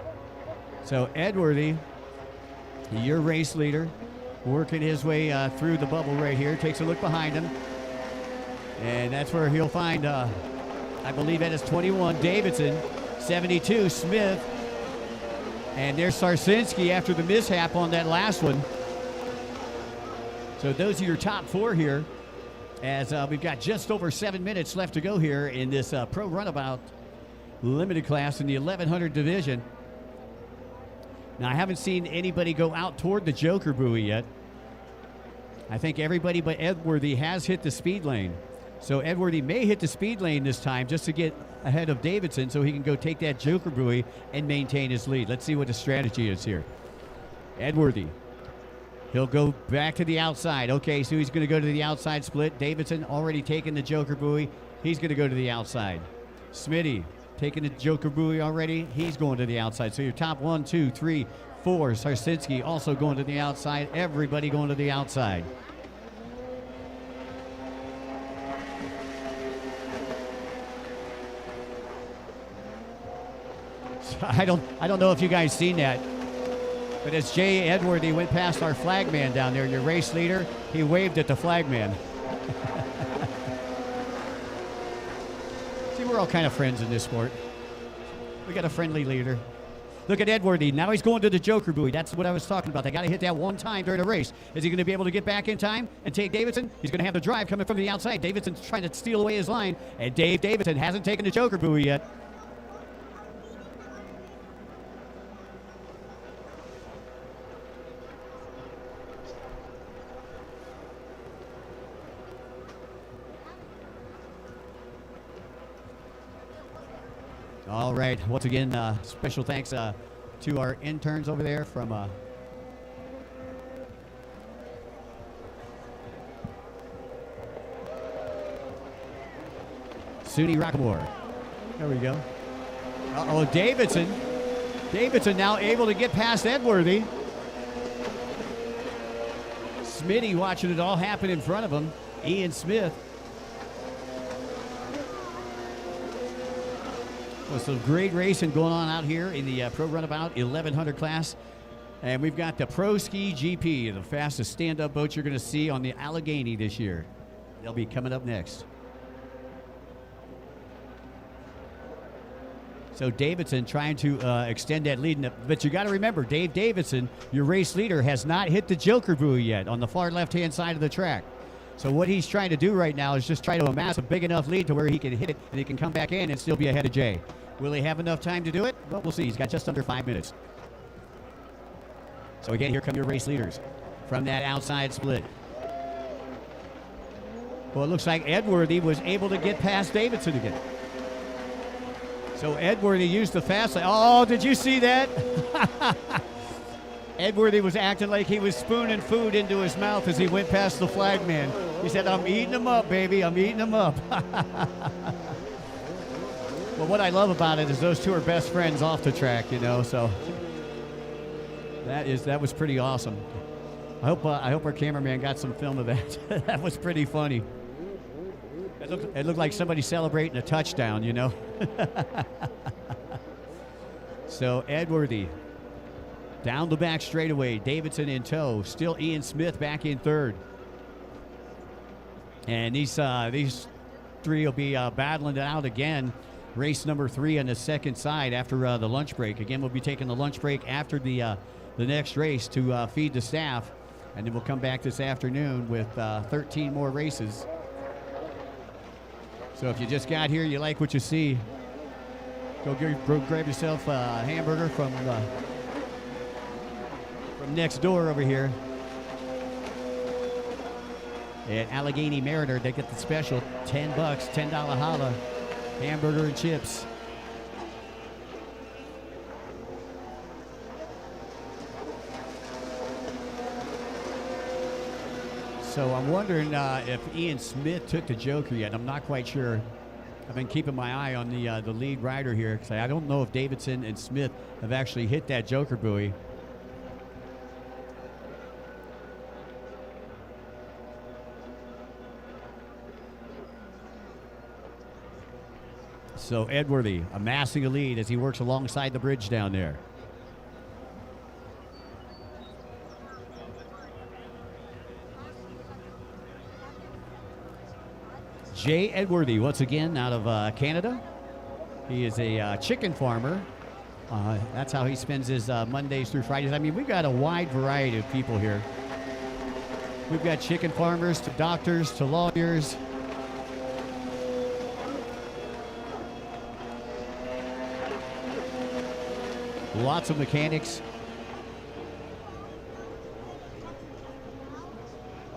So Edworthy, your race leader, working his way through the bubble right here. Takes a look behind him. And that's where he'll find, I believe that is 21, Davidson, 72, Smith. And there's Sarsinski after the mishap on that last one. So those are your top four here, as we've got just over 7 minutes left to go here in this Pro Runabout limited class in the 1100 division. Now, I haven't seen anybody go out toward the Joker buoy yet. I think everybody but Edworthy has hit the speed lane. So Edworthy may hit the speed lane this time just to get ahead of Davidson so he can go take that Joker buoy and maintain his lead. Let's see what the strategy is here. Edworthy He'll go back to the outside. Okay, so he's going to go to the outside split. Davidson already taking the joker buoy. He's going to go to the outside. Smitty taking the joker buoy already. He's going to the outside. So your top 1, 2, 3, 4. Sarsinski also going to the outside. Everybody going to the outside. I don't know if you guys seen that. But as Jay Edwardy went past our flagman down there, your race leader, he waved at the flagman. See, we're all kind of friends in this sport. We got a friendly leader. Look at Edwardy. Now he's going to the joker buoy. That's what I was talking about. They got to hit that one time during the race. Is he going to be able to get back in time and take Davidson? He's going to have the drive coming from the outside. Davidson's trying to steal away his line, and Dave Davidson hasn't taken the joker buoy yet. All right. Once again, special thanks to our interns over there from SUNY Rockamore. There we go. Uh-oh, Davidson. Davidson now able to get past Edworthy. Smitty watching it all happen in front of him. Ian Smith. Well, some great racing going on out here in the Pro Runabout 1100 class. And we've got the Pro Ski GP, the fastest stand-up boat you're going to see on the Allegheny this year. They'll be coming up next. So Davidson trying to extend that lead. But you got to remember, Dave Davidson, your race leader, has not hit the joker buoy yet on the far left-hand side of the track. So what he's trying to do right now is just try to amass a big enough lead to where he can hit it and he can come back in and still be ahead of Jay. Will he have enough time to do it? Well, we'll see. He's got just under 5 minutes. So again, here come your race leaders from that outside split. Well, it looks like Edworthy was able to get past Davidson again. So Edworthy used the fast lane. Oh, did you see that? Edworthy was acting like he was spooning food into his mouth as he went past the flagman. He said, "I'm eating them up, baby. I'm eating them up." Well, what I love about it is those two are best friends off the track, you know. So that was pretty awesome. I hope our cameraman got some film of that. That was pretty funny. It looked like somebody celebrating a touchdown, you know. So Edworthy down the back straightaway, Davidson in tow. Still Ian Smith back in third. And these three will be battling it out again. Race number 3 on the second side after the lunch break. Again, we'll be taking the lunch break after the next race to feed the staff. And then we'll come back this afternoon with 13 more races. So if you just got here, you like what you see, go grab yourself a hamburger from next door over here at Allegheny Mariner. They get the special $10, $10 holla, hamburger and chips. So I'm wondering if Ian Smith took the joker yet. I'm not quite sure. I've been keeping my eye on the lead rider here because I don't know if Davidson and Smith have actually hit that joker buoy. So Edworthy amassing a lead as he works alongside the bridge down there. Jay Edworthy, once again, out of Canada. He is a chicken farmer. That's how he spends his Mondays through Fridays. I mean, we've got a wide variety of people here. We've got chicken farmers to doctors to lawyers. Lots of mechanics.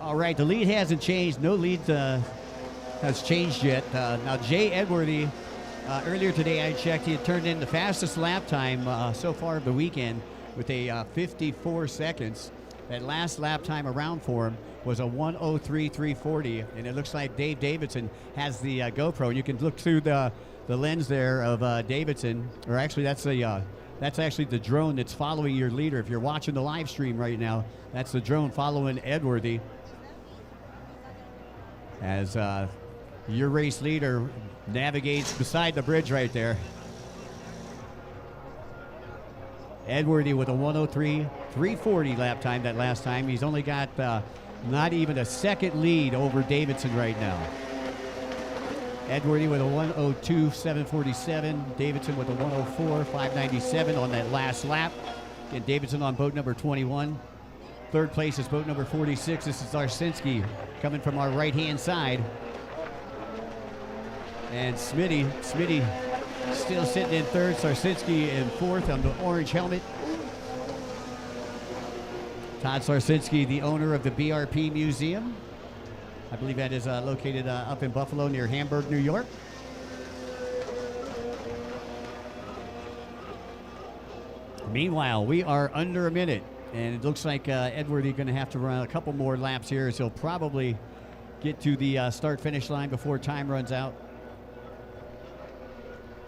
All right, the lead hasn't changed. No lead has changed yet. Now, Jay Edworthy, earlier today I checked, he had turned in the fastest lap time so far of the weekend with a 54 seconds. That last lap time around for him was a 1:03.340, and it looks like Dave Davidson has the GoPro. And you can look through the lens there of Davidson, or actually that's actually the drone that's following your leader. If you're watching the live stream right now, that's the drone following Edworthy as your race leader navigates beside the bridge right there. Edworthy with a 1:03.340 lap time that last time. He's only got not even a second lead over Davidson right now. Edworthy with a 1:02.747. Davidson with a 1:04.597 on that last lap. Again, Davidson on boat number 21. Third place is boat number 46. This is Zarsinski coming from our right-hand side. And Smitty still sitting in third. Zarsinski in fourth on the orange helmet. Todd Zarsinski, the owner of the BRP Museum. I believe that is located up in Buffalo near Hamburg, New York. Meanwhile, we are under a minute, and it looks like Edworthy going to have to run a couple more laps here, as he'll probably get to the start-finish line before time runs out.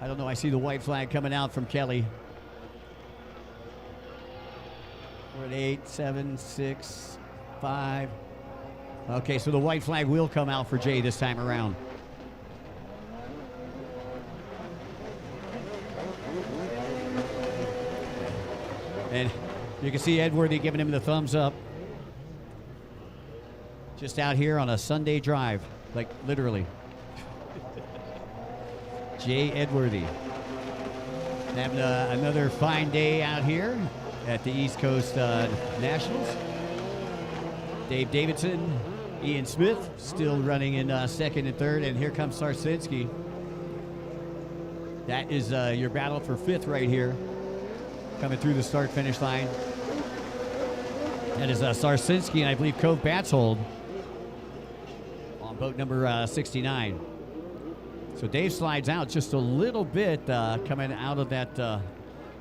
I don't know. I see the white flag coming out from Kelly. We're at 8, 7, 6, 5. Okay, so the white flag will come out for Jay this time around. And you can see Edworthy giving him the thumbs up. Just out here on a Sunday drive, like literally. Jay Edworthy having another fine day out here at the East Coast Nationals. Dave Davidson, Ian Smith still running in second and third, and here comes Zarsinski. That is your battle for fifth right here, coming through the start-finish line. That is Zarsinski and I believe Cove Batshold on boat number 69. So Dave slides out just a little bit coming out of that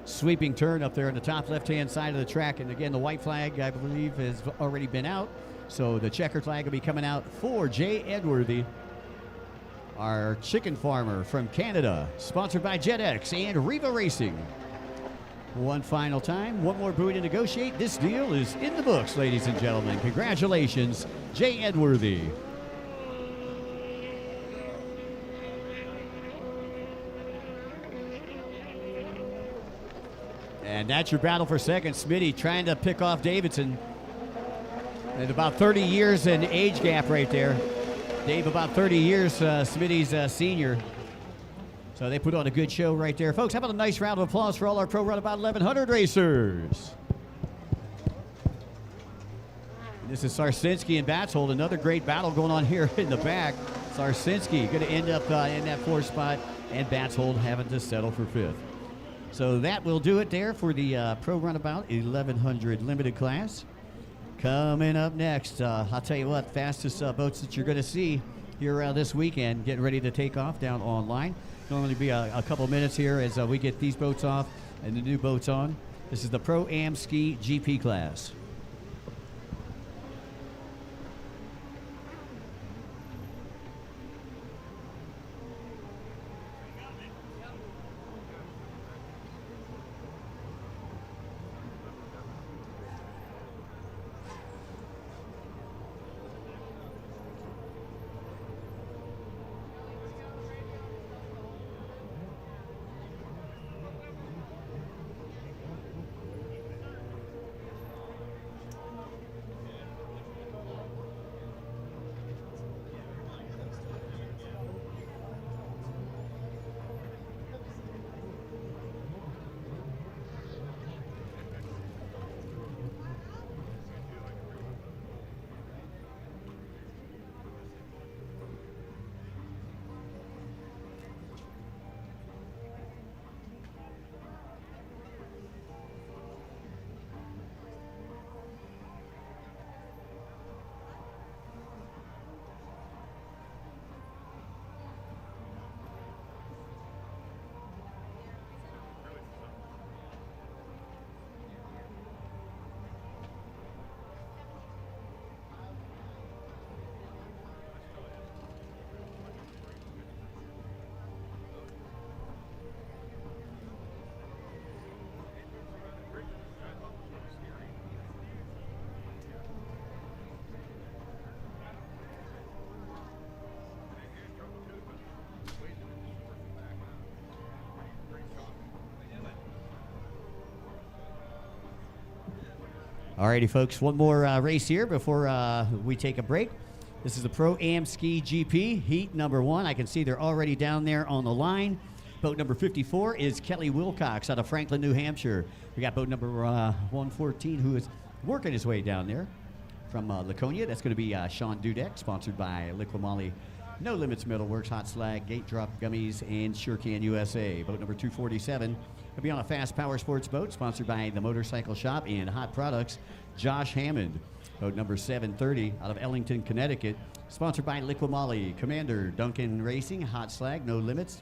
sweeping turn up there on the top left-hand side of the track. And again, the white flag, I believe, has already been out. So the checkered flag will be coming out for Jay Edworthy, our chicken farmer from Canada, sponsored by JetX and Riva Racing. One final time, one more buoy to negotiate. This deal is in the books, ladies and gentlemen. Congratulations, Jay Edworthy. And that's your battle for second. Smitty trying to pick off Davidson. And about 30 years in age gap right there. Dave about 30 years, Smitty's senior. So they put on a good show right there. Folks, how about a nice round of applause for all our Pro Runabout 1100 racers. And this is Zarsinski and Batshold. Another great battle going on here in the back. Zarsinski going to end up in that fourth spot, and Batshold having to settle for fifth. So that will do it there for the Pro Runabout 1100 limited class. Coming up next, I'll tell you what, fastest boats that you're going to see here this weekend, getting ready to take off down online. Normally be a couple minutes here as we get these boats off and the new boats on. This is the Pro-Am Ski GP class. Alrighty, folks, one more race here before we take a break. This is the Pro-Am Ski GP, heat number 1. I can see they're already down there on the line. Boat number 54 is Kelly Wilcox out of Franklin, New Hampshire. We got boat number 114 who is working his way down there from Laconia. That's going to be Sean Dudek, sponsored by Liquid Molly, No Limits Metalworks, Hot Slag, Gate Drop Gummies, and SureCan USA. Boat number 247 will be on a fast power sports boat, sponsored by the Motorcycle Shop and Hot Products, Josh Hammond. Boat number 730 out of Ellington, Connecticut, sponsored by Liquid Molly, Commander, Duncan Racing, Hot Slag, No Limits,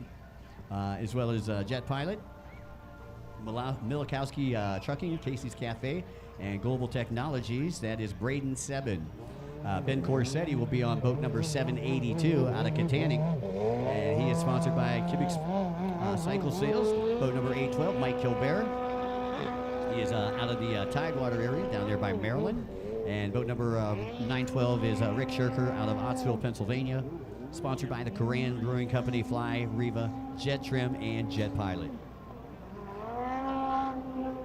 as well as Jet Pilot, Milikowski Trucking, Casey's Cafe, and Global Technologies. That is Braden Sebin. Ben Corsetti will be on boat number 782 out of Kittanning, and he is sponsored by Cubic Cycle Sales. Boat number 812, Mike Kilbear. He is out of the Tidewater area down there by Maryland. And boat number 912 is Rick Shirker out of Ottsville, Pennsylvania, sponsored by the Koran Brewing Company, Fly, Riva, Jet Trim, and Jet Pilot.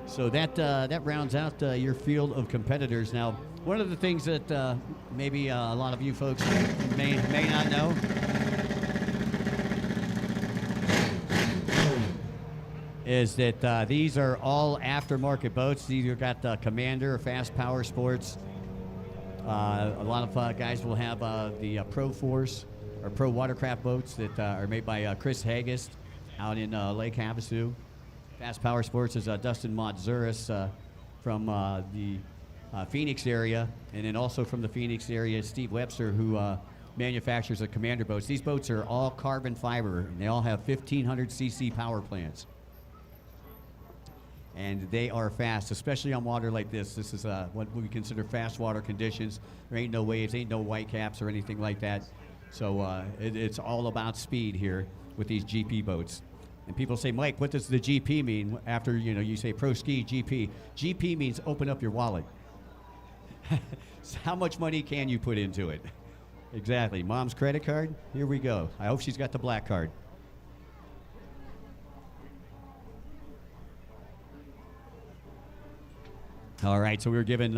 So that rounds out your field of competitors. Now, one of the things that maybe a lot of you folks may not know is that these are all aftermarket boats. These have got Commander, Fast Power Sports. A lot of guys will have the Pro Force or Pro Watercraft boats that are made by Chris Hagist out in Lake Havasu. Fast Power Sports is Dustin Montzuris from the Phoenix area, and then also from the Phoenix area, Steve Webster, who manufactures the Commander boats. These boats are all carbon fiber, and they all have 1,500 cc power plants. And they are fast, especially on water like this. This is what we consider fast water conditions. There ain't no waves, ain't no white caps or anything like that. So it's all about speed here with these GP boats. And people say, Mike, what does the GP mean? After you say pro ski GP. GP means open up your wallet. So how much money can you put into it? Exactly. Mom's credit card? Here we go. I hope she's got the black card. All right, so we were given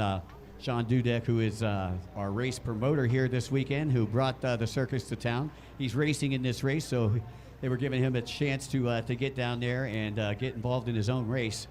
Sean Dudek, who is our race promoter here this weekend, who brought the circus to town. He's racing in this race, so they were giving him a chance to get down there and get involved in his own race.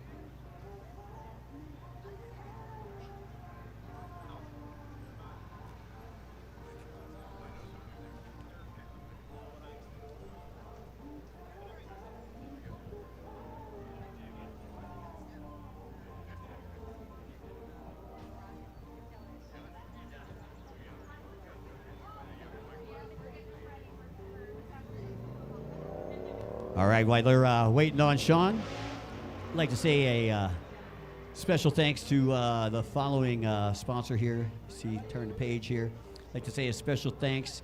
All right, while they're waiting on Sean, I'd like to say a special thanks to the following sponsor here. See, turn the page here. I'd like to say a special thanks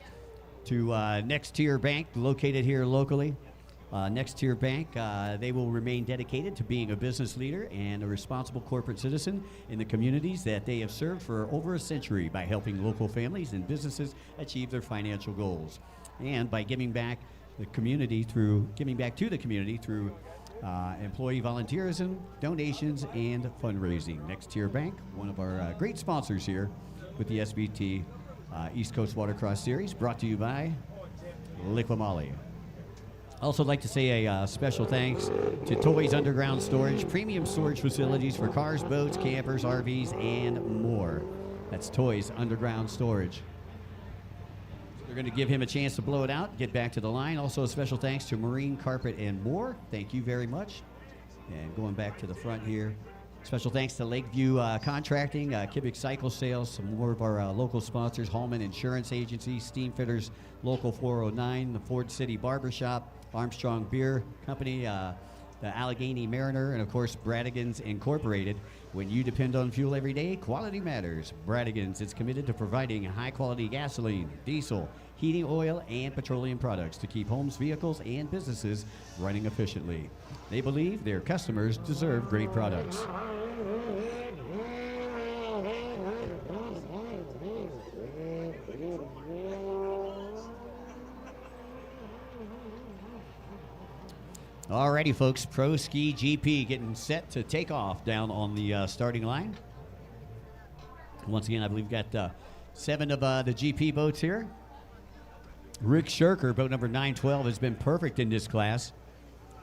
to Next Tier Bank, located here locally. Next Tier Bank, they will remain dedicated to being a business leader and a responsible corporate citizen in the communities that they have served for over a century by helping local families and businesses achieve their financial goals, and by giving back to the community through employee volunteerism, donations, and fundraising. Next Tier Bank, one of our great sponsors here with the SBT East Coast Watercross Series, brought to you by Liquid Molly. Also, like to say a special thanks to Toys Underground Storage, premium storage facilities for cars, boats, campers, RVs, and more. That's Toys Underground Storage. They're going to give him a chance to blow it out, get back to the line. Also, a special thanks to Marine Carpet and More. Thank you very much. And going back to the front here, special thanks to Lakeview Contracting, Kibbick Cycle Sales, some more of our local sponsors, Hallman Insurance Agency, Steam Fitters, Local 409, the Ford City Barbershop, Armstrong Beer Company, the Allegheny Mariner, and of course, Bradigans Incorporated. When you depend on fuel every day, quality matters. Bradigans is committed to providing high-quality gasoline, diesel, heating oil, and petroleum products to keep homes, vehicles, and businesses running efficiently. They believe their customers deserve great products. Alrighty, folks, Pro Ski GP getting set to take off down on the starting line. Once again, I believe we've got 7 of the GP boats here. Rick Shirker, boat number 912, has been perfect in this class.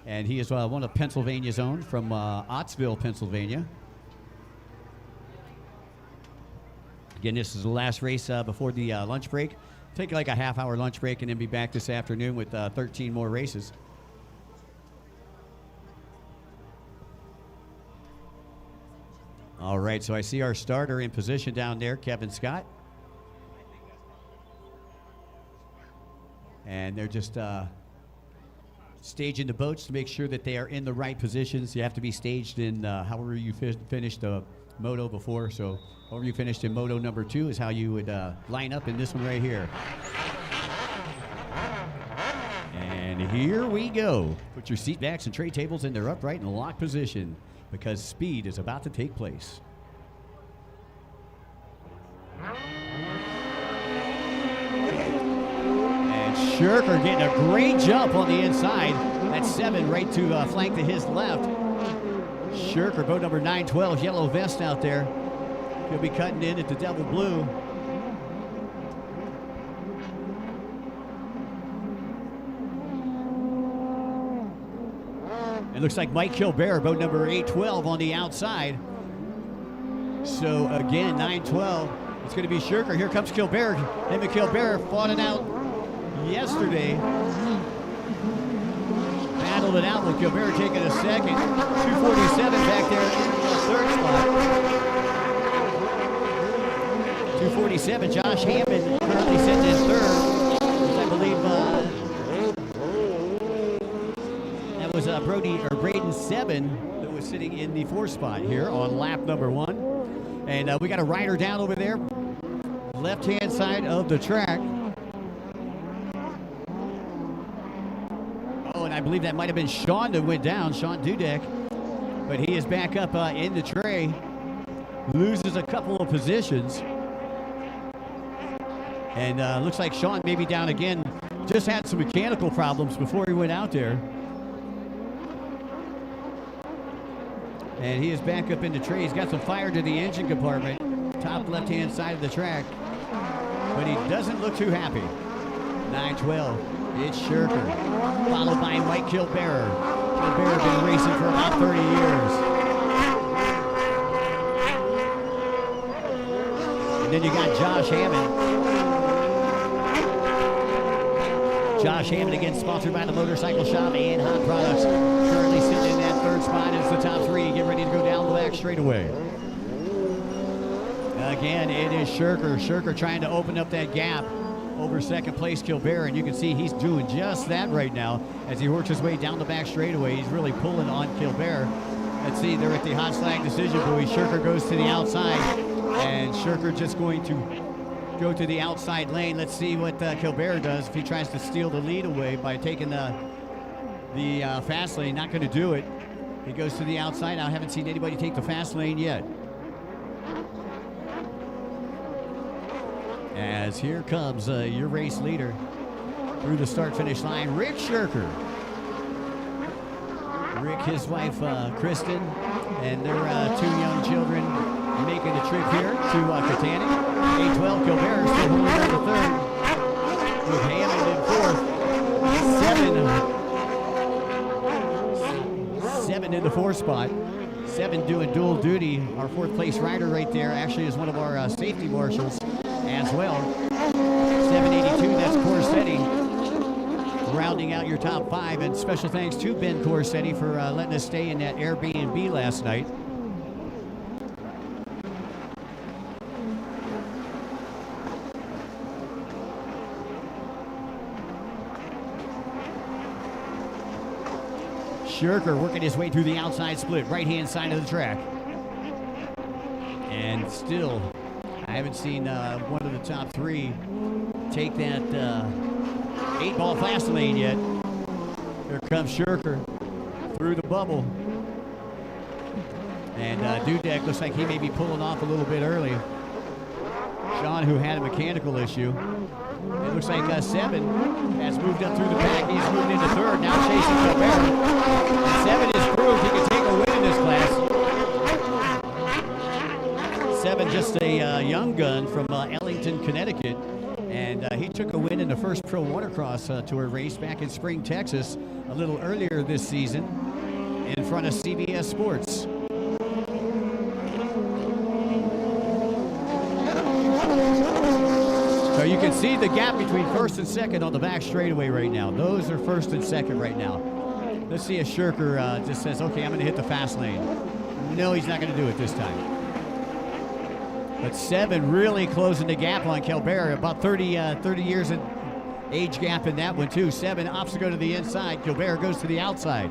And he is one of Pennsylvania's own from Ottsville, Pennsylvania. Again, this is the last race before the lunch break. Take like a half-hour lunch break and then be back this afternoon with 13 more races. All right, so I see our starter in position down there, Kevin Scott. And they're just staging the boats to make sure that they are in the right positions. You have to be staged in however you finished the moto before. So however you finished in moto number 2 is how you would line up in this one right here. And here we go. Put your seat backs and tray tables in their upright and locked position, because speed is about to take place. And Shirker getting a great jump on the inside. That's 7 right to flank to his left. Shirker, boat number 912, yellow vest out there. He'll be cutting in at the Devil Blue. It looks like Mike Kilbear, boat number 812 on the outside. So again, 912. It's going to be Shirker. Here comes Kilbear. Him and Kilbear fought it out yesterday. Battled it out with Kilbear taking a second. 247 back there in the third spot. 247. Josh Hammond currently sitting in third. I believe that was Braden 7 that was sitting in the 4th spot here on lap number 1. And we got a rider down over there, left-hand side of the track. Oh, and I believe that might have been Sean that went down, Sean Dudek. But he is back up in the tray. Loses a couple of positions. And looks like Sean may be down again. Just had some mechanical problems before he went out there. And he is back up in the tray. He's got some fire to the engine compartment, top left-hand side of the track. But he doesn't look too happy. 912, it's Shirker, followed by Mike Kilbearer. Kilbearer been racing for about 30 years. And then you got Josh Hammond. Josh Hammond, again, sponsored by the Motorcycle Shop and Hot Products. Currently sitting in that 3rd spot as the top 3. Get ready to go down the back straightaway. Again, it is Shirker. Shirker trying to open up that gap over 2nd place Kilbear, and you can see he's doing just that right now as he works his way down the back straightaway. He's really pulling on Kilbear. Let's see, they're at the hot flag decision buoy. Shirker goes to the outside, and Shirker just going to go to the outside lane. Let's see what Kilbear does if he tries to steal the lead away by taking the fast lane. Not going to do it. He goes to the outside. I haven't seen anybody take the fast lane yet. As here comes your race leader through the start-finish line, Rick Shirker. Rick, his wife, Kristen, and their 2 young children making a trip here to Kittanning. 812 Kilbear still holding on to 3rd with Hammond in 4th. 7 in the 4th spot. 7 doing dual duty. Our 4th place rider right there actually is one of our safety marshals as well. 782, that's Corsetti, rounding out your top 5. And special thanks to Ben Corsetti for letting us stay in that Airbnb last night. Shirker working his way through the outside split, right-hand side of the track. And still, I haven't seen one of the top 3 take that 8-ball fast lane yet. Here comes Shirker through the bubble. And Dudek looks like he may be pulling off a little bit early. Sean, who had a mechanical issue. It looks like 7 has moved up through the pack. He's moved into 3rd, now chasing Kilbear. 7 is proved he can take a win in this class. 7 just a young gun from Ellington, Connecticut. And he took a win in the first pro Watercross tour race back in Spring, Texas, a little earlier this season in front of CBS Sports. So you can see the gap between first and second on the back straightaway right now. Those are first and second right now. Let's see if Shirker just says, okay, I'm going to hit the fast lane. No, he's not going to do it this time. But 7 really closing the gap on Kilbert. About 30 years in age gap in that one, too. 7 opts to go to the inside. Kilbert goes to the outside.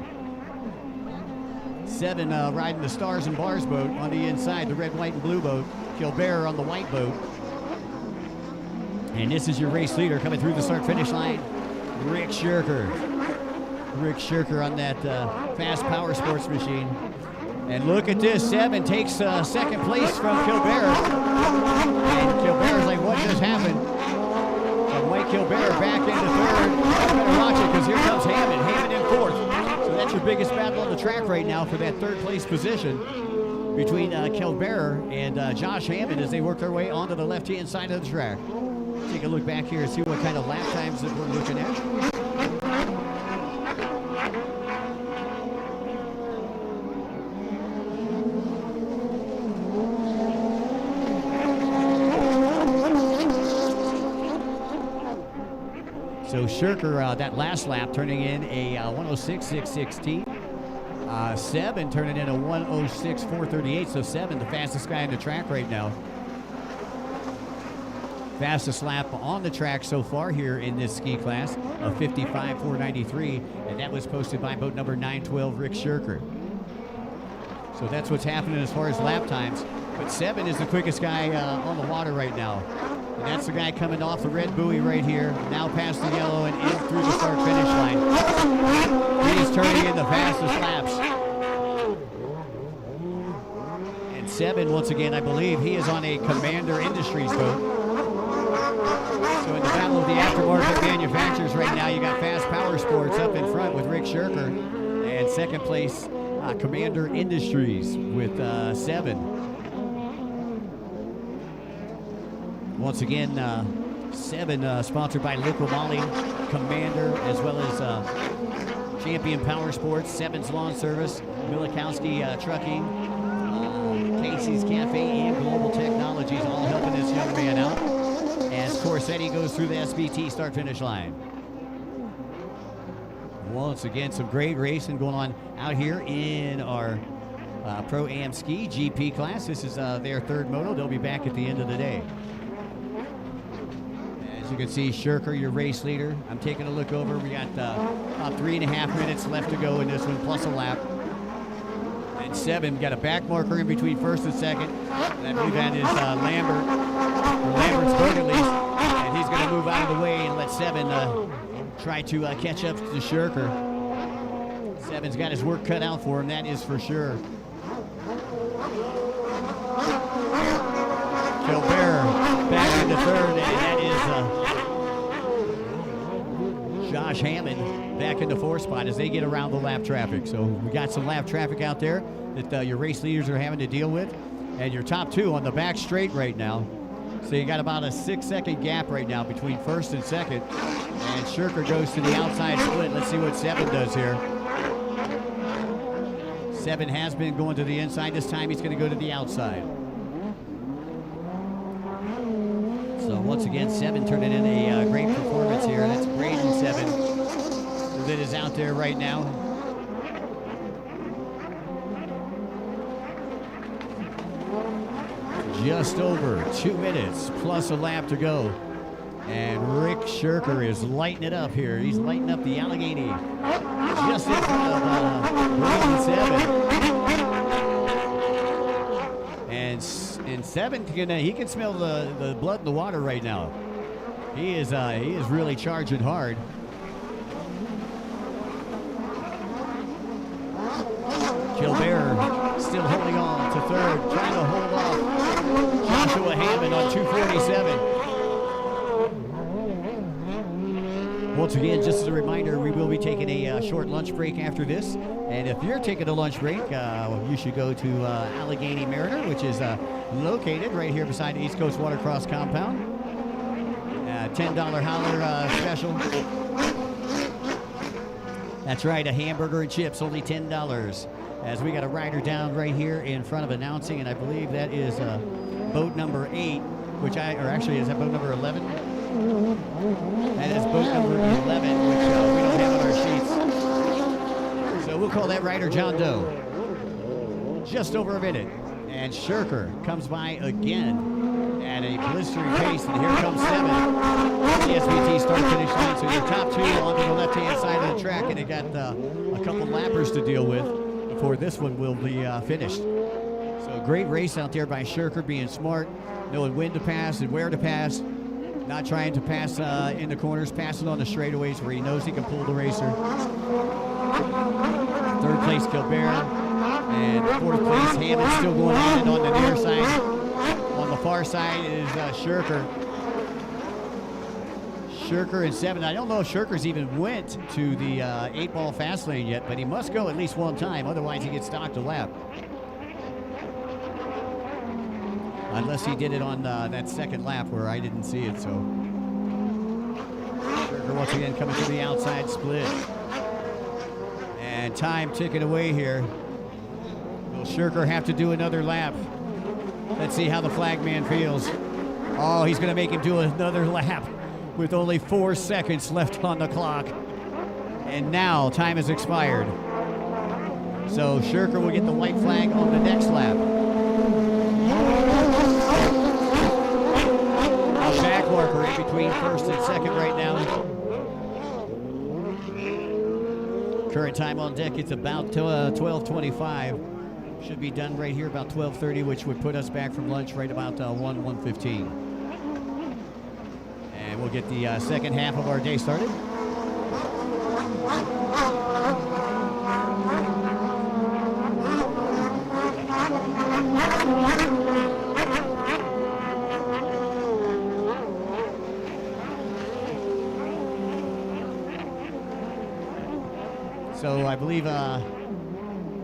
7 riding the Stars and Bars boat on the inside, the red, white, and blue boat. Kilbert on the white boat. And this is your race leader coming through the start-finish line, Rick Shirker. Rick Shirker on that fast power sports machine. And look at this, 7 takes second place from Kilbert. And Kilbert's like, what just happened? And White Kilbert back into third. You better watch it because here comes Hammond. Hammond in fourth. So that's your biggest battle on the track right now for that third place position between Kilbert and Josh Hammond as they work their way onto the left-hand side of the track. Take a look back here and see what kind of lap times that we're looking at. So Shirker, that last lap, turning in a 106.616. 7 turning in a 106.438. So 7, the fastest guy on the track right now. Fastest lap on the track so far here in this ski class of 55.493, and that was posted by boat number 912, Rick Shirker. So that's what's happening as far as lap times. But 7 is the quickest guy on the water right now. And that's the guy coming off the red buoy right here, now past the yellow and in through the start-finish line. He's turning in the fastest laps. And 7, once again, I believe he is on a Commander Industries boat. So in the battle of the aftermarket manufacturers right now, you got Fast Power Sports up in front with Rick Shirker, and second place Commander Industries with 7. Once again, 7 sponsored by Liqui Moly, Commander, as well as Champion Power Sports, 7's Lawn Service, Milikowski Trucking, Casey's Cafe, and Global Technologies, all helping this young man out as Corsetti goes through the SBT start-finish line. Once again, some great racing going on out here in our Pro-Am Ski GP class. This is their third moto. They'll be back at the end of the day. As you can see, Shirker, your race leader. I'm taking a look over. We got about 3.5 minutes left to go in this one, plus a lap. And 7 got a back marker in between first and second. And I believe that is Lambert's boat at least. And he's going to move out of the way and let 7 try to catch up to Shirker. 7's got his work cut out for him, that is for sure. Kilbert back into third, and that is Josh Hammond back in the 4th spot as they get around the lap traffic. So we got some lap traffic out there that your race leaders are having to deal with. And your top 2 on the back straight right now. So you got about a 6-second gap right now between first and second. And Shirker goes to the outside split. Let's see what 7 does here. 7 has been going to the inside. This time he's going to go to the outside. So once again, 7 turning in a great performance here. That's Braden 7 that is out there right now. Just over 2 minutes plus a lap to go. And Rick Shirker is lighting it up here. He's lighting up the Allegheny just in front of Braden 7. And 7, he can smell the blood in the water right now. He is really charging hard. Kilbert still holding on to third, trying to hold off Joshua Hammond on 247. Once again, just as a reminder, we will be taking a short lunch break after this. And if you're taking a lunch break, you should go to Allegheny Mariner, which is located right here beside the East Coast Watercross compound. $10 holler special. That's right, a hamburger and chips, only $10. As we got a rider down right here in front of announcing, and I believe that is boat number 8, is that boat number 11? That is boat number 11, which we don't have on our sheets. So we'll call that rider John Doe. Just over a minute. And Shirker comes by again at a blistering pace, and here comes 7. The SVT start-finish line, so your top 2 onto the left-hand side of the track, and they got a couple lappers to deal with before this one will be finished. So great race out there by Shirker, being smart, knowing when to pass and where to pass, not trying to pass in the corners, passing on the straightaways where he knows he can pull the racer. 3rd place, Gilbert. And 4th place, Hammond, still going on and on the near side. On the far side is Shirker. Shirker and 7. I don't know if Shirker's even went to the 8-ball fast lane yet, but he must go at least one time, otherwise he gets stocked a lap. Unless he did it on that 2nd lap where I didn't see it, so. Shirker once again coming to the outside split. And time ticking away here. Will Shirker have to do another lap? Let's see how the flagman feels. Oh, he's going to make him do another lap with only 4 seconds left on the clock. And now time has expired. So Shirker will get the white flag on the next lap. A back marker in between 1st and 2nd right now. Current time on deck, it's about 12:25. Should be done right here about 12:30, which would put us back from lunch right about 1:15. And we'll get the 2nd half of our day started. So I believe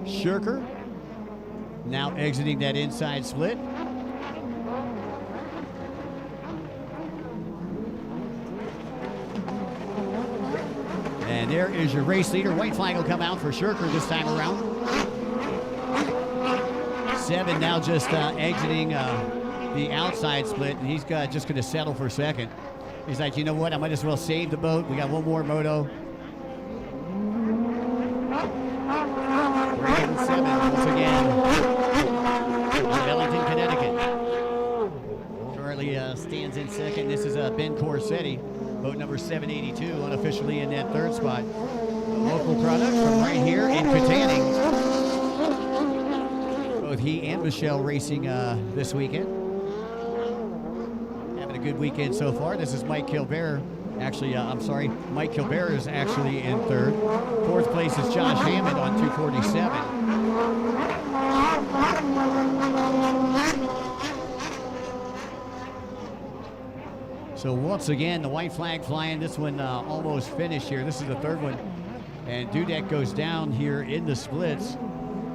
Shirker now exiting that inside split. And there is your race leader. White flag will come out for Shirker this time around. 7 now just exiting the outside split, and he's just going to settle for 2nd. He's like, you know what, I might as well save the boat. We got one more moto. Brandon 7 once again. Wellington, Connecticut. Currently stands in 2nd. This is Ben Corsetti, boat number 782, unofficially in that 3rd spot. Local product from right here in Kittanning. Both he and Michelle racing this weekend. Having a good weekend so far. This is Mike Kilbear. Actually, Mike Kilbear is actually in 3rd. 4th place is Josh Hammond on 247. So once again, the white flag flying. This one almost finished here. This is the 3rd one. And Dudek goes down here in the splits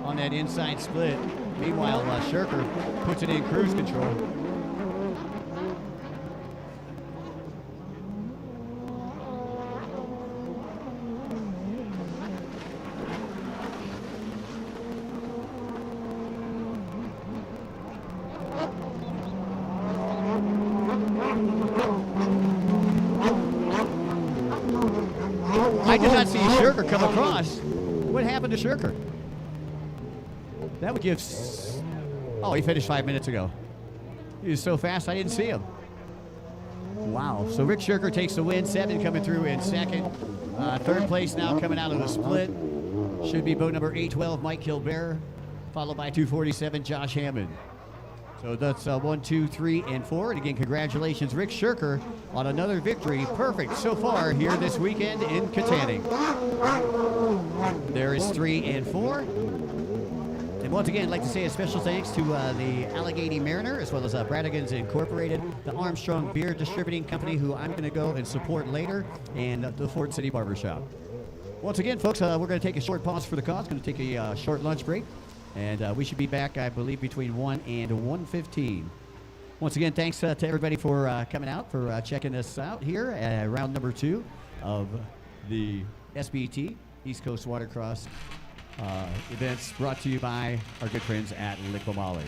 on that inside split. Meanwhile, Shirker puts it in cruise control. I did not see Shirker come across. What happened to Shirker? That would give... Oh, he finished 5 minutes ago. He was so fast, I didn't see him. Wow. So Rick Shirker takes the win. 7 coming through in 2nd. 3rd place now coming out of the split. Should be boat number 812, Mike Kilbear, followed by 247, Josh Hammond. So that's 1, 2, 3, and 4. And again, congratulations, Rick Shirker, on another victory. Perfect so far here this weekend in Kittanning. There is 3 and 4. And once again, I'd like to say a special thanks to the Allegheny Mariner, as well as Bradigans Incorporated, the Armstrong Beer Distributing Company, who I'm going to go and support later, and the Fort City Barbershop. Once again, folks, we're going to take a short pause for the cause. Going to take a short lunch break. And we should be back, I believe, between 1 and 1:15. Once again, thanks to everybody for coming out, for checking us out here at round number 2 of the SBT, East Coast Watercross events, brought to you by our good friends at Liqui-Moly.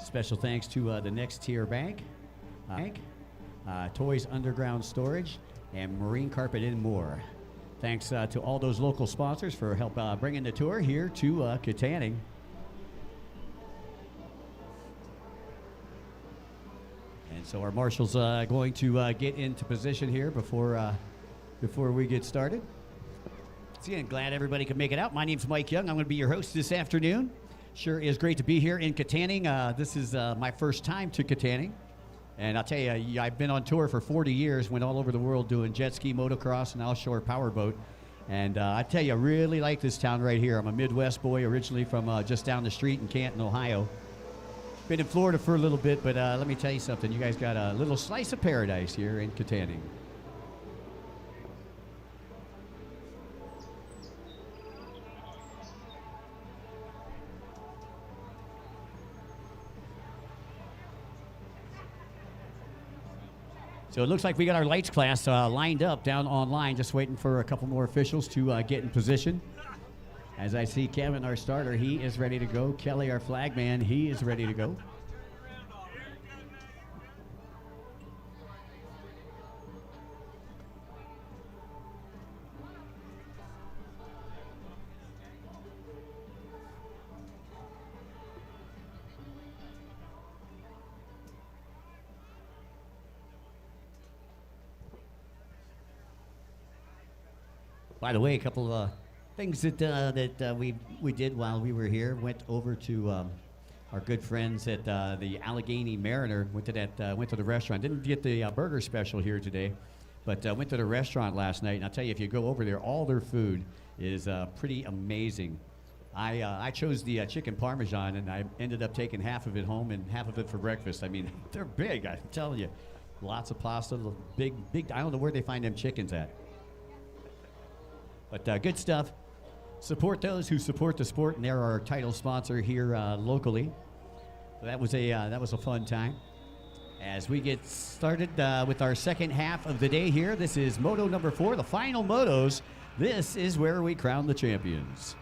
Special thanks to the Next Tier Bank, Toys Underground Storage, and Marine Carpet and more. Thanks to all those local sponsors for help bringing the tour here to Kittanning. And so our marshal's going to get into position here before we get started. So again, glad everybody could make it out. My name's Mike Young. I'm going to be your host this afternoon. Sure is great to be here in Kittanning. This is my first time to Kittanning. And I'll tell you, I've been on tour for 40 years, went all over the world doing jet ski, motocross, and offshore powerboat. And I tell you, I really like this town right here. I'm a Midwest boy, originally from just down the street in Canton, Ohio. Been in Florida for a little bit, but let me tell you something. You guys got a little slice of paradise here in Kittanning. So it looks like we got our lights class lined up down online, just waiting for a couple more officials to get in position. As I see Kevin, our starter, he is ready to go. Kelly, our flagman, he is ready to go. By the way, a couple of things that we did while we were here. Went over to our good friends at the Allegheny Mariner. Went to the restaurant. Didn't get the burger special here today, but went to the restaurant last night. And I'll tell you, if you go over there, all their food is pretty amazing. I chose the chicken parmesan, and I ended up taking half of it home and half of it for breakfast. I mean, they're big. I'm telling you, lots of pasta, big. I don't know where they find them chickens at. But good stuff. Support those who support the sport, and they're our title sponsor here locally. So that was a fun time. As we get started with our second half of the day here, this is Moto number 4, the final Motos. This is where we crown the champions.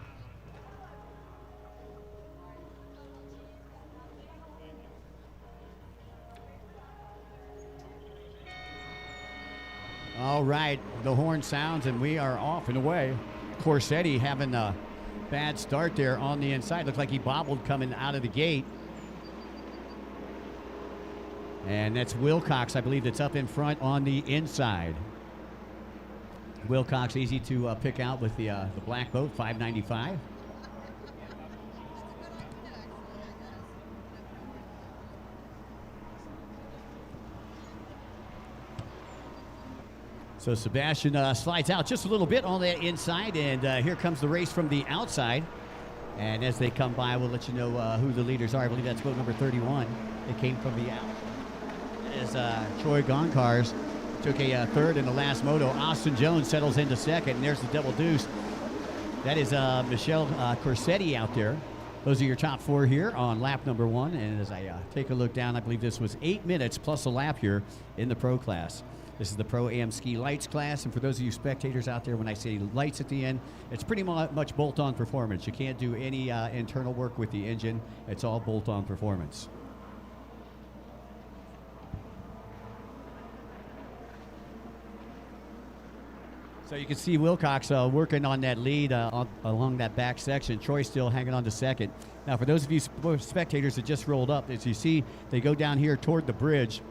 All right, the horn sounds, and we are off and away. Corsetti having a bad start there on the inside. Looked like he bobbled coming out of the gate. And that's Wilcox, I believe, that's up in front on the inside. Wilcox, easy to pick out with the black boat, 595. So Sebastian slides out just a little bit on that inside, and here comes the race from the outside. And as they come by, we'll let you know who the leaders are. I believe that's boat number 31. It came from the out. As Troy Goncars took a third in the last moto. Austin Jones settles into second, and there's the double deuce. That is Michelle Corsetti out there. Those are your top 4 here on lap number 1. And as I take a look down, I believe this was 8 minutes plus a lap here in the pro class. This is the Pro Am Ski Lights class, and for those of you spectators out there, when I say lights at the end, it's pretty much bolt-on performance. You can't do any internal work with the engine. It's all bolt-on performance. So you can see Wilcox working on that lead along that back section. Troy still hanging on to second. Now, for those of you spectators that just rolled up, as you see, they go down here toward the bridge.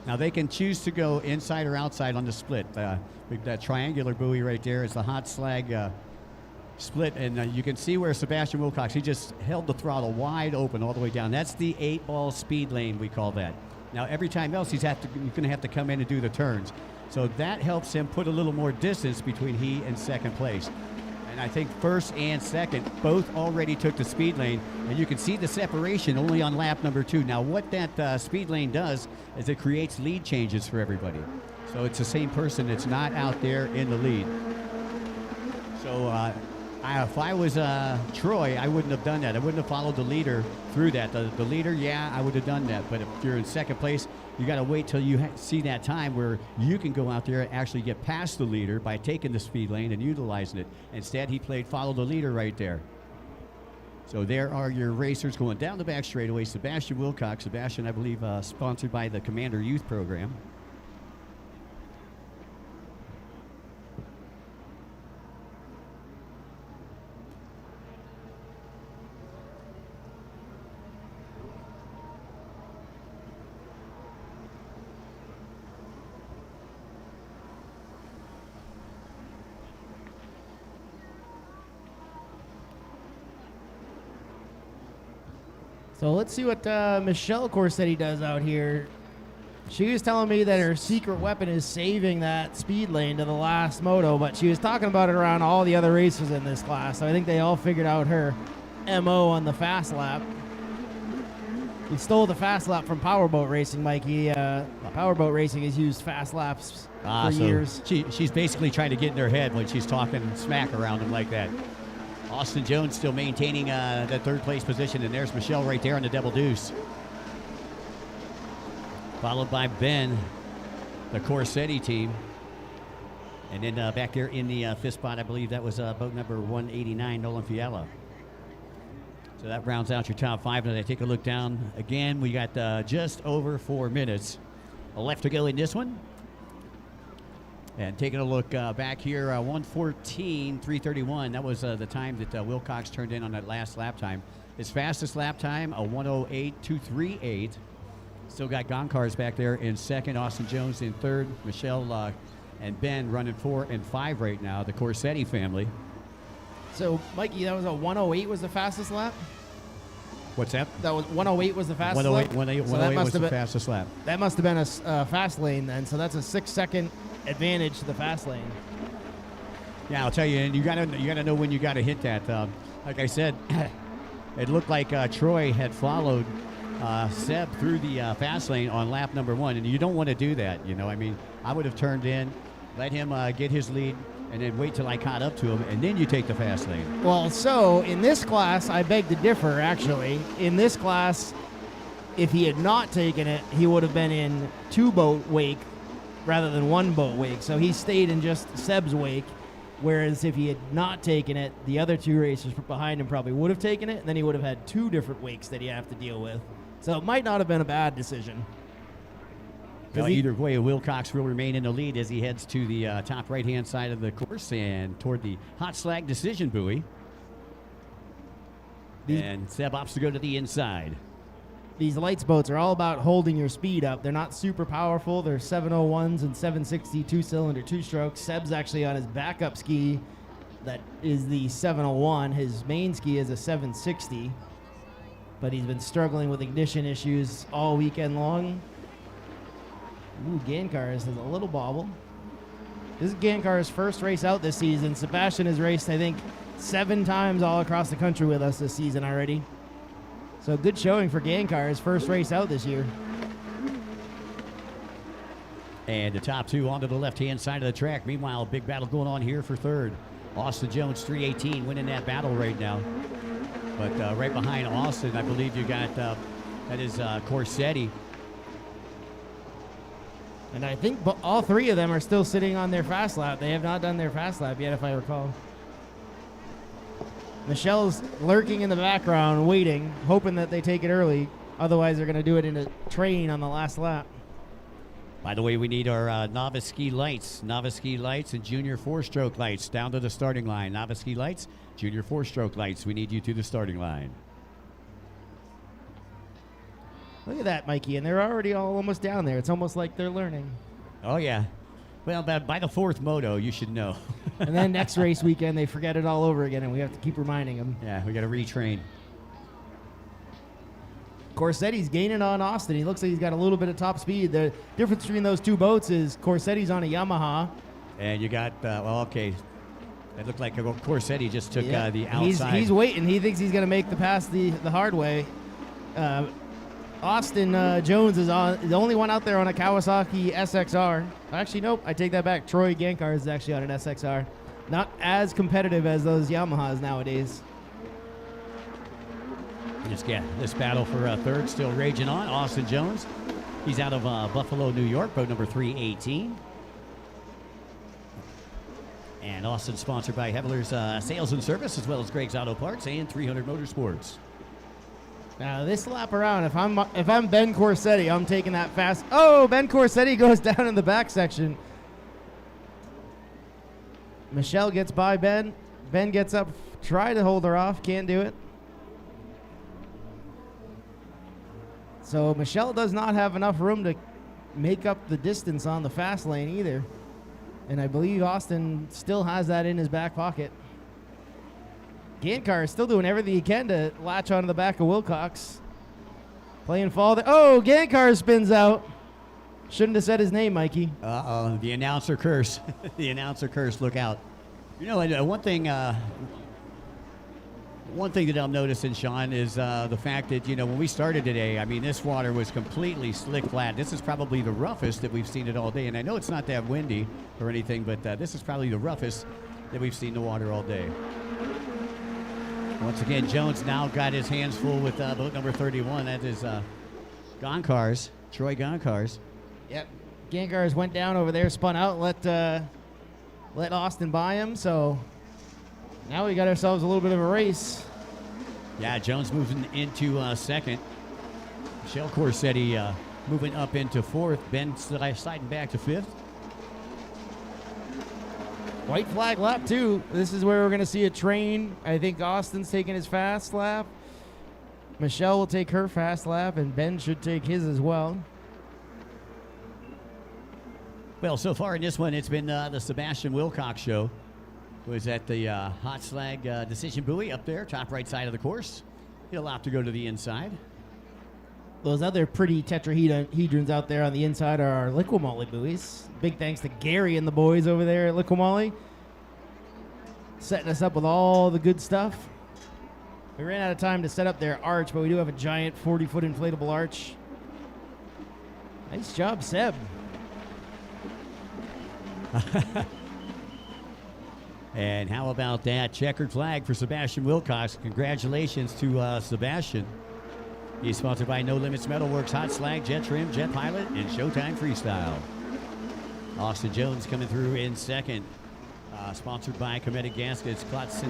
Now they can choose to go inside or outside on the split. That triangular buoy right there is the hot slag split, and you can see where Sebastian Wilcox, he just held the throttle wide open all the way down. That's the 8-ball speed lane, we call that. Now every time else you're going to have to come in and do the turns. So that helps him put a little more distance between he and second place. And I think first and second both already took the speed lane, and you can see the separation only on lap number 2. Now what that speed lane does is it creates lead changes for everybody. So it's the same person that's not out there in the lead. So if I was Troy, I wouldn't have done that. I wouldn't have followed the leader through that. The leader, yeah, I would have done that. But if you're in second place, you got to wait till you see that time where you can go out there and actually get past the leader by taking the speed lane and utilizing it. Instead, he played follow the leader right there. So there are your racers going down the back straightaway. Sebastian Wilcox. Sebastian, I believe, sponsored by the Commander Youth Program. So let's see what Michelle Corsetti does out here. She was telling me that her secret weapon is saving that speed lane to the last moto, but she was talking about it around all the other racers in this class. So I think they all figured out her MO on the fast lap. We stole the fast lap from powerboat racing, Mikey. Powerboat racing has used fast laps for years. She's basically trying to get in their head when she's talking smack around them like that. Austin Jones still maintaining that third place position, and there's Michelle right there on the double deuce. Followed by Ben, the Corsetti team. And then back there in the fifth spot, I believe that was boat number 189, Nolan Fiala. So that rounds out your top five. And I take a look down again. We got just over 4 minutes left to go in this one. And taking a look back here, 1:14.331. That was the time that Wilcox turned in on that last lap time. His fastest lap time, a 1:08.238. Still got Goncars back there in second. Austin Jones in third. Michelle and Ben running 4 and 5 right now. The Corsetti family. So, Mikey, that was a 1:08 was the fastest lap? What's that? That was 1:08 was the fastest lap? 1:08 was the fastest lap. That must have been a fast lane then. So that's a 6-second advantage to the fast lane. Yeah, I'll tell you, and you gotta know when you gotta hit that. Like I said, it looked like Troy had followed Seb through the fast lane on lap number 1, and you don't want to do that. You know, I mean, I would have turned in, let him get his lead, and then wait till I caught up to him, and then you take the fast lane. Well, so in this class, I beg to differ. Actually, in this class, if he had not taken it, he would have been in 2-boat wake rather than 1-boat wake. So he stayed in just Seb's wake, whereas if he had not taken it, the other 2 racers behind him probably would have taken it, and then he would have had 2 different wakes that he'd have to deal with. So it might not have been a bad decision. Well, either way, Wilcox will remain in the lead as he heads to the top right-hand side of the course and toward the hot slag decision buoy. And Seb opts to go to the inside. These lights boats are all about holding your speed up. They're not super powerful. They're 701s and 760 2-cylinder 2-stroke. Seb's actually on his backup ski that is the 701. His main ski is a 760, but he's been struggling with ignition issues all weekend long. Ooh, Gancars has a little bobble. This is Gancar's first race out this season. Sebastian has raced, I think, 7 times all across the country with us this season already. So good showing for Gancar's first race out this year. And the top 2 onto the left-hand side of the track. Meanwhile, a big battle going on here for third. Austin Jones, 318, winning that battle right now. But right behind Austin, I believe you got, that is Corsetti. And I think all 3 of them are still sitting on their fast lap. They have not done their fast lap yet, if I recall. Michelle's lurking in the background, waiting, hoping that they take it early. Otherwise, they're going to do it in a train on the last lap. By the way, we need our novice ski lights and junior 4-stroke lights down to the starting line. Novice ski lights, junior 4-stroke lights. We need you to the starting line. Look at that, Mikey, and they're already all almost down there. It's almost like they're learning. Oh, yeah. Well, by the 4th moto, you should know. And then next race weekend, they forget it all over again, and we have to keep reminding them. Yeah, we got to retrain. Corsetti's gaining on Austin. He looks like he's got a little bit of top speed. The difference between those 2 boats is Corsetti's on a Yamaha. And you got, well, okay. It looked like Corsetti just took the outside. He's waiting. He thinks he's going to make the pass the hard way. Austin Jones is the only one out there on a Kawasaki SXR. Actually, nope. I take that back. Troy Gankar is actually on an SXR. Not as competitive as those Yamahas nowadays. Just get this battle for third still raging on. Austin Jones, he's out of Buffalo, New York, boat number 318. And Austin sponsored by Heveler's Sales and Service, as well as Greg's Auto Parts and 300 Motorsports. Now this lap around, if I'm Ben Corsetti, I'm taking that fast. Oh, Ben Corsetti goes down in the back section. Michelle gets by Ben. Ben gets up, try to hold her off, can't do it. So Michelle does not have enough room to make up the distance on the fast lane either. And I believe Austin still has that in his back pocket. Gankar is still doing everything he can to latch onto the back of Wilcox. Playing fall. Oh, Gankar spins out. Shouldn't have said his name, Mikey. Uh-oh, the announcer curse. The announcer curse, look out. You know, one thing that I'm noticing, Sean, is the fact that, when we started today, I mean, this water was completely slick flat. This is probably the roughest that we've seen it all day. And I know it's not that windy or anything, but this is probably the roughest that we've seen the water all day. Once again, Jones now got his hands full with boat number 31. That is Goncars, Troy Goncars. Yep. Gankars went down over there, spun out, let Austin by him. So now we got ourselves a little bit of a race. Yeah, Jones moving into second. Michelle Corsetti moving up into fourth. Ben sliding back to fifth. White flag lap 2. This is where we're going to see a train. I think Austin's taking his fast lap. Michelle will take her fast lap, and Ben should take his as well. Well, so far in this one, it's been the Sebastian Wilcox show. Was at the hot slag decision buoy up there, top right side of the course. He'll have to go to the inside. Those other pretty tetrahedrons out there on the inside are our Liquimolly buoys. Big thanks to Gary and the boys over there at Liquimolly, setting us up with all the good stuff. We ran out of time to set up their arch, but we do have a giant 40-foot inflatable arch. Nice job, Seb. And how about that checkered flag for Sebastian Wilcox? Congratulations to Sebastian. He's sponsored by No Limits Metalworks, Hot Slag, Jet Trim, Jet Pilot, and Showtime Freestyle. Austin Jones coming through in second. Sponsored by Cometic Gaskets, Klotz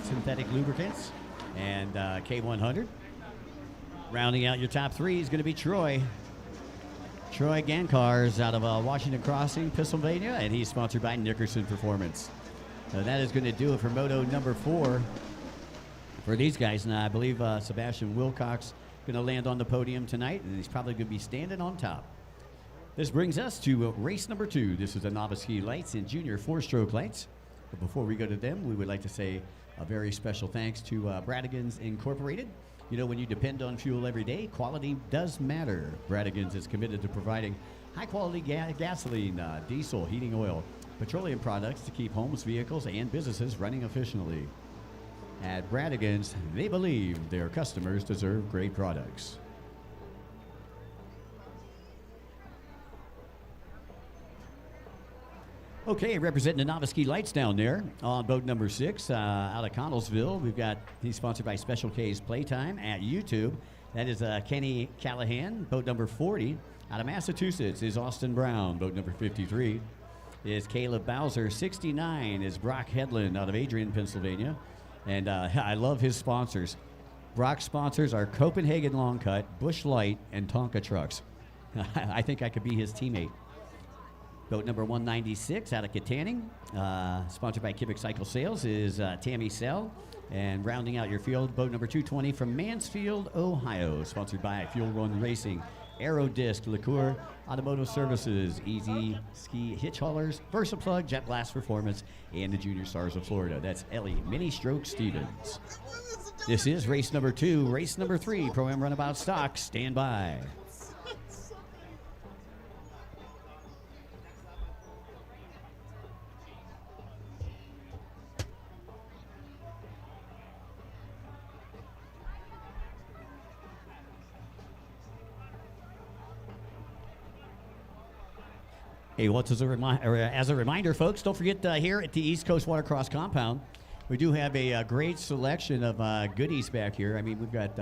Synthetic Lubricants, and K100. Rounding out your top 3 is going to be Troy. Troy Gankars out of Washington Crossing, Pennsylvania, and he's sponsored by Nickerson Performance. So that is going to do it for Moto number 4 for these guys. And I believe Sebastian Wilcox going to land on the podium tonight, and he's probably going to be standing on top. This brings us to race number 2. This is the Novice Ski Lights and Junior 4-stroke lights. But before we go to them, we would like to say a very special thanks to Bradigans Incorporated. You know, when you depend on fuel every day, quality does matter. Bradigans is committed to providing high-quality gasoline, diesel, heating oil, petroleum products to keep homes, vehicles, and businesses running efficiently. At Bradigans, they believe their customers deserve great products. Okay, representing the Novice Ski Lights down there on boat number 6 out of Connellsville. He's sponsored by Special K's Playtime at YouTube. That is Kenny Callahan. Boat number 40 out of Massachusetts is Austin Brown. Boat number 53 is Caleb Bowser. 69 is Brock Hedlund out of Adrian, Pennsylvania. And I love his sponsors. Brock's sponsors are Copenhagen Long Cut, Busch Light, and Tonka Trucks. I think I could be his teammate. Boat number 196 out of Kittanning, sponsored by Kivik Cycle Sales, is Tammy Sell. And rounding out your field, boat number 220 from Mansfield, Ohio, sponsored by Fuel Run Racing, Aero Disc, Liqueur, Automotive Services, Easy Ski Hitch Haulers, VersaPlug, Jet Blast Performance, and the Junior Stars of Florida. That's Ellie Mini Stroke Stevens. This is race number 2. Race number 3, Pro-Am Runabout Stock. Stand by. Hey, as a reminder, folks, don't forget here at the East Coast Watercross compound, we do have a great selection of goodies back here. I mean, we've got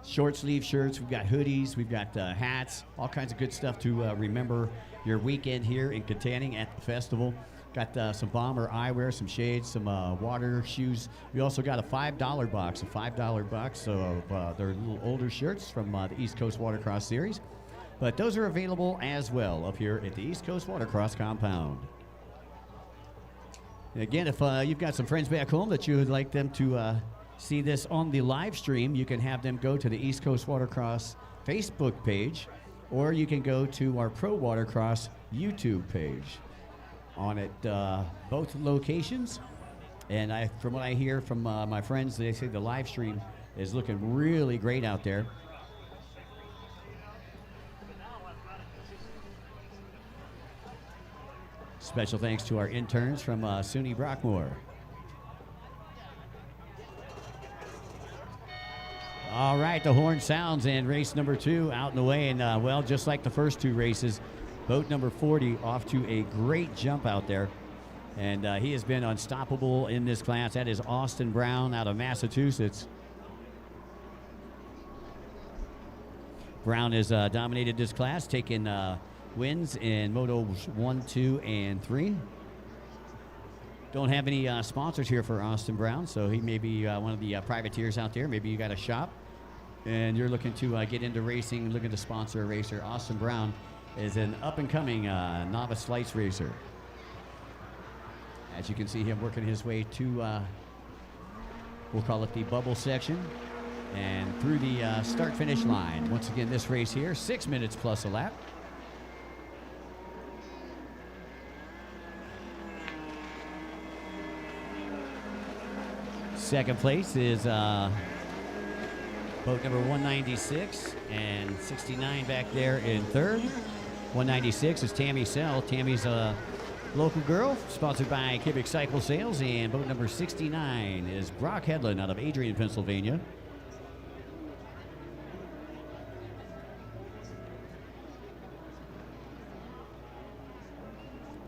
short sleeve shirts, we've got hoodies, we've got hats, all kinds of good stuff to remember your weekend here in Kittanning at the festival. Got some bomber eyewear, some shades, some water shoes. We also got a $5 box, of their little older shirts from the East Coast Watercross series. But those are available as well up here at the East Coast Watercross compound. And again, if you've got some friends back home that you would like them to see this on the live stream, you can have them go to the East Coast Watercross Facebook page, or you can go to our Pro Watercross YouTube page. On at both locations, and from what I hear from my friends, they say the live stream is looking really great out there. Special thanks to our interns from SUNY Brockmore. All right, the horn sounds, and race number 2 out and away, and well, just like the first 2 races, boat number 40 off to a great jump out there. And he has been unstoppable in this class. That is Austin Brown out of Massachusetts. Brown has dominated this class, taking wins in Motos 1, 2, and 3. Don't have any sponsors here for Austin Brown, so he may be one of the privateers out there. Maybe you got a shop and you're looking to get into racing, looking to sponsor a racer. Austin Brown is an up-and-coming novice lights racer. As you can see him working his way to, we'll call it the bubble section, and through the start-finish line. Once again, this race here, 6 minutes plus a lap. Second place is boat number 196 and 69 back there in third. 196 is Tammy Sell. Tammy's a local girl, sponsored by Kibbick Cycle Sales. And boat number 69 is Brock Hedlund out of Adrian, Pennsylvania.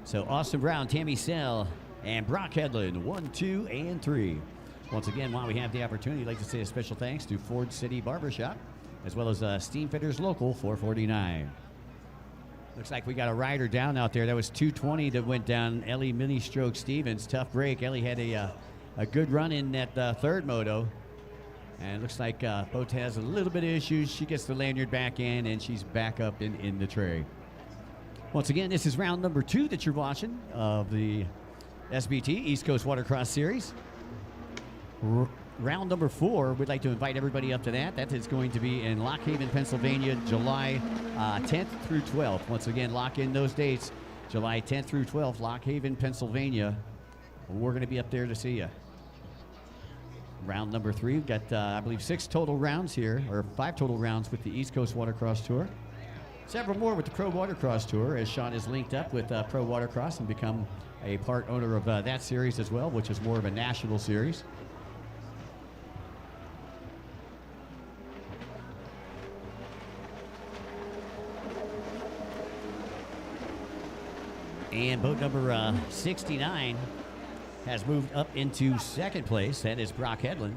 So Austin Brown, Tammy Sell, and Brock Hedlund, 1, 2, and 3. Once again, while we have the opportunity, I'd like to say a special thanks to Ford City Barbershop, as well as Steam Fitters Local 449. Looks like we got a rider down out there. That was 220 that went down. Ellie Mini-Stroke Stevens. Tough break. Ellie had a good run in that third moto. And it looks like boat has a little bit of issues. She gets the lanyard back in, and she's back up in the tray. Once again, this is round number 2 that you're watching of the SBT, East Coast Watercross Series. Round number 4, we'd like to invite everybody up to that. That is going to be in Lock Haven, Pennsylvania, July 10th through 12th. Once again, lock in those dates, July 10th through 12th, Lock Haven, Pennsylvania. We're going to be up there to see you. Round number 3, we've got, I believe, 6 total rounds here, or 5 total rounds with the East Coast Watercross Tour. Several more with the Pro Watercross Tour, as Sean is linked up with Pro Watercross and become a part owner of that series as well, which is more of a national series. And boat number 69 has moved up into second place. That is Brock Hedlund.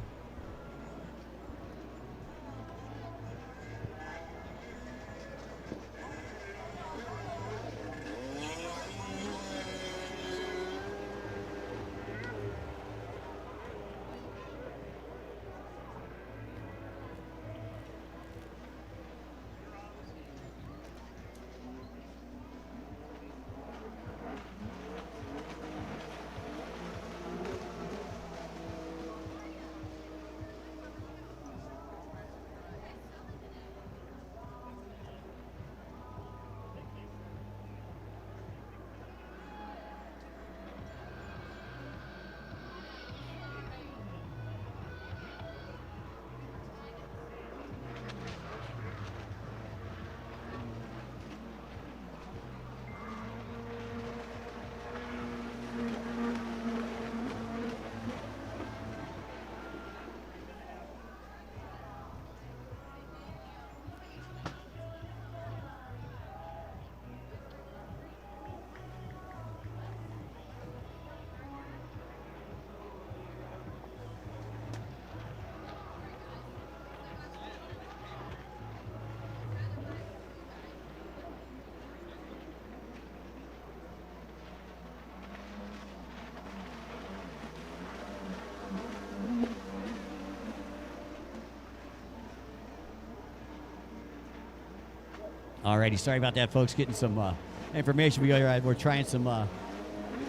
Alrighty, sorry about that, folks. Getting some information. We're trying some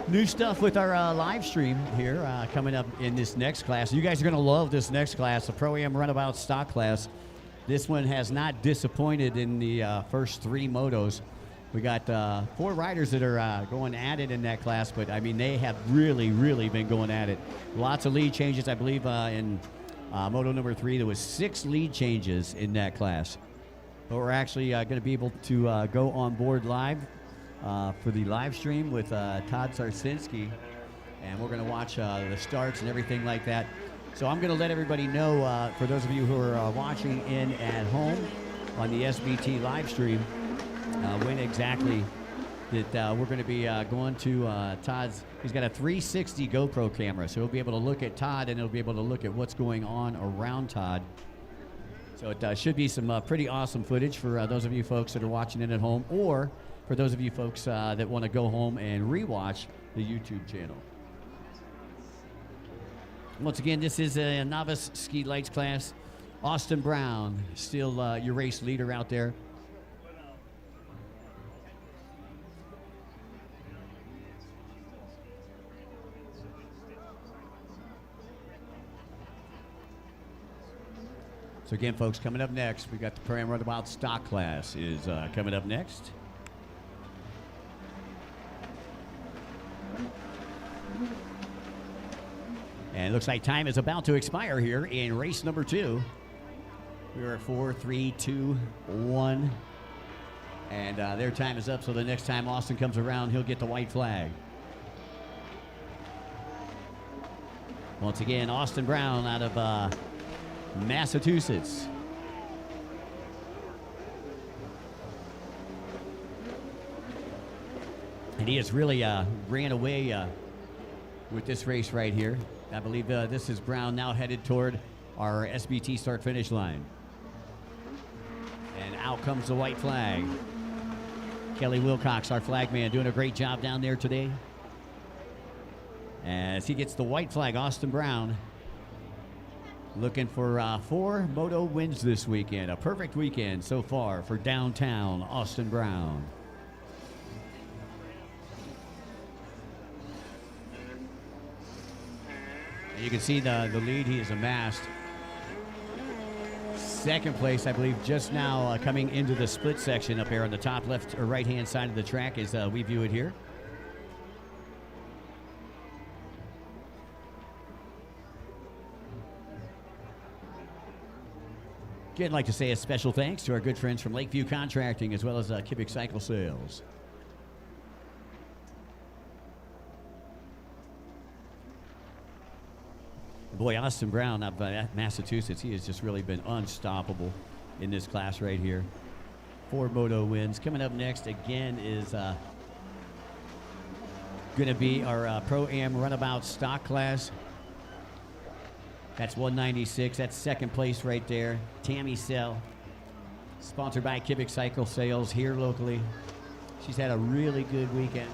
new stuff with our live stream here coming up in this next class. You guys are going to love this next class, the Pro-Am Runabout Stock class. This one has not disappointed in the first 3 motos. We got 4 riders that are going at it in that class, but I mean, they have really, really been going at it. Lots of lead changes. I believe in moto number 3, there was 6 lead changes in that class. But we're actually going to be able to go on board live for the live stream with Todd Sarsinski, and we're going to watch the starts and everything like that. So I'm going to let everybody know, for those of you who are watching in at home on the SBT live stream, when exactly that we're going to be going to Todd's. He's got a 360 GoPro camera, so he'll be able to look at Todd, and he'll be able to look at what's going on around Todd. So it should be some pretty awesome footage for those of you folks that are watching it at home, or for those of you folks that want to go home and rewatch the YouTube channel. Once again, this is a novice ski lights class. Austin Brown, still your race leader out there. So again, folks, coming up next, we got the Pro-Am Runabout Stock class is coming up next. And it looks like time is about to expire here in race number 2. We are at 4, 3, 2, 1. And their time is up, so the next time Austin comes around, he'll get the white flag. Once again, Austin Brown out of Massachusetts. And he has really ran away with this race right here. I believe this is Brown now headed toward our SBT start-finish line. And out comes the white flag. Kelly Wilcox, our flag man, doing a great job down there today. As he gets the white flag, Austin Brown looking for 4 moto wins this weekend. A perfect weekend so far for downtown Austin Brown. And you can see the lead he has amassed. Second place, I believe, just now coming into the split section up here on the top left or right-hand side of the track as we view it here. Again, I'd like to say a special thanks to our good friends from Lakeview Contracting as well as Kibbick Cycle Sales. Boy, Austin Brown out of Massachusetts, he has just really been unstoppable in this class right here. 4 moto wins. Coming up next again is going to be our Pro-Am Runabout Stock class. That's 196. That's second place right there. Tammy Sell, sponsored by Kibbick Cycle Sales here locally. She's had a really good weekend.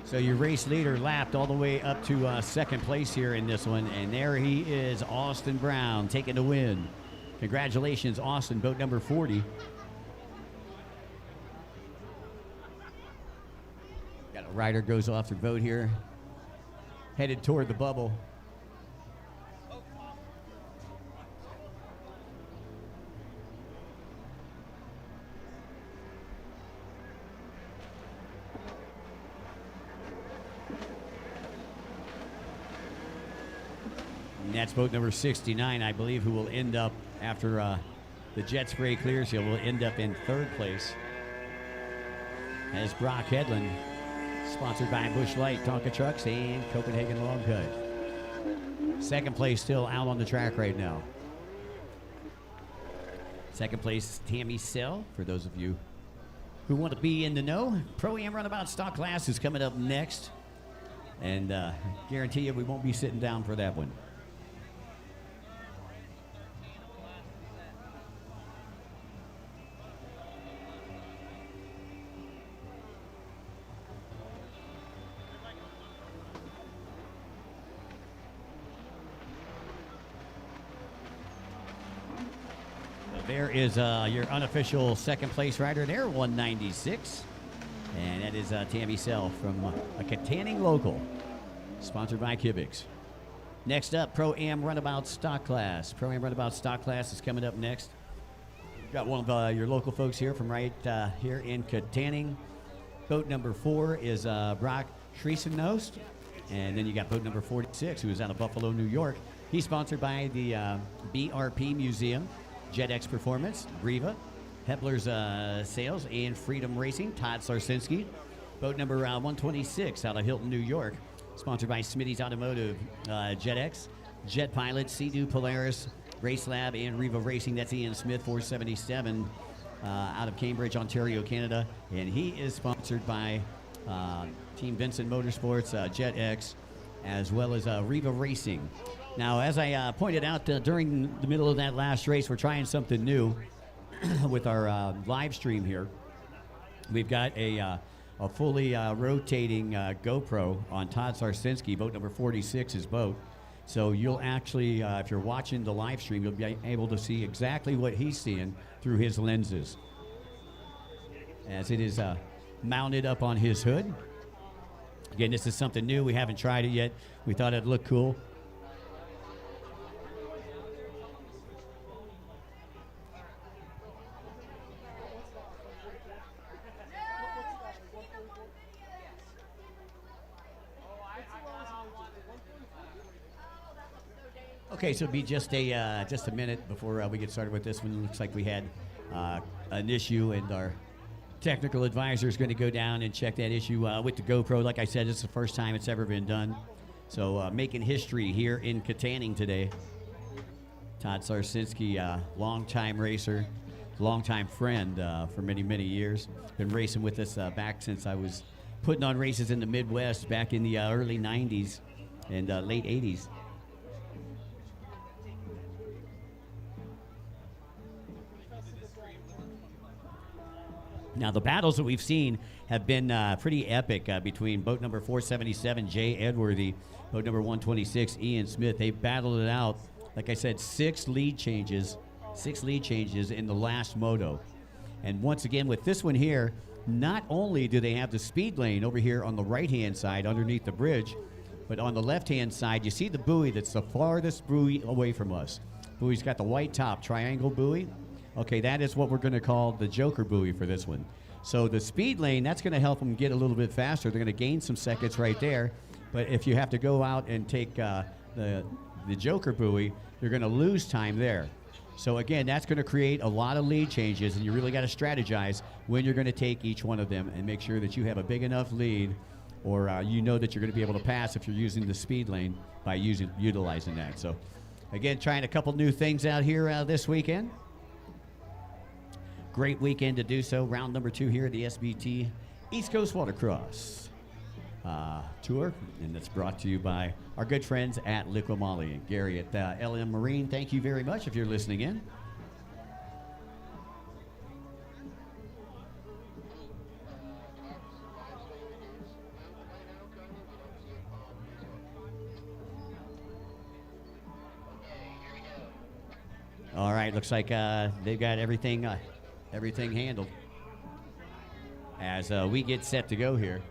So your race leader lapped all the way up to second place here in this one. And there he is, Austin Brown, taking the win. Congratulations, Austin, boat number 40. Got a rider goes off their boat here, headed toward the bubble. And that's boat number 69, I believe, who will end up after the jet spray clears. He will end up in third place. As Brock Hedlund, sponsored by Busch Light, Tonka Trucks, and Copenhagen Long Cut. Second place still out on the track right now. Second place, Tammy Sell, for those of you who want to be in the know. Pro-Am Runabout Stock class is coming up next. And guarantee you we won't be sitting down for that one. There is your unofficial second place rider there, 196. And that is Tammy Sell from a Kittanning local, sponsored by Kivix. Next up, Pro-Am Runabout Stock Class. Pro-Am Runabout Stock Class is coming up next. Got one of your local folks here from right here in Kittanning. Boat number 4 is Brock Schreesenost. And then you got boat number 46, who is out of Buffalo, New York. He's sponsored by the BRP Museum, JetX Performance, Riva, Hepler's Sales, and Freedom Racing, Todd Sarsinski. Boat number 126 out of Hilton, New York, sponsored by Smitty's Automotive, JetX, Jet Pilot, Sea-Doo Polaris, Race Lab, and Riva Racing. That's Ian Smith, 477, out of Cambridge, Ontario, Canada. And he is sponsored by Team Vincent Motorsports, JetX, as well as Riva Racing. Now, as I pointed out during the middle of that last race, we're trying something new with our live stream here. We've got a fully rotating GoPro on Todd Sarsinski, boat number 46's boat. So you'll actually, if you're watching the live stream, you'll be able to see exactly what he's seeing through his lenses, as it is mounted up on his hood. Again, this is something new. We haven't tried it yet. We thought it'd look cool. Okay, so it'll be just a minute before we get started with this one. Looks like we had an issue, and our technical advisor is going to go down and check that issue with the GoPro. Like I said, it's the first time it's ever been done. So making history here in Kittanning today. Todd Sarsinski, longtime racer, longtime friend for many, many years. Been racing with us back since I was putting on races in the Midwest back in the early 90s and late 80s. Now, the battles that we've seen have been pretty epic between boat number 477, Jay Edworthy, boat number 126, Ian Smith. They've battled it out. Like I said, six lead changes in the last moto. And once again, with this one here, not only do they have the speed lane over here on the right-hand side underneath the bridge, but on the left-hand side, you see the buoy that's the farthest buoy away from us. Buoy's got the white top, triangle buoy. Okay, that is what we're going to call the Joker buoy for this one. So the speed lane, that's going to help them get a little bit faster. They're going to gain some seconds right there. But if you have to go out and take the Joker buoy, you're going to lose time there. So again, that's going to create a lot of lead changes, and you really got to strategize when you're going to take each one of them and make sure that you have a big enough lead, or you know that you're going to be able to pass if you're using the speed lane by utilizing that. So again, trying a couple new things out here this weekend. Great weekend to do so. Round number 2 here at the SBT East Coast Watercross Tour, and that's brought to you by our good friends at Liqui Moly. And Gary at LM Marine, thank you very much if you're listening in. All right, looks like they've got everything handled as we get set to go here.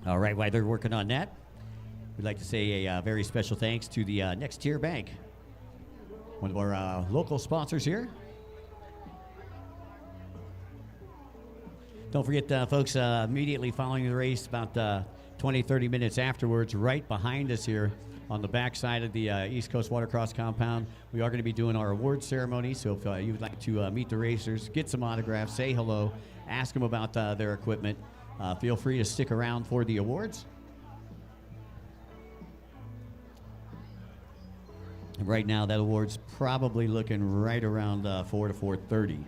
All right, while they're working on that, we'd like to say a very special thanks to the Next Tier Bank, one of our local sponsors here. Don't forget, folks, immediately following the race, about 20, 30 minutes afterwards, right behind us here on the back side of the East Coast Watercross compound, we are going to be doing our award ceremony. So if you would like to meet the racers, get some autographs, say hello, ask them about their equipment, Feel free to stick around for the awards. And right now, that award's probably looking right around 4 to 4:30.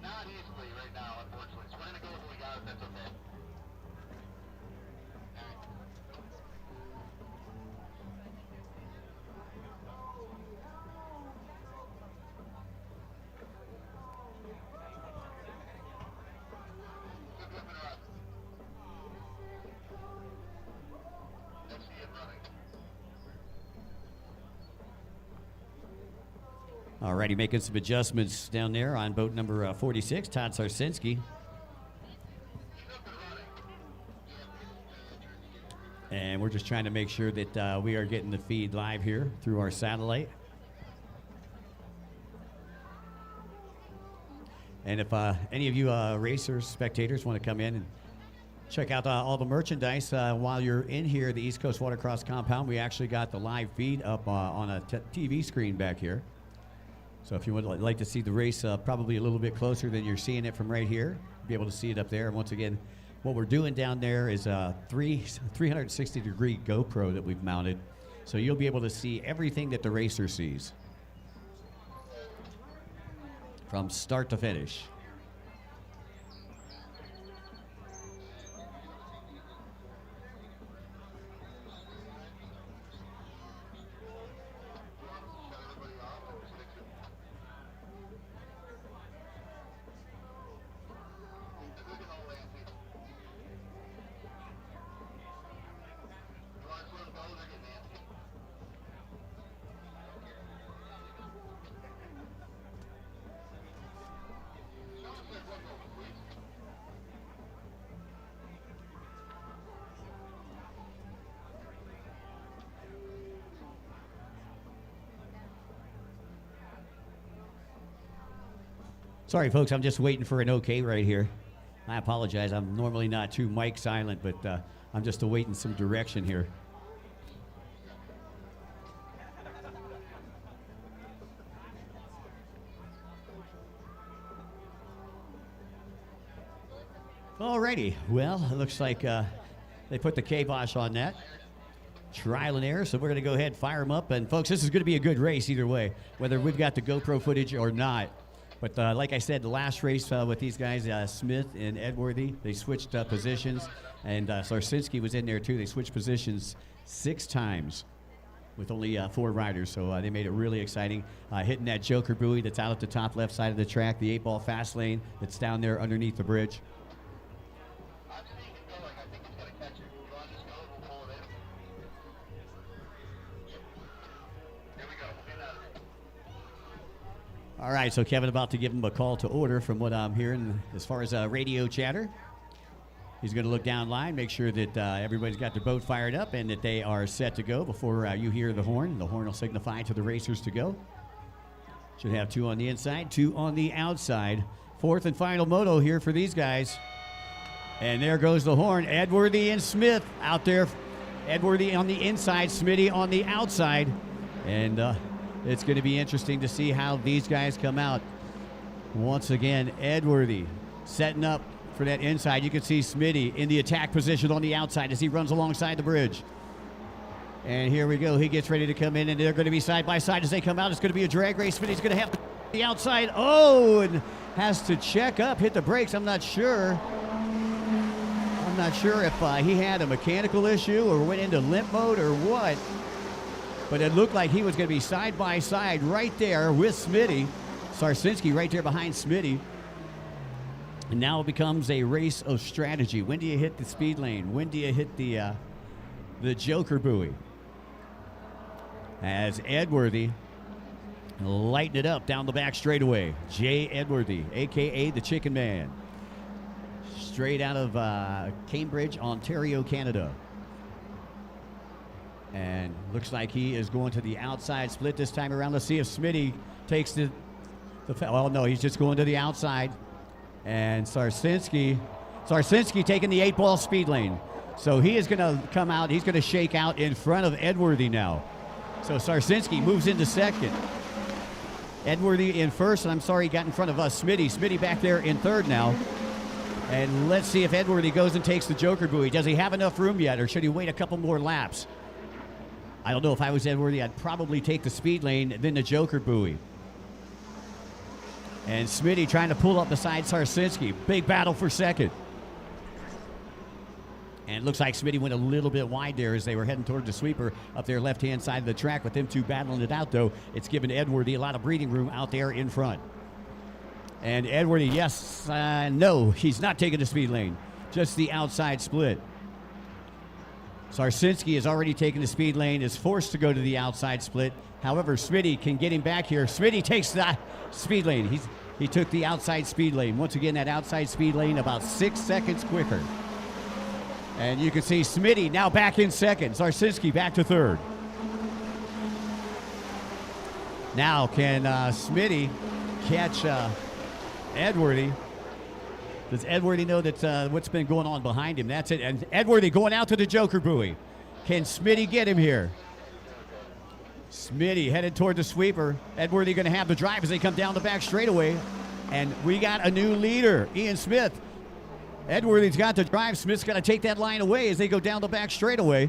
Not easily right now, unfortunately. So we're going to go with what we got, if that's okay. Alrighty, making some adjustments down there on boat number 46, Todd Sarsinski. And we're just trying to make sure that we are getting the feed live here through our satellite. And if any of you racers, spectators want to come in and check out all the merchandise while you're in here at the East Coast Watercross compound, we actually got the live feed up on a TV screen back here. So if you would like to see the race probably a little bit closer than you're seeing it from right here, be able to see it up there. And once again, what we're doing down there is a 360-degree GoPro that we've mounted. So you'll be able to see everything that the racer sees from start to finish. Sorry, folks, I'm just waiting for an okay right here. I apologize. I'm normally not too mic silent, but I'm just awaiting some direction here. Alrighty, well, it looks like they put the kibosh on that. Trial and error, so we're going to go ahead and fire them up. And folks, this is going to be a good race either way, whether we've got the GoPro footage or not. But like I said, the last race with these guys, Smith and Edworthy, they switched positions. And Sarsinski was in there too. They switched positions 6 times with only 4 riders. So they made it really exciting. Hitting that Joker buoy that's out at the top left side of the track, the 8-ball fast lane that's down there underneath the bridge. All right, so Kevin about to give him a call to order from what I'm hearing as far as radio chatter. He's going to look down line, make sure that everybody's got their boat fired up and that they are set to go before you hear the horn. The horn will signify to the racers to go. Should have 2 on the inside, 2 on the outside. 4th and final moto here for these guys. And there goes the horn. Edworthy and Smith out there. Edworthy on the inside, Smitty on the outside. And it's going to be interesting to see how these guys come out. Once again, Edworthy setting up for that inside. You can see Smitty in the attack position on the outside as he runs alongside the bridge. And here we go. He gets ready to come in, and they're going to be side by side as they come out. It's going to be a drag race. Smitty's going to have the outside. Oh, and has to check up, hit the brakes. I'm not sure if he had a mechanical issue or went into limp mode or what. But it looked like he was going to be side by side right there with Smitty. Sarsinski right there behind Smitty. And now it becomes a race of strategy. When do you hit the speed lane? When do you hit the Joker buoy? As Edworthy lighting it up down the back straightaway. Jay Edworthy, a.k.a. the Chicken Man. Straight out of Cambridge, Ontario, Canada. And looks like he is going to the outside split this time around. Let's see if Smitty takes well, no, he's just going to the outside. And Sarsinski taking the 8-ball speed lane. So he is going to come out. He's going to shake out in front of Edworthy now. So Sarsinski moves into second. Edworthy in first, and I'm sorry he got in front of us. Smitty back there in third now. And let's see if Edworthy goes and takes the Joker buoy. Does he have enough room yet, or should he wait a couple more laps? I don't know. If I was Edworthy, I'd probably take the speed lane, then the Joker buoy. And Smitty trying to pull up beside Sarsinski. Big battle for second. And it looks like Smitty went a little bit wide there as they were heading toward the sweeper up their left-hand side of the track. With them two battling it out, though, it's given Edworthy a lot of breathing room out there in front. And Edworthy, yes, no, he's not taking the speed lane. Just the outside split. Sarsinski has already taken the speed lane, is forced to go to the outside split. However, Smitty can get him back here. Smitty takes the speed lane. He took the outside speed lane. Once again, that outside speed lane about 6 seconds quicker. And you can see Smitty now back in second. Sarsinski back to third. Now can Smitty catch Edworthy? Does Edworthy know that what's been going on behind him? That's it. And Edworthy going out to the Joker buoy. Can Smitty get him here? Smitty headed toward the sweeper. Edworthy going to have the drive as they come down the back straightaway. And we got a new leader, Ian Smith. Edworthy's got the drive. Smith's got to take that line away as they go down the back straightaway.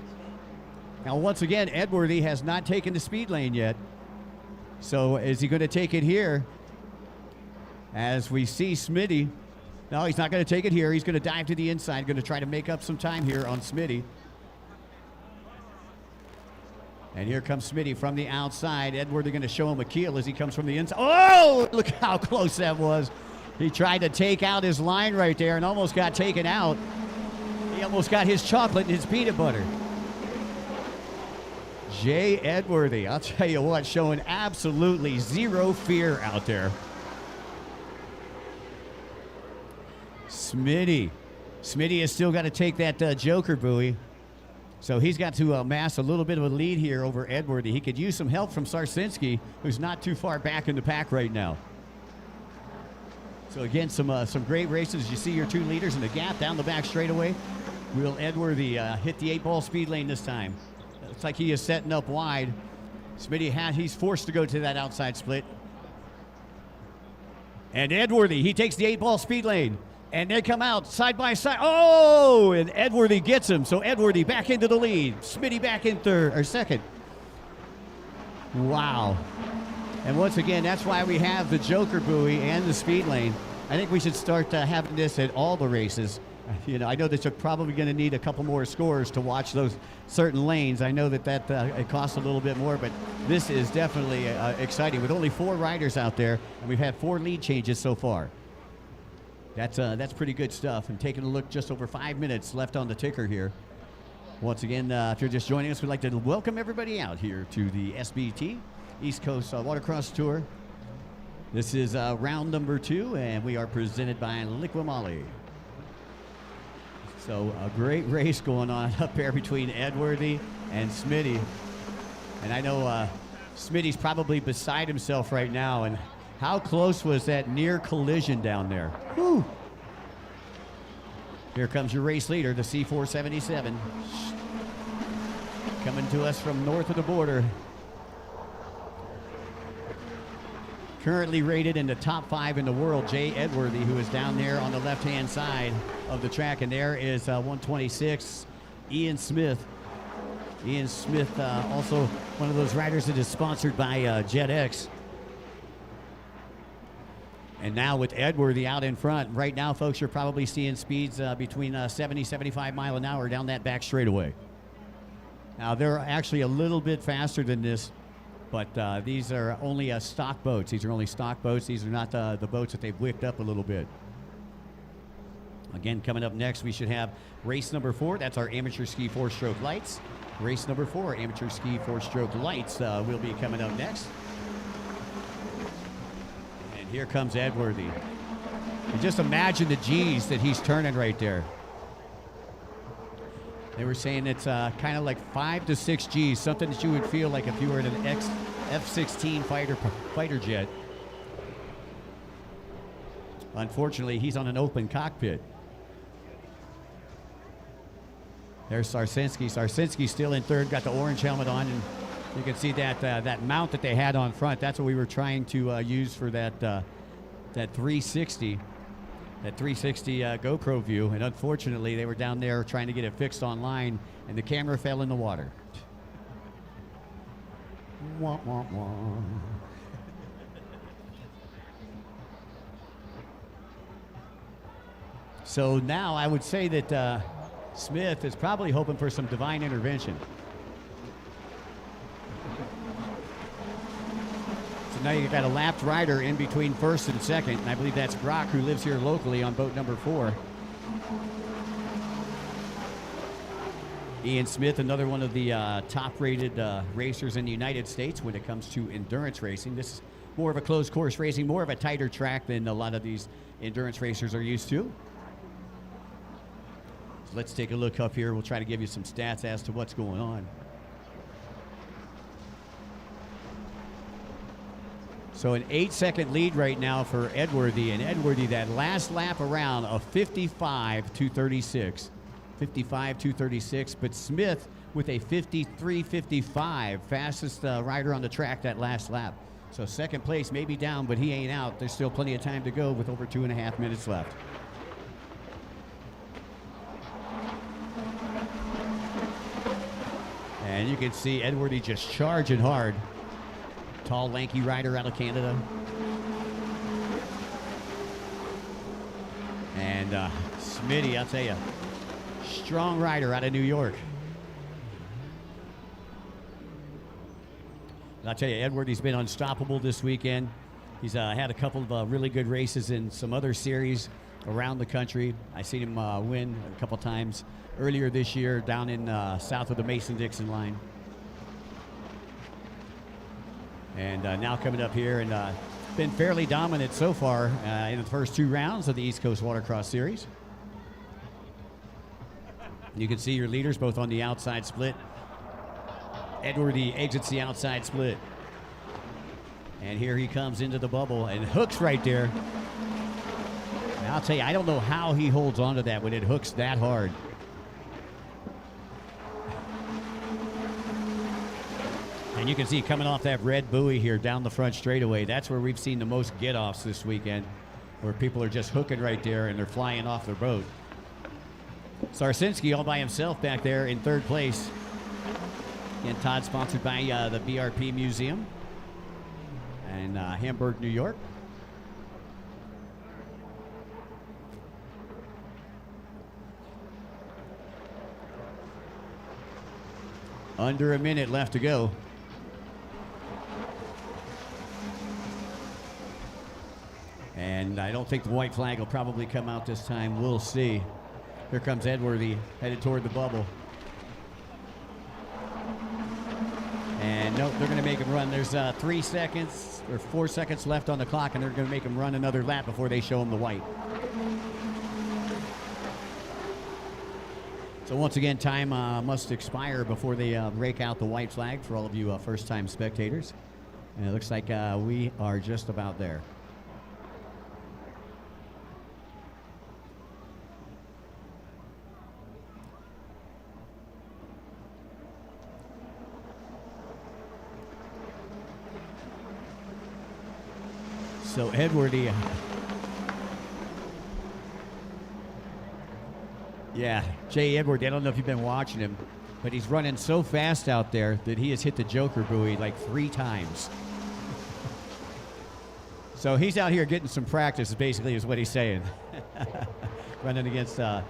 Now, once again, Edworthy has not taken the speed lane yet. So is he going to take it here? As we see Smitty. No, he's not going to take it here. He's going to dive to the inside. Going to try to make up some time here on Smitty. And here comes Smitty from the outside. Edworthy going to show him a keel as he comes from the inside. Oh, look how close that was. He tried to take out his line right there and almost got taken out. He almost got his chocolate and his peanut butter. Jay Edworthy, I'll tell you what, showing absolutely zero fear out there. Smitty has still got to take that Joker buoy. So he's got to amass a little bit of a lead here over Edworthy. He could use some help from Sarsinski, who's not too far back in the pack right now. So again, some great races. You see your two leaders in the gap down the back straightaway. Will Edworthy hit the 8-ball speed lane this time? Looks like he is setting up wide. Smitty he's forced to go to that outside split. And Edworthy, he takes the 8-ball speed lane. And they come out side by side. Oh, and Edworthy gets him. So Edworthy back into the lead. Smitty back in second. Wow. And once again, that's why we have the Joker buoy and the speed lane. I think we should start having this at all the races. You know, I know that you're probably going to need a couple more scores to watch those certain lanes. I know that it costs a little bit more, but this is definitely exciting. With only 4 riders out there, and we've had 4 lead changes so far. That's pretty good stuff. And taking a look, just over 5 minutes left on the ticker here. Once again, if you're just joining us, we'd like to welcome everybody out here to the SBT East Coast Watercross Tour. This is round number 2, and we are presented by Liqui-Moly. So a great race going on up there between Edworthy and Smitty. And I know Smitty's probably beside himself right now. And how close was that near collision down there? Whew. Here comes your race leader, the C477. Coming to us from north of the border. Currently rated in the top 5 in the world, Jay Edworthy, who is down there on the left-hand side of the track. And there is 126, Ian Smith. Ian Smith, also one of those riders that is sponsored by JetX. And now with Edworthy out in front, right now, folks, you're probably seeing speeds between 70, 75 mile an hour down that back straightaway. Now, they're actually a little bit faster than this, but these are only stock boats. These are only stock boats. These are not the boats that they've wicked up a little bit. Again, coming up next, we should have race number 4. That's our amateur ski 4-stroke lights. Race number 4, amateur ski 4-stroke lights, will be coming up next. And here comes Edworthy. And just imagine the G's that he's turning right there. They were saying it's kind of like 5 to 6 Gs, something that you would feel like if you were in an F-16 fighter jet. Unfortunately, he's on an open cockpit. There's Sarsinski. Sarsinski's still in third, got the orange helmet on, and you can see that that mount that they had on front. That's what we were trying to use for that 360. That 360 GoPro view, and unfortunately they were down there trying to get it fixed online, and the camera fell in the water. Wah, wah, wah. So now I would say that Smith is probably hoping for some divine intervention. Now you've got a lapped rider in between first and second, and I believe that's Brock, who lives here locally on boat number 4. Ian Smith, another one of the top-rated racers in the United States when it comes to endurance racing. This is more of a closed course racing, more of a tighter track than a lot of these endurance racers are used to. So let's take a look up here. We'll try to give you some stats as to what's going on. So an 8-second lead right now for Edworthy, and Edworthy, that last lap around, a 55.236. 55.236, but Smith with a 53.55, fastest rider on the track that last lap. So second place may be down, but he ain't out. There's still plenty of time to go with over 2.5 minutes left. And you can see Edworthy just charging hard. Tall, lanky rider out of Canada. And Smitty, I'll tell you, strong rider out of New York. And I'll tell you, Edworthy's been unstoppable this weekend. He's had a couple of really good races in some other series around the country. I seen him win a couple times earlier this year down in south of the Mason-Dixon line. And now coming up here, and been fairly dominant so far in the first 2 rounds of the East Coast Watercross Series. You can see your leaders both on the outside split. Edworthy exits the outside split. And here he comes into the bubble and hooks right there. And I'll tell you, I don't know how he holds on to that when it hooks that hard. And you can see coming off that red buoy here down the front straightaway, that's where we've seen the most get-offs this weekend, where people are just hooking right there and they're flying off their boat. Sarsinski all by himself back there in third place. And Todd sponsored by the BRP Museum in Hamburg, New York. Under a minute left to go. And I don't think the white flag will probably come out this time. We'll see. Here comes Edworthy headed toward the bubble. And nope, they're going to make him run. There's 3 seconds or 4 seconds left on the clock, and they're going to make him run another lap before they show him the white. So once again, time must expire before they break out the white flag for all of you first-time spectators. And it looks like we are just about there. So Edworthy, yeah, Jay Edworthy, I don't know if you've been watching him, but he's running so fast out there that he has hit the Joker buoy like 3 times. So he's out here getting some practice, basically, is what he's saying. Running against, well,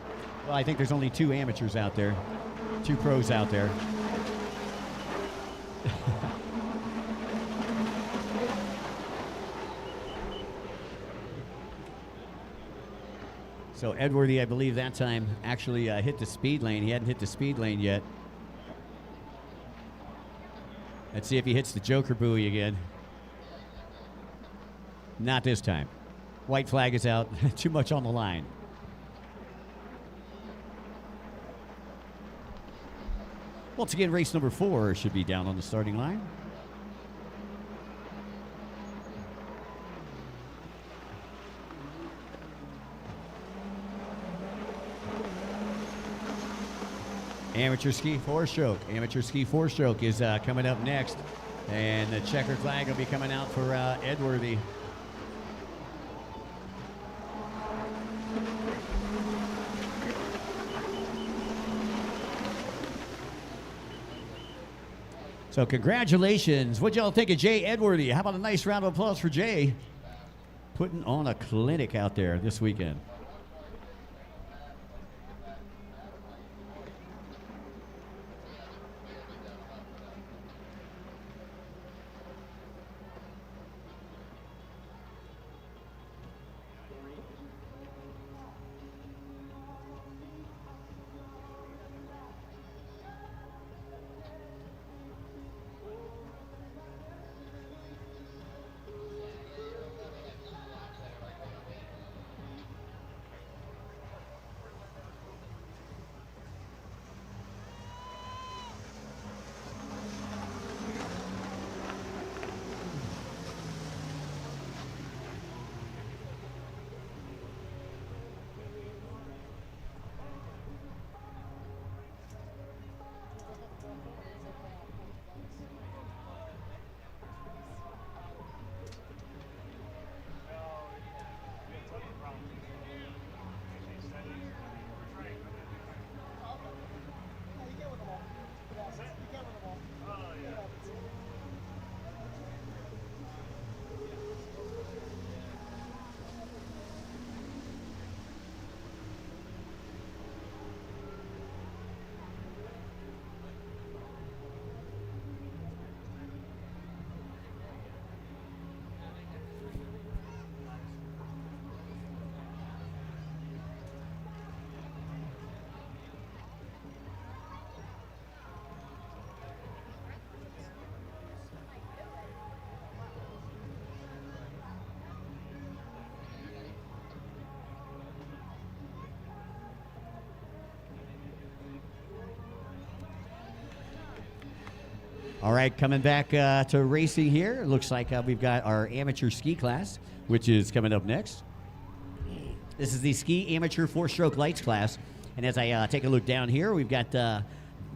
I think there's only 2 amateurs out there, 2 pros out there. So Edworthy, I believe that time, actually hit the speed lane. He hadn't hit the speed lane yet. Let's see if he hits the Joker buoy again. Not this time. White flag is out. Too much on the line. Once again, race number 4 should be down on the starting line. Amateur ski four-stroke. Amateur ski four-stroke is coming up next. And the checkered flag will be coming out for Edworthy. So congratulations. What y'all think of Jay Edworthy? How about a nice round of applause for Jay? Putting on a clinic out there this weekend. All right, coming back to racing here. It looks like we've got our amateur ski class, which is coming up next. This is the ski amateur four-stroke lights class. And as I take a look down here, we've got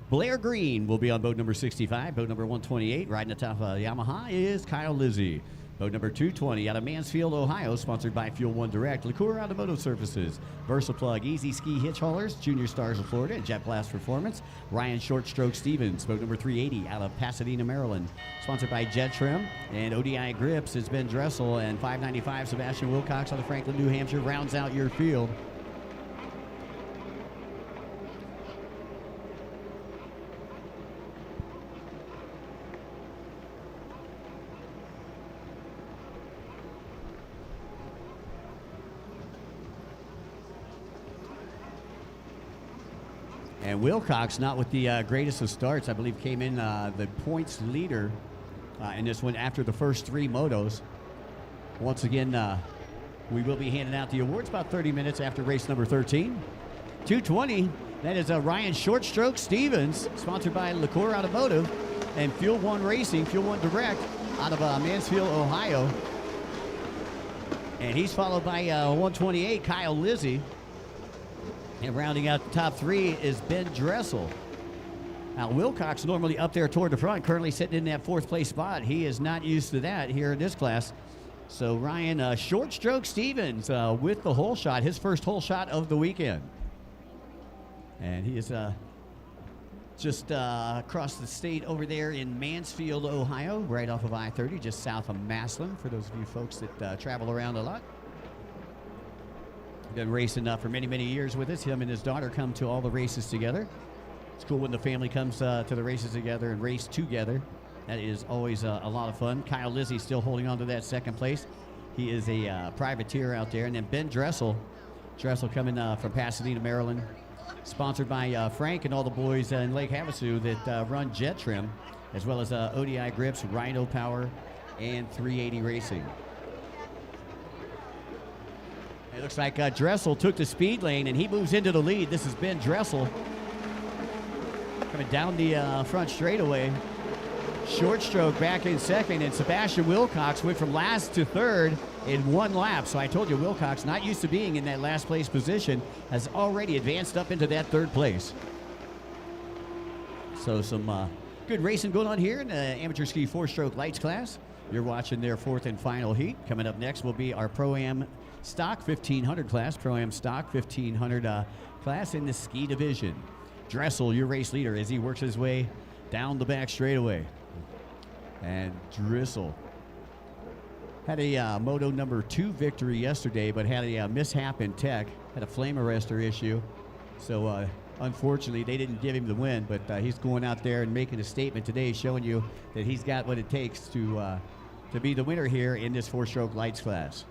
Blair Green will be on boat number 65. Boat number 128, riding atop Yamaha, is Kyle Lizzie. Boat number 220 out of Mansfield, Ohio, sponsored by Fuel One Direct, Liqueur Automotive Services, VersaPlug, Easy Ski Hitch Haulers, Junior Stars of Florida, and Jet Blast Performance, Ryan Short Stroke Stevens. Boat number 380 out of Pasadena, Maryland, sponsored by Jet Trim, and ODI Grips is Ben Dressel, and 595 Sebastian Wilcox out of Franklin, New Hampshire, rounds out your field. And Wilcox, not with the greatest of starts, I believe came in the points leader in this one after the first 3 motos. Once again, we will be handing out the awards about 30 minutes after race number 13. 220, that is Ryan Shortstroke Stevens, sponsored by Liqueur Automotive and Fuel One Racing, Fuel One Direct, out of Mansfield, Ohio. And he's followed by 128, Kyle Lizzie. And rounding out the top 3 is Ben Dressel. Now, Wilcox normally up there toward the front, currently sitting in that 4th place spot. He is not used to that here in this class. So Ryan Short Stroke Stevens with the hole shot, his first hole shot of the weekend. And he is just across the state over there in Mansfield, Ohio, right off of I-30, just south of Massillon, for those of you folks that travel around a lot. Been racing for many, many years with us. Him and his daughter come to all the races together. It's cool when the family comes to the races together and race together. That is always a lot of fun. Kyle Lizzie still holding on to that 2nd place. He is a privateer out there. And then Ben Dressel. Dressel coming from Pasadena, Maryland. Sponsored by Frank and all the boys in Lake Havasu that run Jet Trim, as well as ODI Grips, Rhino Power, and 380 Racing. It looks like Dressel took the speed lane, and he moves into the lead. This is Ben Dressel. Coming down the front straightaway. Short stroke back in second, and Sebastian Wilcox went from last to third in one lap. So I told you, Wilcox, not used to being in that last place position, has already advanced up into that third place. So some good racing going on here in the amateur ski four-stroke lights class. You're watching their fourth and final heat. Coming up next will be our Pro-Am Stock 1500 class, Pro-Am Stock 1500 class in the ski division. Dressel, your race leader, as he works his way down the back straightaway. And Dressel had a Moto number 2 victory yesterday, but had a mishap in tech, had a flame arrestor issue. So unfortunately, they didn't give him the win, but he's going out there and making a statement today, showing you that he's got what it takes to be the winner here in this four-stroke lights class.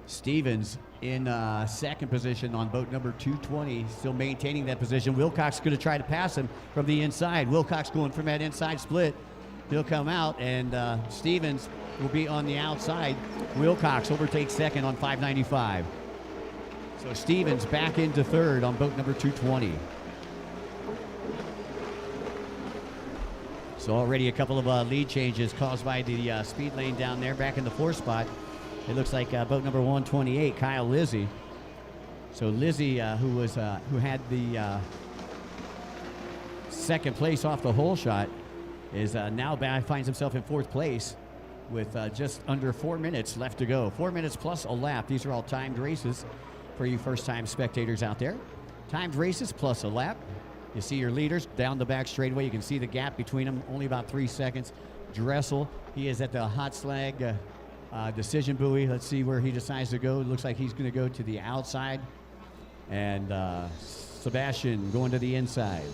Stevens in second position on boat number 220, still maintaining that position. Wilcox going to try to pass him from the inside. Wilcox going from that inside split. He'll come out, and Stevens will be on the outside. Wilcox overtakes second on 595. So Stevens back into third on boat number 220. So already a couple of lead changes caused by the speed lane down there back in the 4th spot. It looks like boat number 128, Kyle Lizzie. So Lizzie, who had the second place off the hole shot, is now back, finds himself in 4th place with just under 4 minutes left to go. 4 minutes plus a lap. These are all timed races for you first-time spectators out there. Timed races plus a lap. You see your leaders down the back straightaway. You can see the gap between them, only about 3 seconds. Dressel, he is at the hot slag decision buoy. Let's see where he decides to go. It looks like he's going to go to the outside. And Sebastian going to the inside.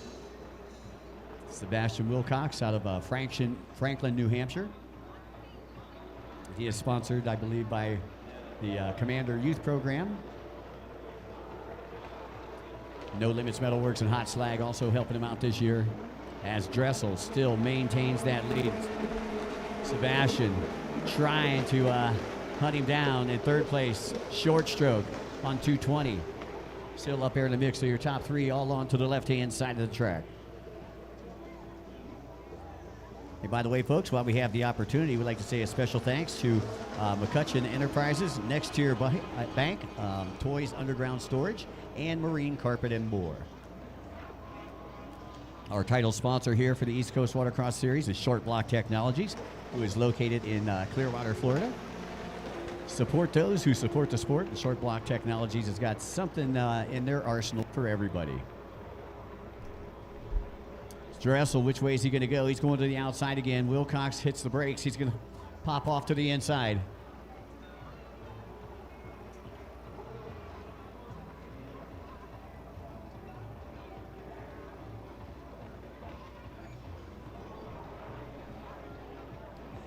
Sebastian Wilcox out of Franklin, New Hampshire. He is sponsored, I believe, by the Commander Youth Program. No Limits Metalworks and Hot Slag also helping him out this year, as Dressel still maintains that lead. Sebastian trying to hunt him down in 3rd place. Short stroke on 220. Still up there in the mix. So your top 3 all on to the left-hand side of the track. Hey, by the way, folks, while we have the opportunity, we'd like to say a special thanks to McCutcheon Enterprises, Next Tier Bank, Toys Underground Storage, and Marine Carpet and More. Our title sponsor here for the East Coast Watercross Series is Short Block Technologies, who is located in Clearwater, Florida. Support those who support the sport. And Short Block Technologies has got something in their arsenal for everybody. Dressel, which way is he going to go? He's going to the outside again. Wilcox hits the brakes. He's going to pop off to the inside.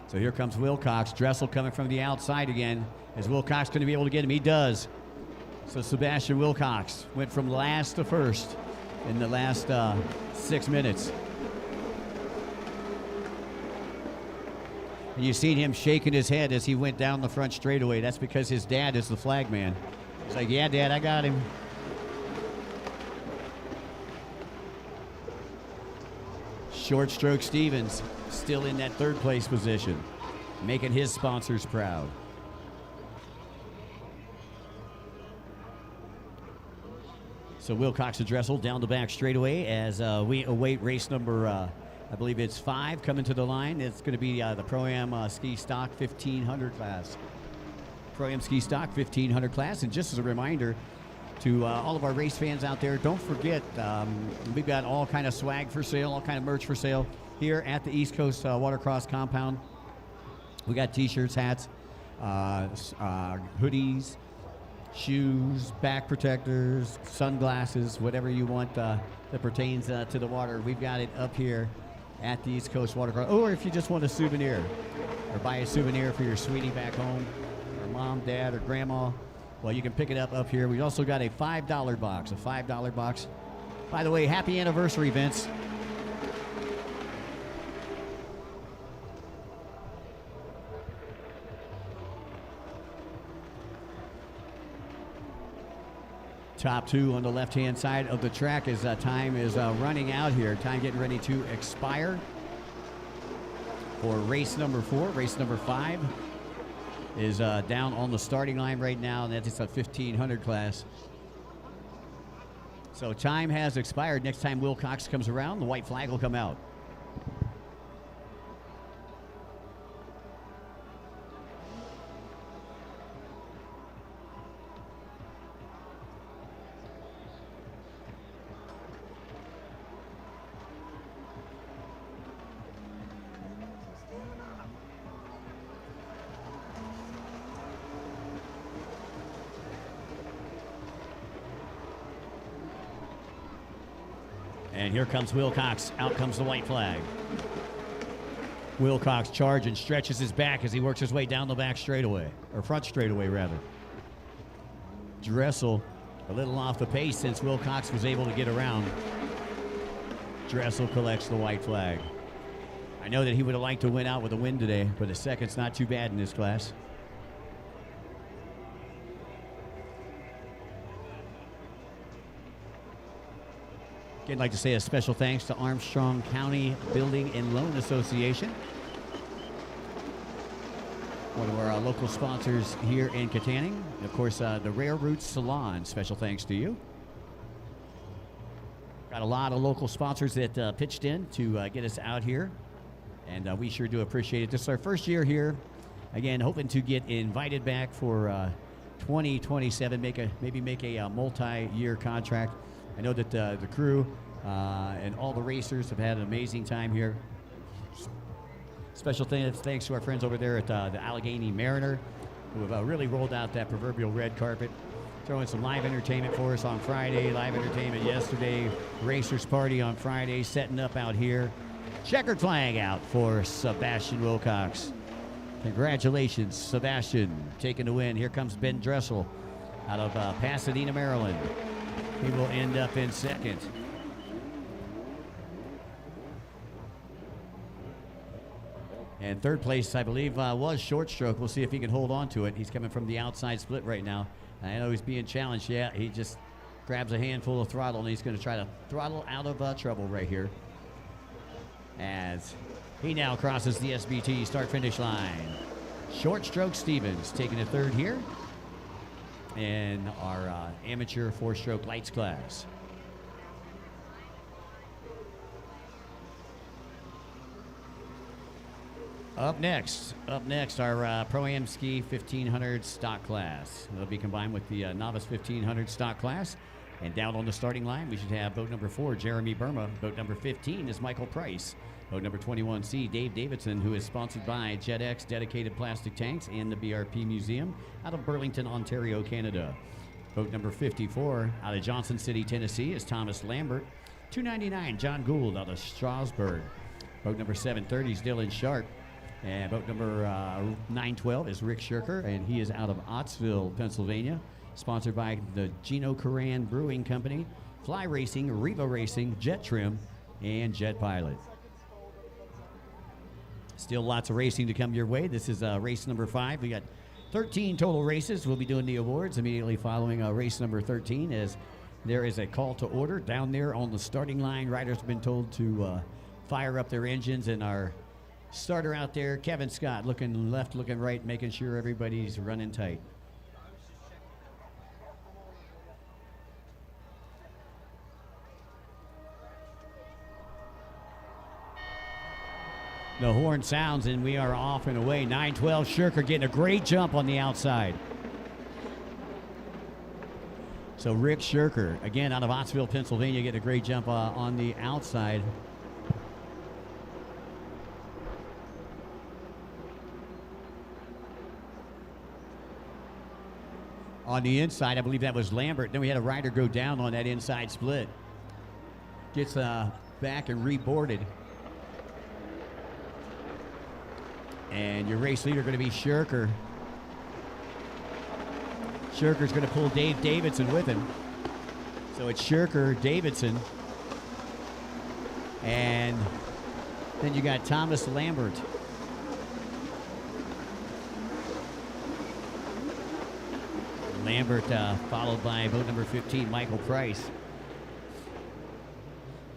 So here comes Wilcox. Dressel coming from the outside again. Is Wilcox going to be able to get him? He does. So Sebastian Wilcox went from last to first in the last 6 minutes. And you've seen him shaking his head as he went down the front straightaway. That's because his dad is the flag man. He's like, yeah, Dad, I got him. Short stroke Stevens still in that 3rd place position, making his sponsors proud. So Wilcox and Dressel down the back straightaway as we await race number, I believe it's 5 coming to the line. It's going to be the Pro-Am Ski Stock 1500 class. Pro-Am Ski Stock 1500 class. And just as a reminder to all of our race fans out there, don't forget we've got all kind of swag for sale, all kind of merch for sale here at the East Coast Watercross compound. We got t-shirts, hats, hoodies, shoes, back protectors, sunglasses, whatever you want that pertains to the water. We've got it up here at the East Coast Watercross. Or if you just want a souvenir or buy a souvenir for your sweetie back home, or mom, dad, or grandma, well, you can pick it up here. We also got a $5 box, a $5 box. By the way, happy anniversary, Vince. top two on the left-hand side of the track as time is running out here. Time getting ready to expire for race number 4. Race number 5 is down on the starting line right now, and that's a 1500 class. So time has expired. Next time Wilcox comes around, the white flag will come out. And here comes Wilcox. Out comes the white flag. Wilcox charging, stretches his back as he works his way down the back straightaway, or front straightaway rather. Dressel a little off the pace since Wilcox was able to get around. Dressel collects the white flag. I know that he would have liked to win out with a win today, but a second's not too bad in this class. Again, I'd like to say a special thanks to Armstrong County Building and Loan Association, one of our local sponsors here in Kittanning. And of course, the Rare Roots Salon, special thanks to you. Got a lot of local sponsors that pitched in to get us out here, and we sure do appreciate it. This is our first year here. Again, hoping to get invited back for 2027, maybe make a multi-year contract. I know that the crew and all the racers have had an amazing time here. Special thanks to our friends over there at the Allegheny Mariner, who have really rolled out that proverbial red carpet, throwing some live entertainment for us on Friday, live entertainment yesterday, Racers Party on Friday, setting up out here. Checkered flag out for Sebastian Wilcox. Congratulations, Sebastian, taking the win. Here comes Ben Dressel out of Pasadena, Maryland. He will end up in second. And third place, I believe, was Short Stroke. We'll see if he can hold on to it. He's coming from the outside split right now. I know he's being challenged. Yeah, he just grabs a handful of throttle, and he's going to try to throttle out of trouble right here. As he now crosses the SBT start-finish line. Short Stroke Stevens taking a third here in our amateur four-stroke lights class. Up next, our Pro-Am Ski 1500 stock class. It'll be combined with the Novice 1500 stock class. And down on the starting line, we should have boat number 4, Jeremy Burma. Boat number 15 is Michael Price. Boat number 21C, Dave Davidson, who is sponsored by JetX Dedicated Plastic Tanks and the BRP Museum out of Burlington, Ontario, Canada. Boat number 54 out of Johnson City, Tennessee is Thomas Lambert. 299, John Gould out of Strasburg. Boat number 730 is Dylan Sharp. And boat number 912 is Rick Shirker, and he is out of Ottsville, Pennsylvania. Sponsored by the Gino Coran Brewing Company, Fly Racing, Reva Racing, Jet Trim, and Jet Pilot. Still lots of racing to come your way. This is race number 5. We got 13 total races. We'll be doing the awards immediately following race number 13, as there is a call to order down there on the starting line. Riders have been told to fire up their engines, and our starter out there, Kevin Scott, looking left, looking right, making sure everybody's running tight. The horn sounds, and we are off and away. 912 Shirker getting a great jump on the outside. So Rick Shirker, again out of Ottsville, Pennsylvania, getting a great jump on the outside. On the inside, I believe that was Lambert. Then we had a rider go down on that inside split. Gets back and reboarded. And your race leader going to be Shirker. Shirker's going to pull Dave Davidson with him. So it's Shirker, Davidson. And then you got Thomas Lambert. Lambert, followed by boat number 15, Michael Price.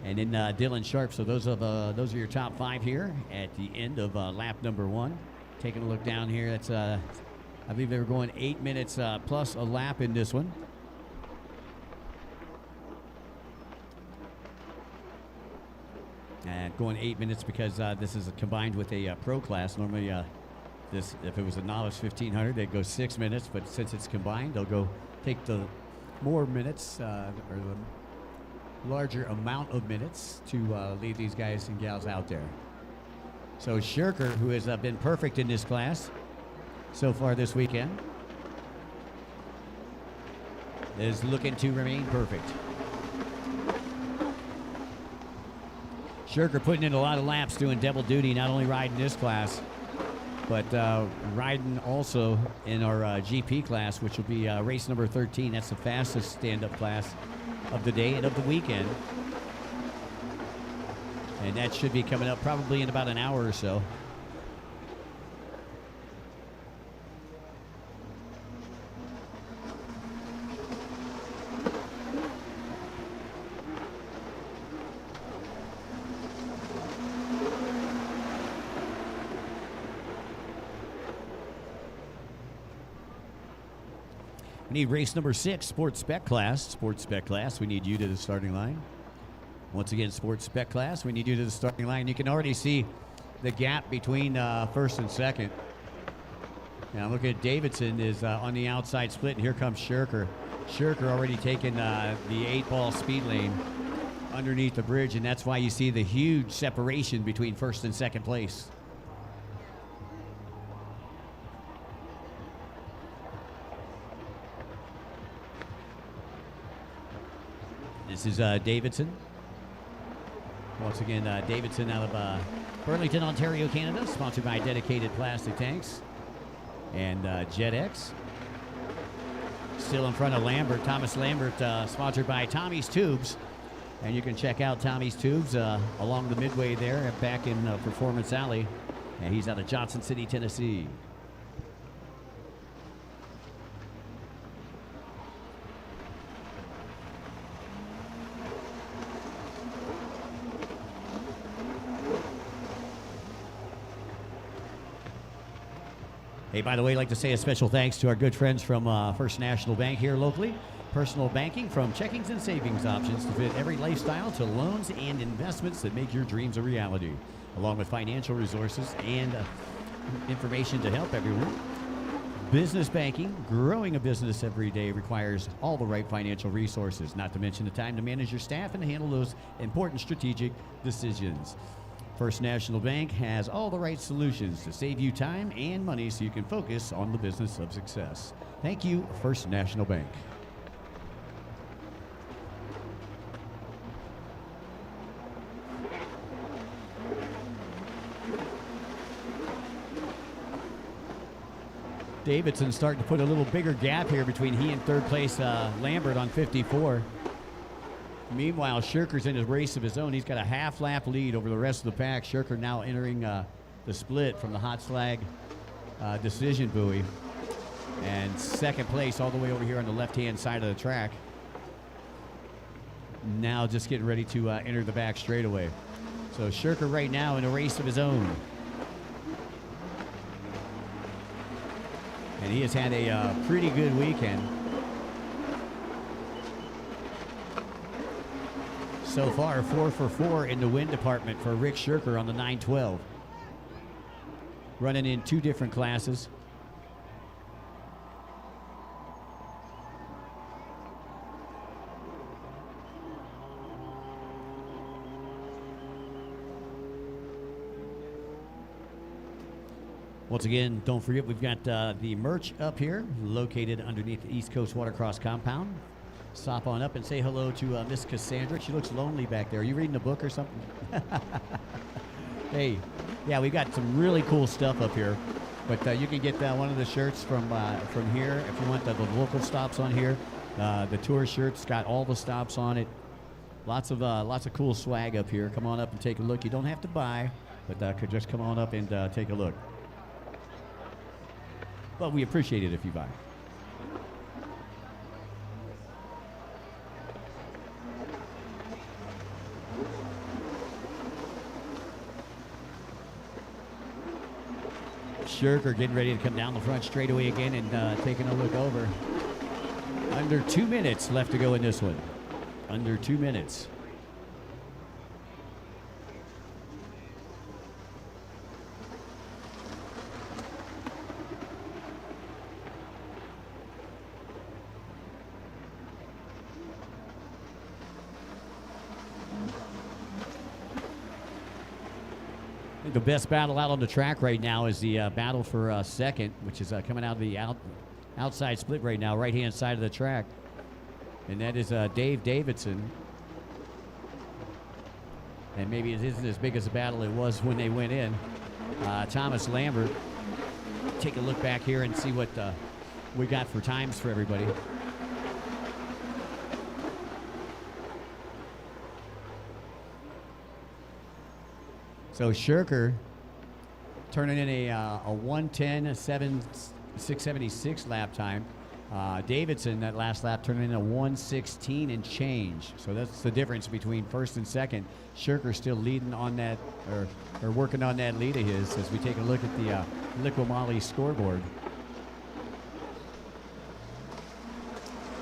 And then Dylan Sharp. So those are your top 5 here at the end of lap number 1. Taking a look down here, that's I believe they were going 8 minutes plus a lap in this one. And going 8 minutes because this is combined with a pro class. Normally, this if it was a novice 1500, they'd go 6 minutes, but since it's combined, they'll go take the more minutes or the larger amount of minutes to leave these guys and gals out there. So Shirker, who has been perfect in this class so far this weekend, is looking to remain perfect. Shirker putting in a lot of laps, doing double duty, not only riding this class, but riding also in our GP class, which will be race number 13. That's the fastest stand-up class of the day and of the weekend. And that should be coming up probably in about an hour or so. We need race number 6, Sports Spec Class. Sports Spec Class, we need you to the starting line. Once again, Sports Spec Class, we need you to the starting line. You can already see the gap between first and second. Now look at Davidson is on the outside split, and here comes Shirker. Shirker already taking the 8-ball speed lane underneath the bridge, and that's why you see the huge separation between first and second place. This is Davidson. Once again, Davidson out of Burlington, Ontario, Canada, sponsored by Dedicated Plastic Tanks and JetX. Still in front of Lambert, Thomas Lambert, sponsored by Tommy's Tubes. And you can check out Tommy's Tubes along the midway there back in Performance Alley. And he's out of Johnson City, Tennessee. Hey, by the way, I'd like to say a special thanks to our good friends from First National Bank here locally. Personal banking, from checkings and savings options to fit every lifestyle, to loans and investments that make your dreams a reality, along with financial resources and information to help everyone. Business banking, growing a business every day requires all the right financial resources, not to mention the time to manage your staff and handle those important strategic decisions. First National Bank has all the right solutions to save you time and money so you can focus on the business of success. Thank you, First National Bank. Davidson starting to put a little bigger gap here between he and third place Lambert on 54. Meanwhile, Shirker's in a race of his own. He's got a half-lap lead over the rest of the pack. Shirker now entering the split from the hot slag decision buoy. And second place all the way over here on the left-hand side of the track. Now just getting ready to enter the back straightaway. So Shirker right now in a race of his own. And he has had a pretty good weekend. So far, 4 for 4 in the win department for Rick Shirker on the 912. Running in 2 different classes. Once again, don't forget we've got the merch up here, located underneath the East Coast Watercross compound. Stop on up and say hello to Miss Cassandra. She looks lonely back there. Are you reading a book or something? Hey, yeah, we've got some really cool stuff up here. But you can get one of the shirts from here if you want the local stops on here. The tour shirt's got all the stops on it. Lots of cool swag up here. Come on up and take a look. You don't have to buy, but could just come on up and take a look. But we appreciate it if you buy. Shirker getting ready to come down the front straightaway again and taking a look over. Under 2 minutes left to go in this one. Under 2 minutes. I think the best battle out on the track right now is the battle for second, which is coming out of the outside split right now, right-hand side of the track. And that is Dave Davidson. And maybe it isn't as big as a battle it was when they went in. Thomas Lambert. Take a look back here and see what we got for times for everybody. So Shirker turning in a 1:10.676 lap time. Davidson, that last lap, turning in a 1:16 and change. So that's the difference between first and second. Shirker still leading on that, or working on that lead of his as we take a look at the Liqui-Moly scoreboard.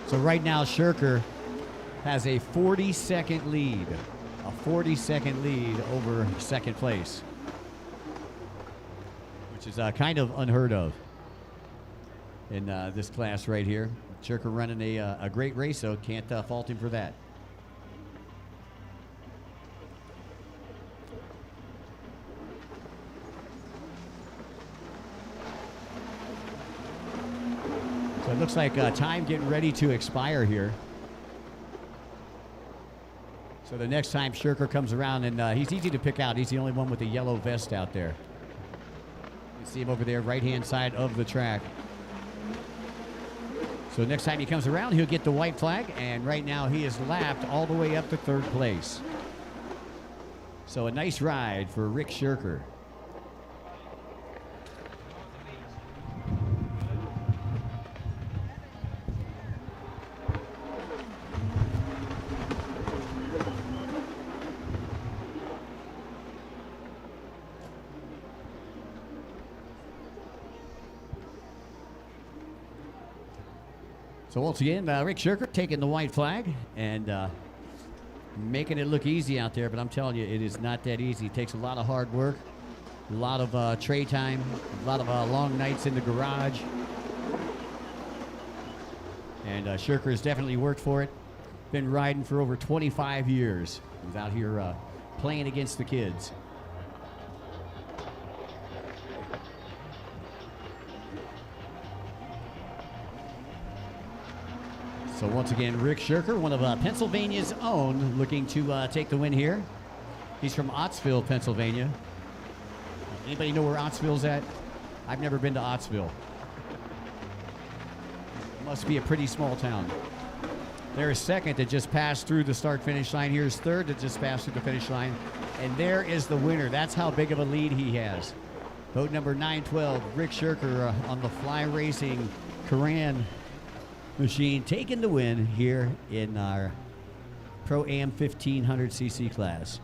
So right now, Shirker has a 40-second lead. A 40-second lead over second place, which is kind of unheard of in this class right here. Shirker running a great race, so can't fault him for that. So it looks like time getting ready to expire here. So the next time Shirker comes around, and he's easy to pick out. He's the only one with the yellow vest out there. You see him over there, right-hand side of the track. So next time he comes around, he'll get the white flag, and right now he is lapped all the way up to third place. So a nice ride for Rick Shirker. So once again, Rick Shirker taking the white flag and making it look easy out there, but I'm telling you, it is not that easy. It takes a lot of hard work, a lot of tray time, a lot of long nights in the garage. And Shirker has definitely worked for it. Been riding for over 25 years. He's out here playing against the kids. So once again, Rick Shirker, one of Pennsylvania's own, looking to take the win here. He's from Ottsville, Pennsylvania. Anybody know where Ottsville's at? I've never been to Ottsville. Must be a pretty small town. There's second that just passed through the start-finish line. Here's third that just passed through the finish line. And there is the winner. That's how big of a lead he has. Boat number 912, Rick Shirker on the Fly Racing Coran machine, taking the win here in our Pro-Am 1500cc class.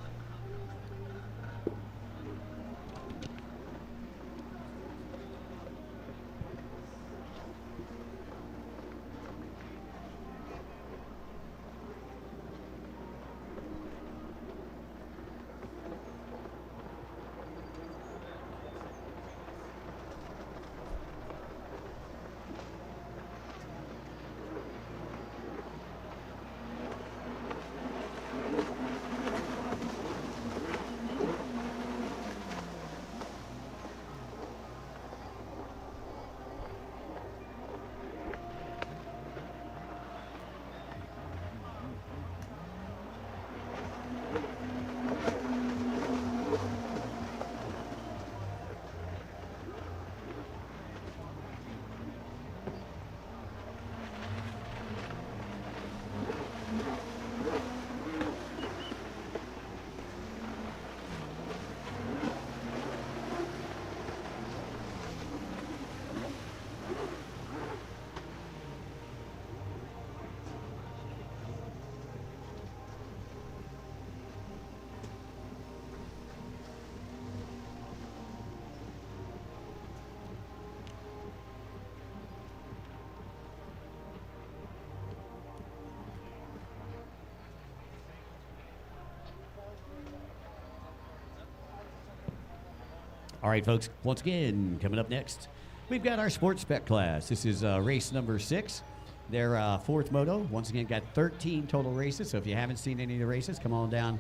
All right, folks, once again, coming up next, we've got our sports spec class. This is race number 6. Their fourth moto. Once again, got 13 total races. So if you haven't seen any of the races, come on down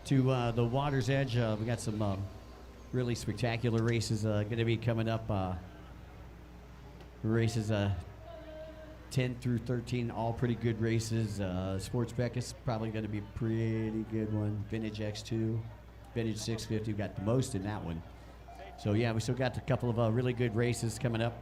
to the water's edge. We got some really spectacular races going to be coming up. Races 10 through 13, all pretty good races. Sports spec is probably going to be a pretty good one. Vintage X2, Vintage 650, we got the most in that one. So yeah, we still got a couple of really good races coming up.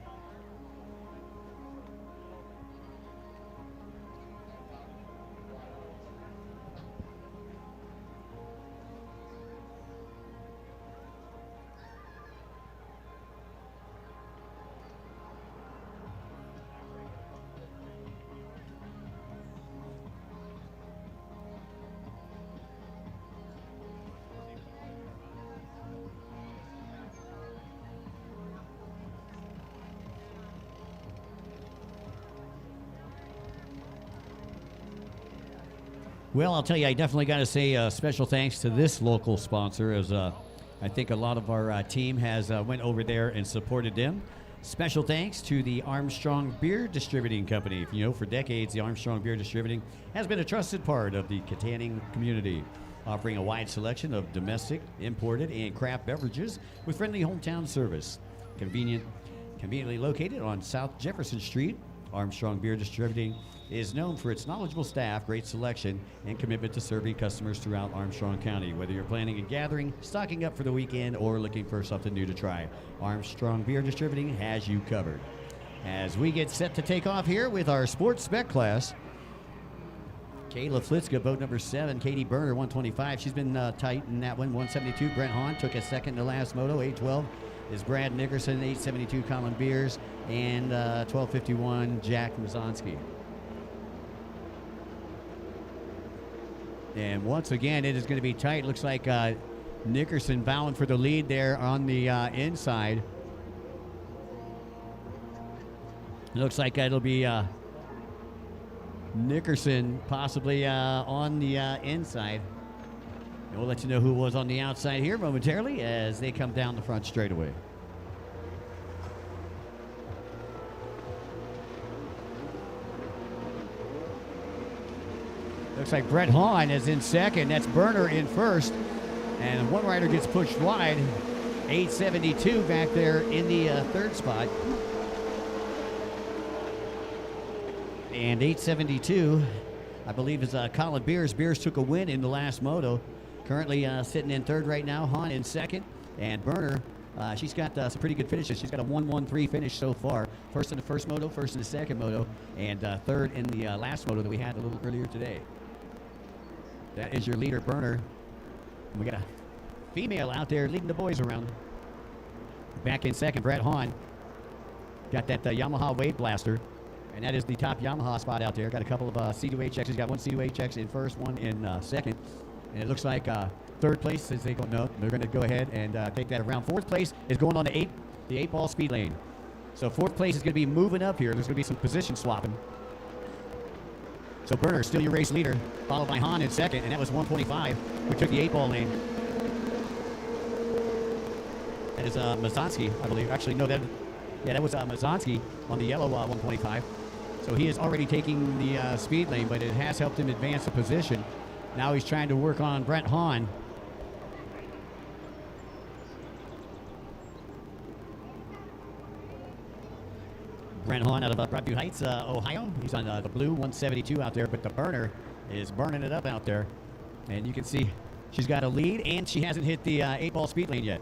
Well, I'll tell you, I definitely got to say special thanks to this local sponsor, as I think a lot of our team has went over there and supported them. Special thanks to the Armstrong Beer Distributing Company. You know, for decades, the Armstrong Beer Distributing has been a trusted part of the Kittanning community, offering a wide selection of domestic, imported, and craft beverages with friendly hometown service. Conveniently located on South Jefferson Street, Armstrong Beer Distributing is known for its knowledgeable staff, great selection, and commitment to serving customers throughout Armstrong County. Whether you're planning a gathering, stocking up for the weekend, or looking for something new to try, Armstrong Beer Distributing has you covered. As we get set to take off here with our sports spec class, Kayla Flitzka, boat number 7. Katie Berner, 125. She's been tight in that one. 172. Brent Hahn took a second in the last moto. 812 is Brad Nickerson. 872 Colin Beers. And 1251 Jack Mazonsky. And once again, it is going to be tight. Looks like Nickerson bound for the lead there on the inside. It looks like it'll be Nickerson possibly on the inside. And we'll let you know who was on the outside here momentarily as they come down the front straightaway. Looks like Brett Hahn is in second. That's Berner in first. And one rider gets pushed wide. 872 back there in the third spot. And 872, I believe, is Colin Beers. Beers took a win in the last moto. Currently sitting in third right now. Hahn in second. And Berner, she's got some pretty good finishes. She's got a 1-1-3 finish so far. First in the first moto, first in the second moto, and third in the last moto that we had a little earlier today. That is your leader, Berner. We got a female out there leading the boys around. Back in second, Brett Hahn. Got that Yamaha Wave Blaster. And that is the top Yamaha spot out there. Got a couple of C2HXs. He's got one C2HX in first, one in second. And it looks like third place is they're going to go ahead and take that around. Fourth place is going on the 8-ball speed lane. So fourth place is going to be moving up here. There's going to be some position swapping. So Berner, still your race leader, followed by Hahn in second, and that was 125, who took the 8-ball lane. That is Mazonsky, I believe. Actually, no, that was Mazonsky on the yellow 125. So he is already taking the speed lane, but it has helped him advance the position. Now he's trying to work on Brent Hahn. Brent Hahn out of Broadview Heights, Ohio. He's on the blue 172 out there, but the Berner is burning it up out there. And you can see she's got a lead, and she hasn't hit the 8-ball speed lane yet.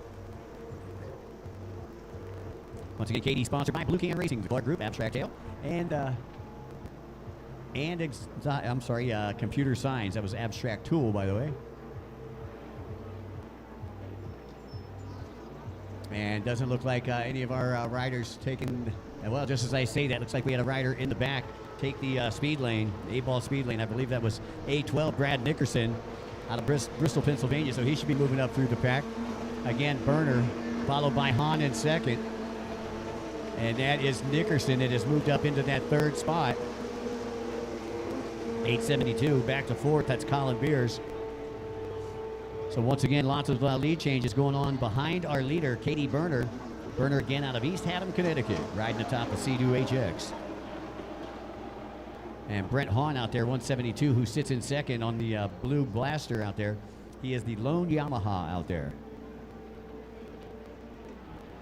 Once again, Katie sponsored by Blue Can Racing, the Clark Group, Abstract Tail, and Computer Signs. That was Abstract Tool, by the way. And doesn't look like any of our riders taking, well, just as I say that, looks like we had a rider in the back take the speed lane, the 8-ball speed lane. I believe that was A12 Brad Nickerson out of Bristol, Pennsylvania, so he should be moving up through the pack. Again, Berner, followed by Hahn in second. And that is Nickerson that has moved up into that third spot. 872 back to fourth. That's Colin Beers. So once again, lots of lead changes going on behind our leader, Katie Berner. Berner again out of East Haddam, Connecticut, riding atop a Sea-Doo HX. And Brent Hahn out there, 172, who sits in second on the blue Blaster out there. He is the lone Yamaha out there.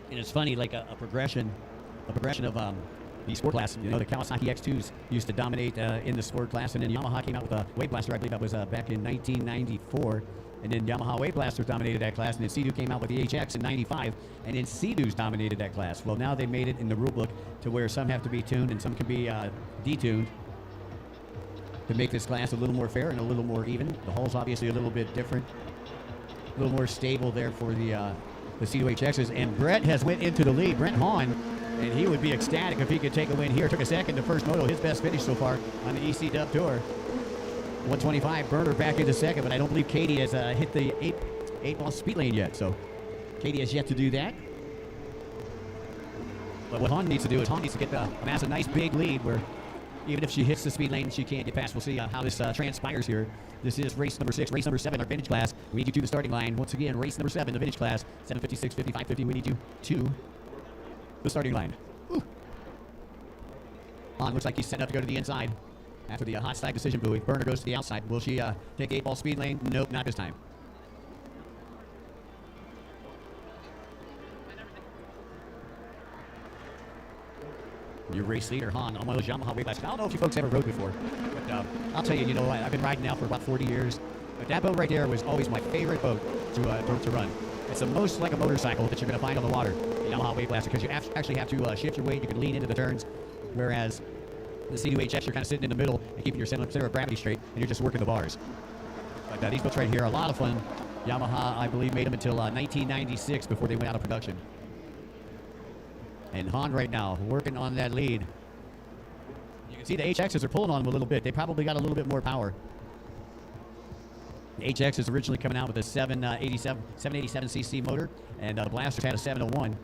And it's funny, like a progression of the sport class. You know, the Kawasaki X2s used to dominate in the sport class, and then Yamaha came out with a Wave Blaster. I believe that was back in 1994. And then Yamaha Wave Blasters dominated that class, and then Sea-Doo came out with the HX in 95, and then Sea-Doos dominated that class. Well, now they made it in the rule book to where some have to be tuned and some can be detuned to make this class a little more fair and a little more even. The hull's obviously a little bit different, a little more stable there for the Sea-Doo HXs. And Brett has went into the lead, Brent Hahn, and he would be ecstatic if he could take a win here. Took a second to first moto, his best finish so far on the ECW Tour. 125, Berner back into second, but I don't believe Katie has hit the eight ball speed lane yet, so Katie has yet to do that. But what Hahn needs to do is Hahn needs to get amass a nice big lead where even if she hits the speed lane, she can't get past. We'll see how this transpires here. This is race number 6, race number 7, our vintage class. We need you to the starting line. Once again, race number 7, the vintage class, 750, 650, 550. We need you to the starting line. Ooh. Hahn looks like he's set up to go to the inside after the hot side decision buoy. Berner goes to the outside. Will she take the 8-ball speed lane? Nope, not this time. Your race leader, Hahn, on one of those Yamaha Wave Blasters. I don't know if you folks ever rode before, but I'll tell you, I've been riding now for about 40 years. But that boat right there was always my favorite boat to run. It's the most like a motorcycle that you're going to find on the water, the Yamaha Wave Blaster, because you actually have to shift your weight. You can lean into the turns, whereas the Sea-Doo HX, you're kind of sitting in the middle and keeping your center of gravity straight, and you're just working the bars. But these boats right here are a lot of fun. Yamaha, I believe, made them until 1996 before they went out of production. And Hahn right now working on that lead. You can see the HXs are pulling on them a little bit. They probably got a little bit more power. The HX is originally coming out with a 787cc motor, and the Blasters had a 701.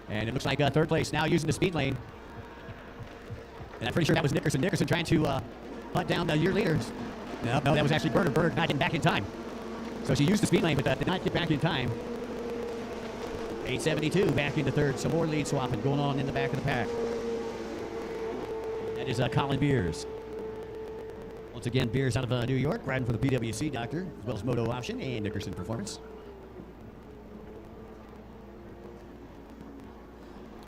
And it looks like third place now using the speed lane. And I'm pretty sure that was Nickerson. Nickerson trying to hunt down your leaders. No, that was actually Berner. Berner not getting back in time. So she used the speed lane, but did not get back in time. 872 back into third. Some more lead swapping going on in the back of the pack. That is Colin Beers. Once again, Beers out of New York, riding for the PWC Doctor, as well as Moto Option and Nickerson Performance.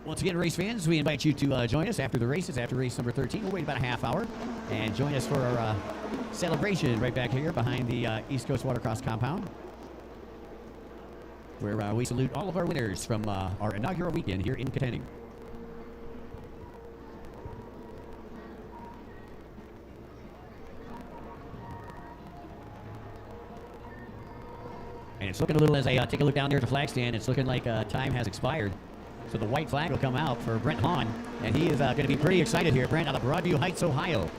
Once again, race fans, we invite you to join us after the races, after race number 13. We'll wait about a half hour and join us for our celebration right back here behind the East Coast Watercross compound, where we salute all of our winners from our inaugural weekend here in Kittanning. And it's looking a little, as I take a look down there at the flag stand, it's looking like time has expired. So the white flag will come out for Brent Hahn, and he is going to be pretty excited here. Brent out of Broadview Heights, Ohio.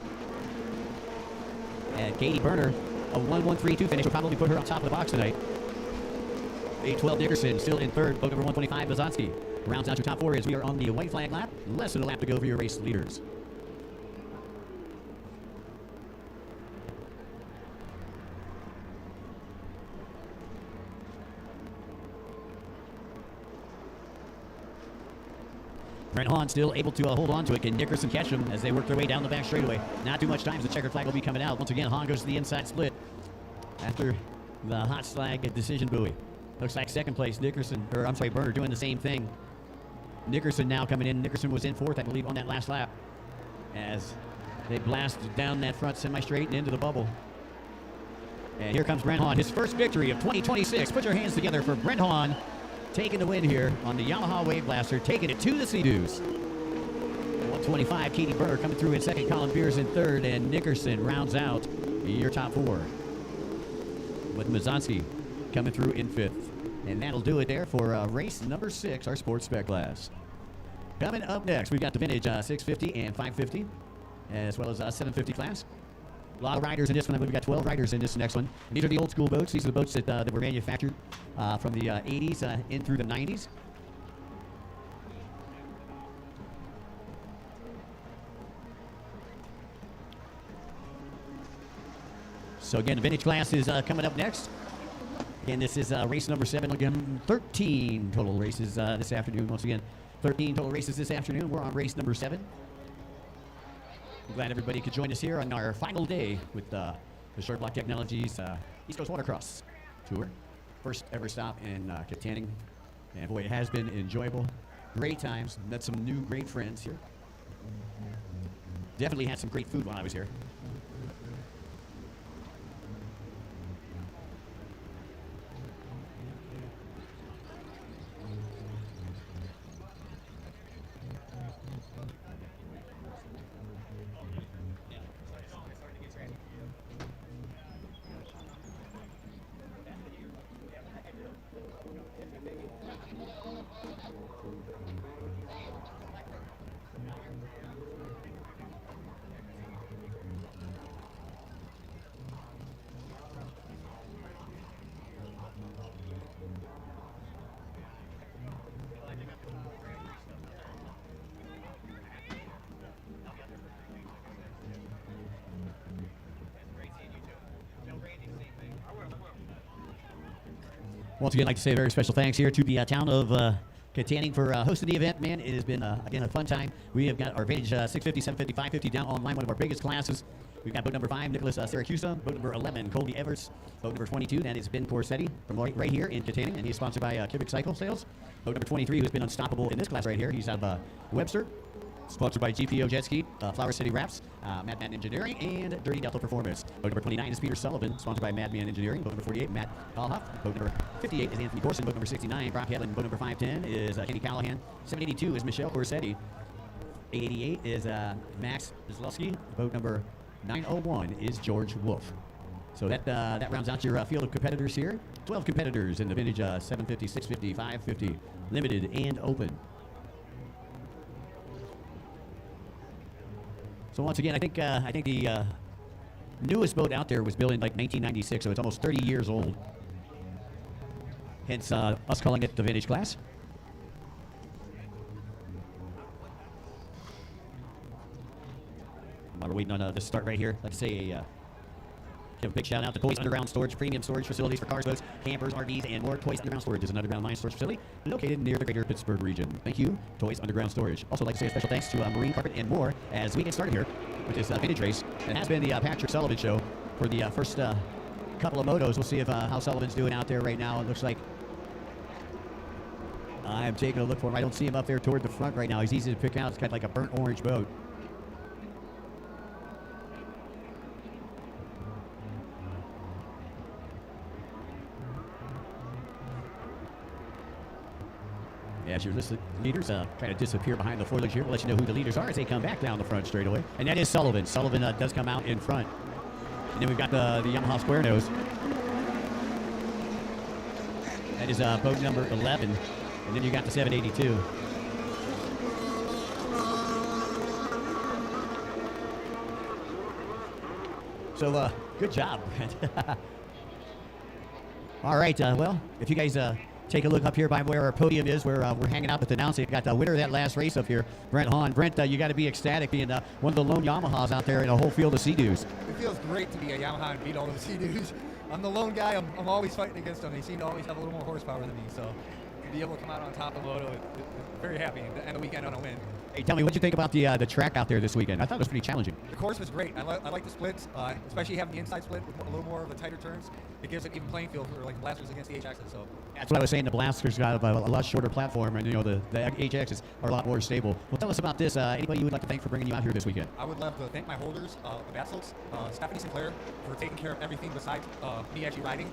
And Katie Berner, a 1-1-3-2 finish will probably put her on top of the box tonight. 812 Dickerson still in third. Boat number 125 Bazanski rounds out your top 4 as we are on the white flag lap. Less than a lap to go for your race leaders. Brent Hahn still able to hold on to it. Can Nickerson catch him as they work their way down the back straightaway? Not too much time. The checkered flag will be coming out. Once again, Hahn goes to the inside split after the hot flag decision buoy. Looks like second place, Berner doing the same thing. Nickerson now coming in. Nickerson was in fourth, I believe, on that last lap as they blast down that front semi-straight and into the bubble. And here comes Brent Hahn, his first victory of 2026. Put your hands together for Brent Hahn, taking the win here on the Yamaha Wave Blaster, taking it to the Sea-Doos. 125, Katie Berner coming through in second, Colin Beers in third, and Nickerson rounds out your top 4. With Mazanski coming through in fifth. And that'll do it there for race number 6, our sports spec class. Coming up next, we've got the vintage 650 and 550, as well as 750 class. A lot of riders in this one. I believe we got 12 riders in this next one. And these are the old school boats. These are the boats that were manufactured from the 80s in through the 90s. So again, the vintage class is coming up next. Again, this is race number 7. Again, 13 total races this afternoon. Once again, 13 total races this afternoon. We're on race number 7. I'm glad everybody could join us here on our final day with the Short Block Technologies East Coast Watercross Tour. First ever stop in Kittanning. And boy, it has been enjoyable. Great times. Met some new great friends here. Definitely had some great food while I was here. Once again, I'd like to say a very special thanks here to the town of Kittanning for hosting the event. Man, it has been, again, a fun time. We have got our vintage 650, 750, 550 down online, one of our biggest classes. We've got boat number 5, Nicholas Syracusa. Boat number 11, Colby Everts. Boat number 22, that is Ben Corsetti from right here in Kittanning, and he's sponsored by Cubic Cycle Sales. Boat number 23, who's been unstoppable in this class right here. He's out of Webster. Sponsored by GPO Jet Ski, Flower City Wraps, Madman Engineering, and Dirty Delta Performance. Boat number 29 is Peter Sullivan, sponsored by Madman Engineering. Boat number 48, Matt Hallhoff. Boat number 58 is Anthony Corson. Boat number 69, Brock Hedlund. Boat number 510 is Kenny Callahan. 782 is Michelle Corsetti. 888 is Max Zlowski. Boat number 901 is George Wolf. So that rounds out your field of competitors here. 12 competitors in the vintage 750, 650, 550, limited and open. So once again, I think the newest boat out there was built in like 1996, so it's almost 30 years old. Hence us calling it the vintage class. While we're waiting on this start right here, I'd like to say give a big shout out to Toys Underground Storage, premium storage facilities for cars, boats, campers, RVs, and more. Toys Underground Storage is an underground mine storage facility located near the greater Pittsburgh region. Thank you, Toys Underground Storage. Also, like to say a special thanks to Marine Carpet and More as we get started here with this vintage race. It has been the Patrick Sullivan show for the first couple of motos. We'll see if how Sullivan's doing out there right now. It looks like I'm taking a look for him. I don't see him up there toward the front right now. He's easy to pick out. It's kind of like a burnt orange boat. As your leaders kind of disappear behind the foliage here, we'll let you know who the leaders are as they come back down the front straightaway. And that is Sullivan. Sullivan does come out in front. And then we've got the Yamaha Square Nose. That is boat number 11. And then you got the 782. So, good job, Brent. All right, well, if you guys take a look up here by where our podium is, where we're hanging out with the announcer. We've got the winner of that last race up here, Brent Hahn. Brent, you got to be ecstatic being one of the lone Yamahas out there in a whole field of Sea-Doos. It feels great to be a Yamaha and beat all the Sea-Doos. I'm the lone guy. I'm always fighting against them. They seem to always have a little more horsepower than me. So to be able to come out on top of Moto, very happy to end the weekend on a win. Hey, tell me, what you think about the track out there this weekend? I thought it was pretty challenging. The course was great. I like the splits, especially having the inside split with a little more of the tighter turns. It gives an even playing field for like blasters against the HXs. So that's what I was saying. The blasters got a lot shorter platform, and the HXs are a lot more stable. Well, tell us about this. Anybody you would like to thank for bringing you out here this weekend? I would love to thank my holders of Vassals, Stephanie Sinclair for taking care of everything besides me actually riding.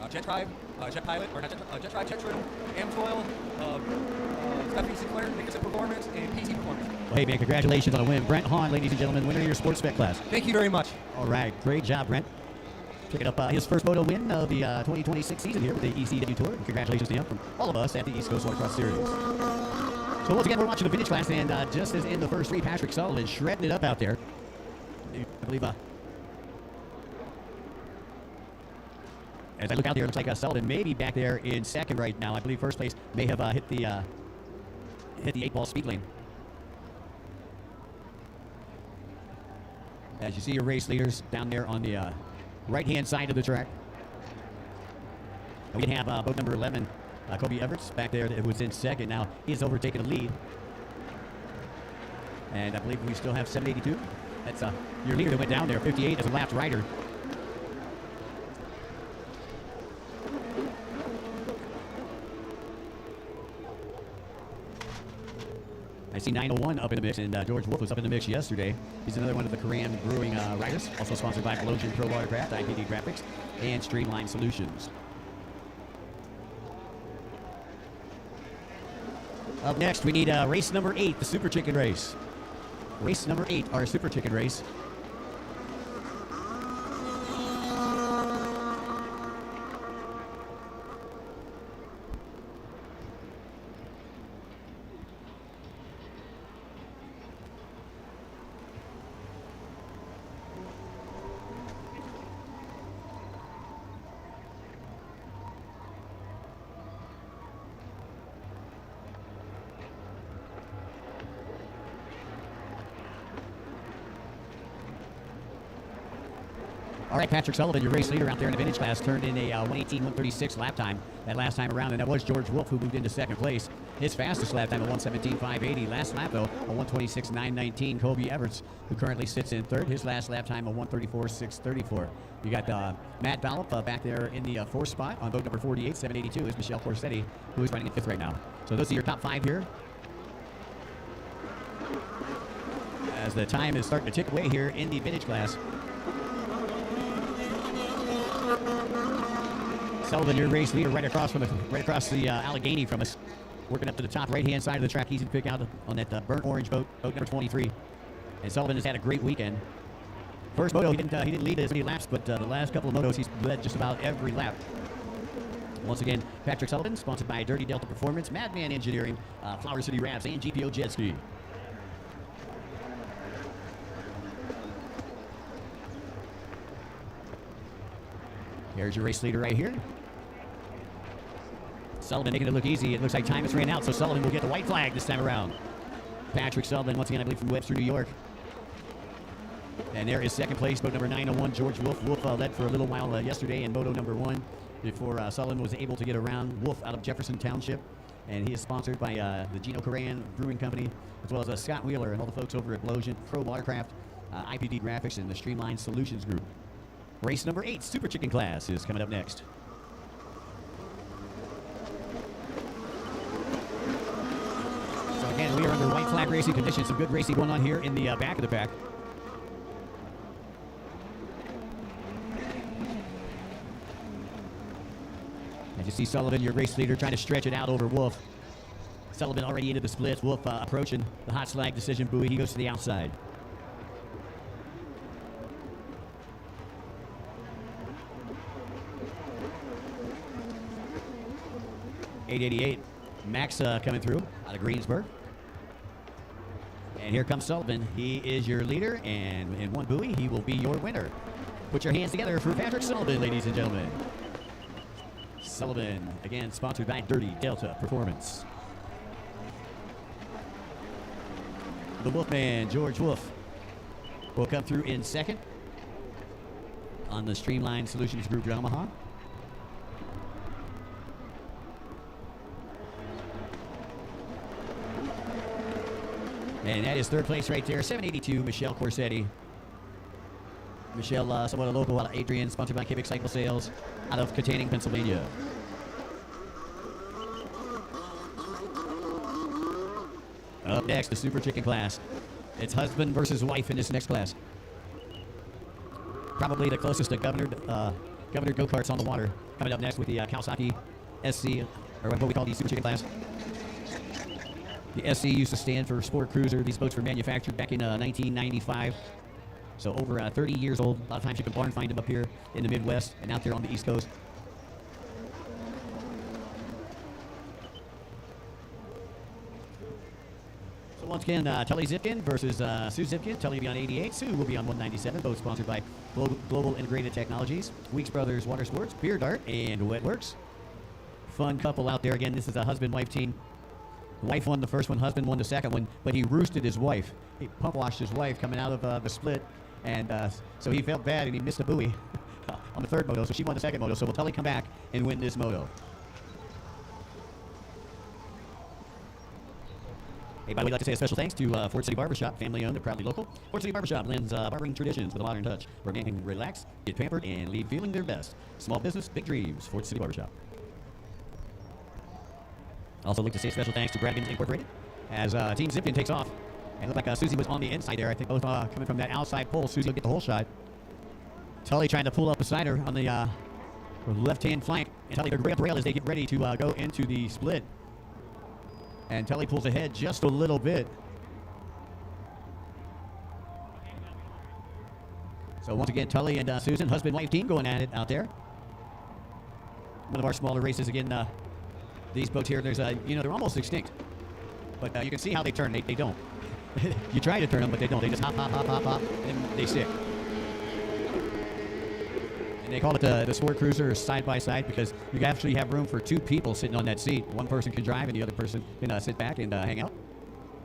Jet Tribe, Jet Pilot, or not Jet Tribe, Jet Trim, Amtoil, Stephanie Sinclair, Nickerson Performance, and PT Performance. Well, hey, man, congratulations on a win. Brent Hahn, ladies and gentlemen, winner of your sports spec class. Thank you very much. All right, great job, Brent. Picking up his first moto win of the 2026 season here with the ECW Tour. And congratulations to him from all of us at the East Coast Watercross Series. So once again, we're watching the vintage class, and just as in the first three, Patrick Sullivan shredding it up out there. I believe as I look out there, it looks like Sullivan may be back there in second right now. I believe first place may have hit the 8-ball speed lane. As you see your race leaders down there on the right-hand side of the track. We can have boat number 11, Kobe Everts, back there that was in second. Now he's overtaken the lead. And I believe we still have 782. That's your leader that went down there. 58 is a lapped rider. I see 901 up in the mix, and George Wolf was up in the mix yesterday. He's another one of the Koran Brewing riders, also sponsored by Blowgen Pro Watercraft, IPD Graphics, and Streamline Solutions. Up next, we need race number 8, the Super Chicken Race. Race number 8, our Super Chicken Race. All right, Patrick Sullivan, your race leader out there in the vintage class, turned in a 1:18.136 lap time that last time around, and that was George Wolf who moved into second place. His fastest lap time, a 1:17.580. Last lap, though, a 1:26.919. Kobe Everts, who currently sits in third, his last lap time, a 1:34.634. You got Matt Ballop back there in the fourth spot on boat number 48, 782 is Michelle Corsetti, who is running in fifth right now. So those are your top 5 here. As the time is starting to tick away here in the vintage class. Sullivan, your race leader, right across the Allegheny from us, working up to the top right-hand side of the track. He's in pick out on that burnt orange boat number 23. And Sullivan has had a great weekend. First moto, he didn't lead as many laps, but the last couple of motos, he's led just about every lap. Once again, Patrick Sullivan, sponsored by Dirty Delta Performance, Madman Engineering, Flower City Rafts, and GPO Jet Ski. Here's your race leader right here. Sullivan making it look easy. It looks like time has ran out, so Sullivan will get the white flag this time around. Patrick Sullivan, once again, I believe from Webster, New York. And there is second place, boat number 901, George Wolf. Wolf led for a little while yesterday in moto number 1 before Sullivan was able to get around. Wolf out of Jefferson Township, and he is sponsored by the Gino Koran Brewing Company, as well as Scott Wheeler and all the folks over at Blowgen Pro Watercraft, IPD Graphics, and the Streamline Solutions Group. Race number 8, Super Chicken Class, is coming up next. So again, we are under white flag racing conditions. Some good racing going on here in the back of the pack. As you see Sullivan, your race leader, trying to stretch it out over Wolf. Sullivan already into the splits. Wolf approaching the hot slag decision buoy. He goes to the outside. .888. Max coming through out of Greensburg. And here comes Sullivan. He is your leader, and in one buoy, he will be your winner. Put your hands together for Patrick Sullivan, ladies and gentlemen. Sullivan, again, sponsored by Dirty Delta Performance. The Wolfman, George Wolf, will come through in second on the Streamline Solutions Group Yamaha. And that is third place right there, 782, Michelle Corsetti. Michelle, somewhat a local out of Adrian, sponsored by Civic Cycle Sales out of Kittanning, Pennsylvania. Up next, the Super Chicken Class. It's husband versus wife in this next class. Probably the closest to Governor go-karts on the water. Coming up next with the Kawasaki SC, or what we call the Super Chicken Class. The SC used to stand for Sport Cruiser. These boats were manufactured back in 1995. So over 30 years old. A lot of times you can barn find them up here in the Midwest and out there on the East Coast. So once again, Tully Zipkin versus Sue Zipkin. Tully will be on 88. Sue will be on 197. Both sponsored by Global Integrated Technologies, Weeks Brothers Water Sports, Beer Dart, and Wetworks. Fun couple out there. Again, this is a husband-wife team. Wife won the first one, husband won the second one, but he roosted his wife. He pump washed his wife coming out of the split, and so he felt bad and he missed a buoy on the third moto, so she won the second moto. So will Tully come back and win this moto? Hey, by the way, I'd like to say a special thanks to Fort City Barbershop, family owned and proudly local. Fort City Barbershop blends barbering traditions with a modern touch, where men can relax, get pampered, and leave feeling their best. Small business, big dreams. Fort City Barbershop. Also, like to say a special thanks to Bradgans Incorporated as Team Zipkin takes off. And it looked like Susie was on the inside there. I think both coming from that outside pole. Susie will get the whole shot. Tully trying to pull up beside her on the left-hand flank. And Tully, they're right up the rail as they get ready to go into the split. And Tully pulls ahead just a little bit. So once again, Tully and Susan, husband-wife team, going at it out there. One of our smaller races again. These boats here, there's they're almost extinct. But you can see how they turn. They don't. You try to turn them, but they don't. They just hop, hop, hop, hop, hop, and they stick. And they call it the sport cruiser side by side because you actually have room for two people sitting on that seat. One person can drive, and the other person can sit back and hang out.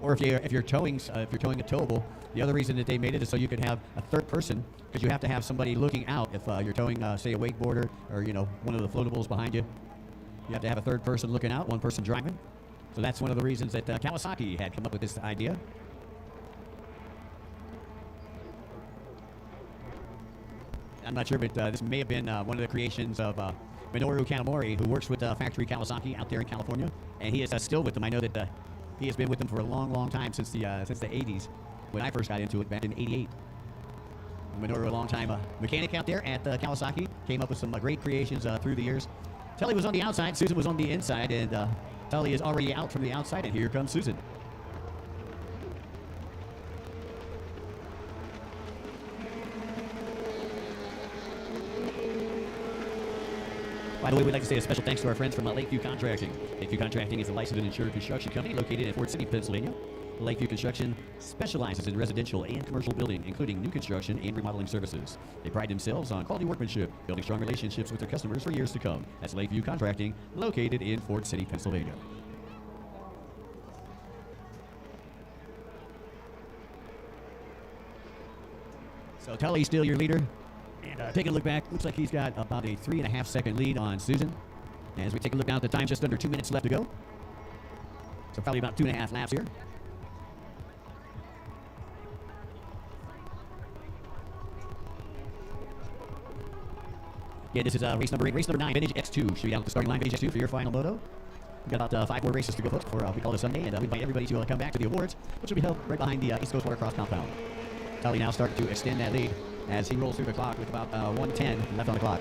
Or if you're towing a towable, the other reason that they made it is so you could have a third person, because you have to have somebody looking out if you're towing, say, a wakeboarder or one of the floatables behind you. You have to have a third person looking out, one person driving. So that's one of the reasons that Kawasaki had come up with this idea. I'm not sure, but this may have been one of the creations of Minoru Kanamori, who works with Factory Kawasaki out there in California, and he is still with them. I know that he has been with them for a long, long time, since the 80s, when I first got into it back in '88. Minoru, a long-time mechanic out there at Kawasaki, came up with some great creations through the years. Tully was on the outside, Susan was on the inside, and Tully is already out from the outside, and here comes Susan. By the way, we'd like to say a special thanks to our friends from Lakeview Contracting. Lakeview Contracting is a licensed and insured construction company located in Fort City, Pennsylvania. Lakeview Construction specializes in residential and commercial building, including new construction and remodeling services. They pride themselves on quality workmanship, building strong relationships with their customers for years to come. That's Lakeview Contracting, located in Fort City, Pennsylvania. So Tully's still your leader. And taking a look back, looks like he's got about a 3.5 second lead on Susan. As we take a look now at the time, just under 2 minutes left to go. So probably about 2.5 laps here. Yeah, this is race number 8, race number 9, Vintage X2. Should be down at the starting line, Vintage X2 for your final moto. We've got about 5 more races to go, folks, before we call it a Sunday, and we invite everybody to come back to the awards, which will be held right behind the East Coast Watercross compound. Tully now starting to extend that lead as he rolls through the clock with about 1:10 left on the clock.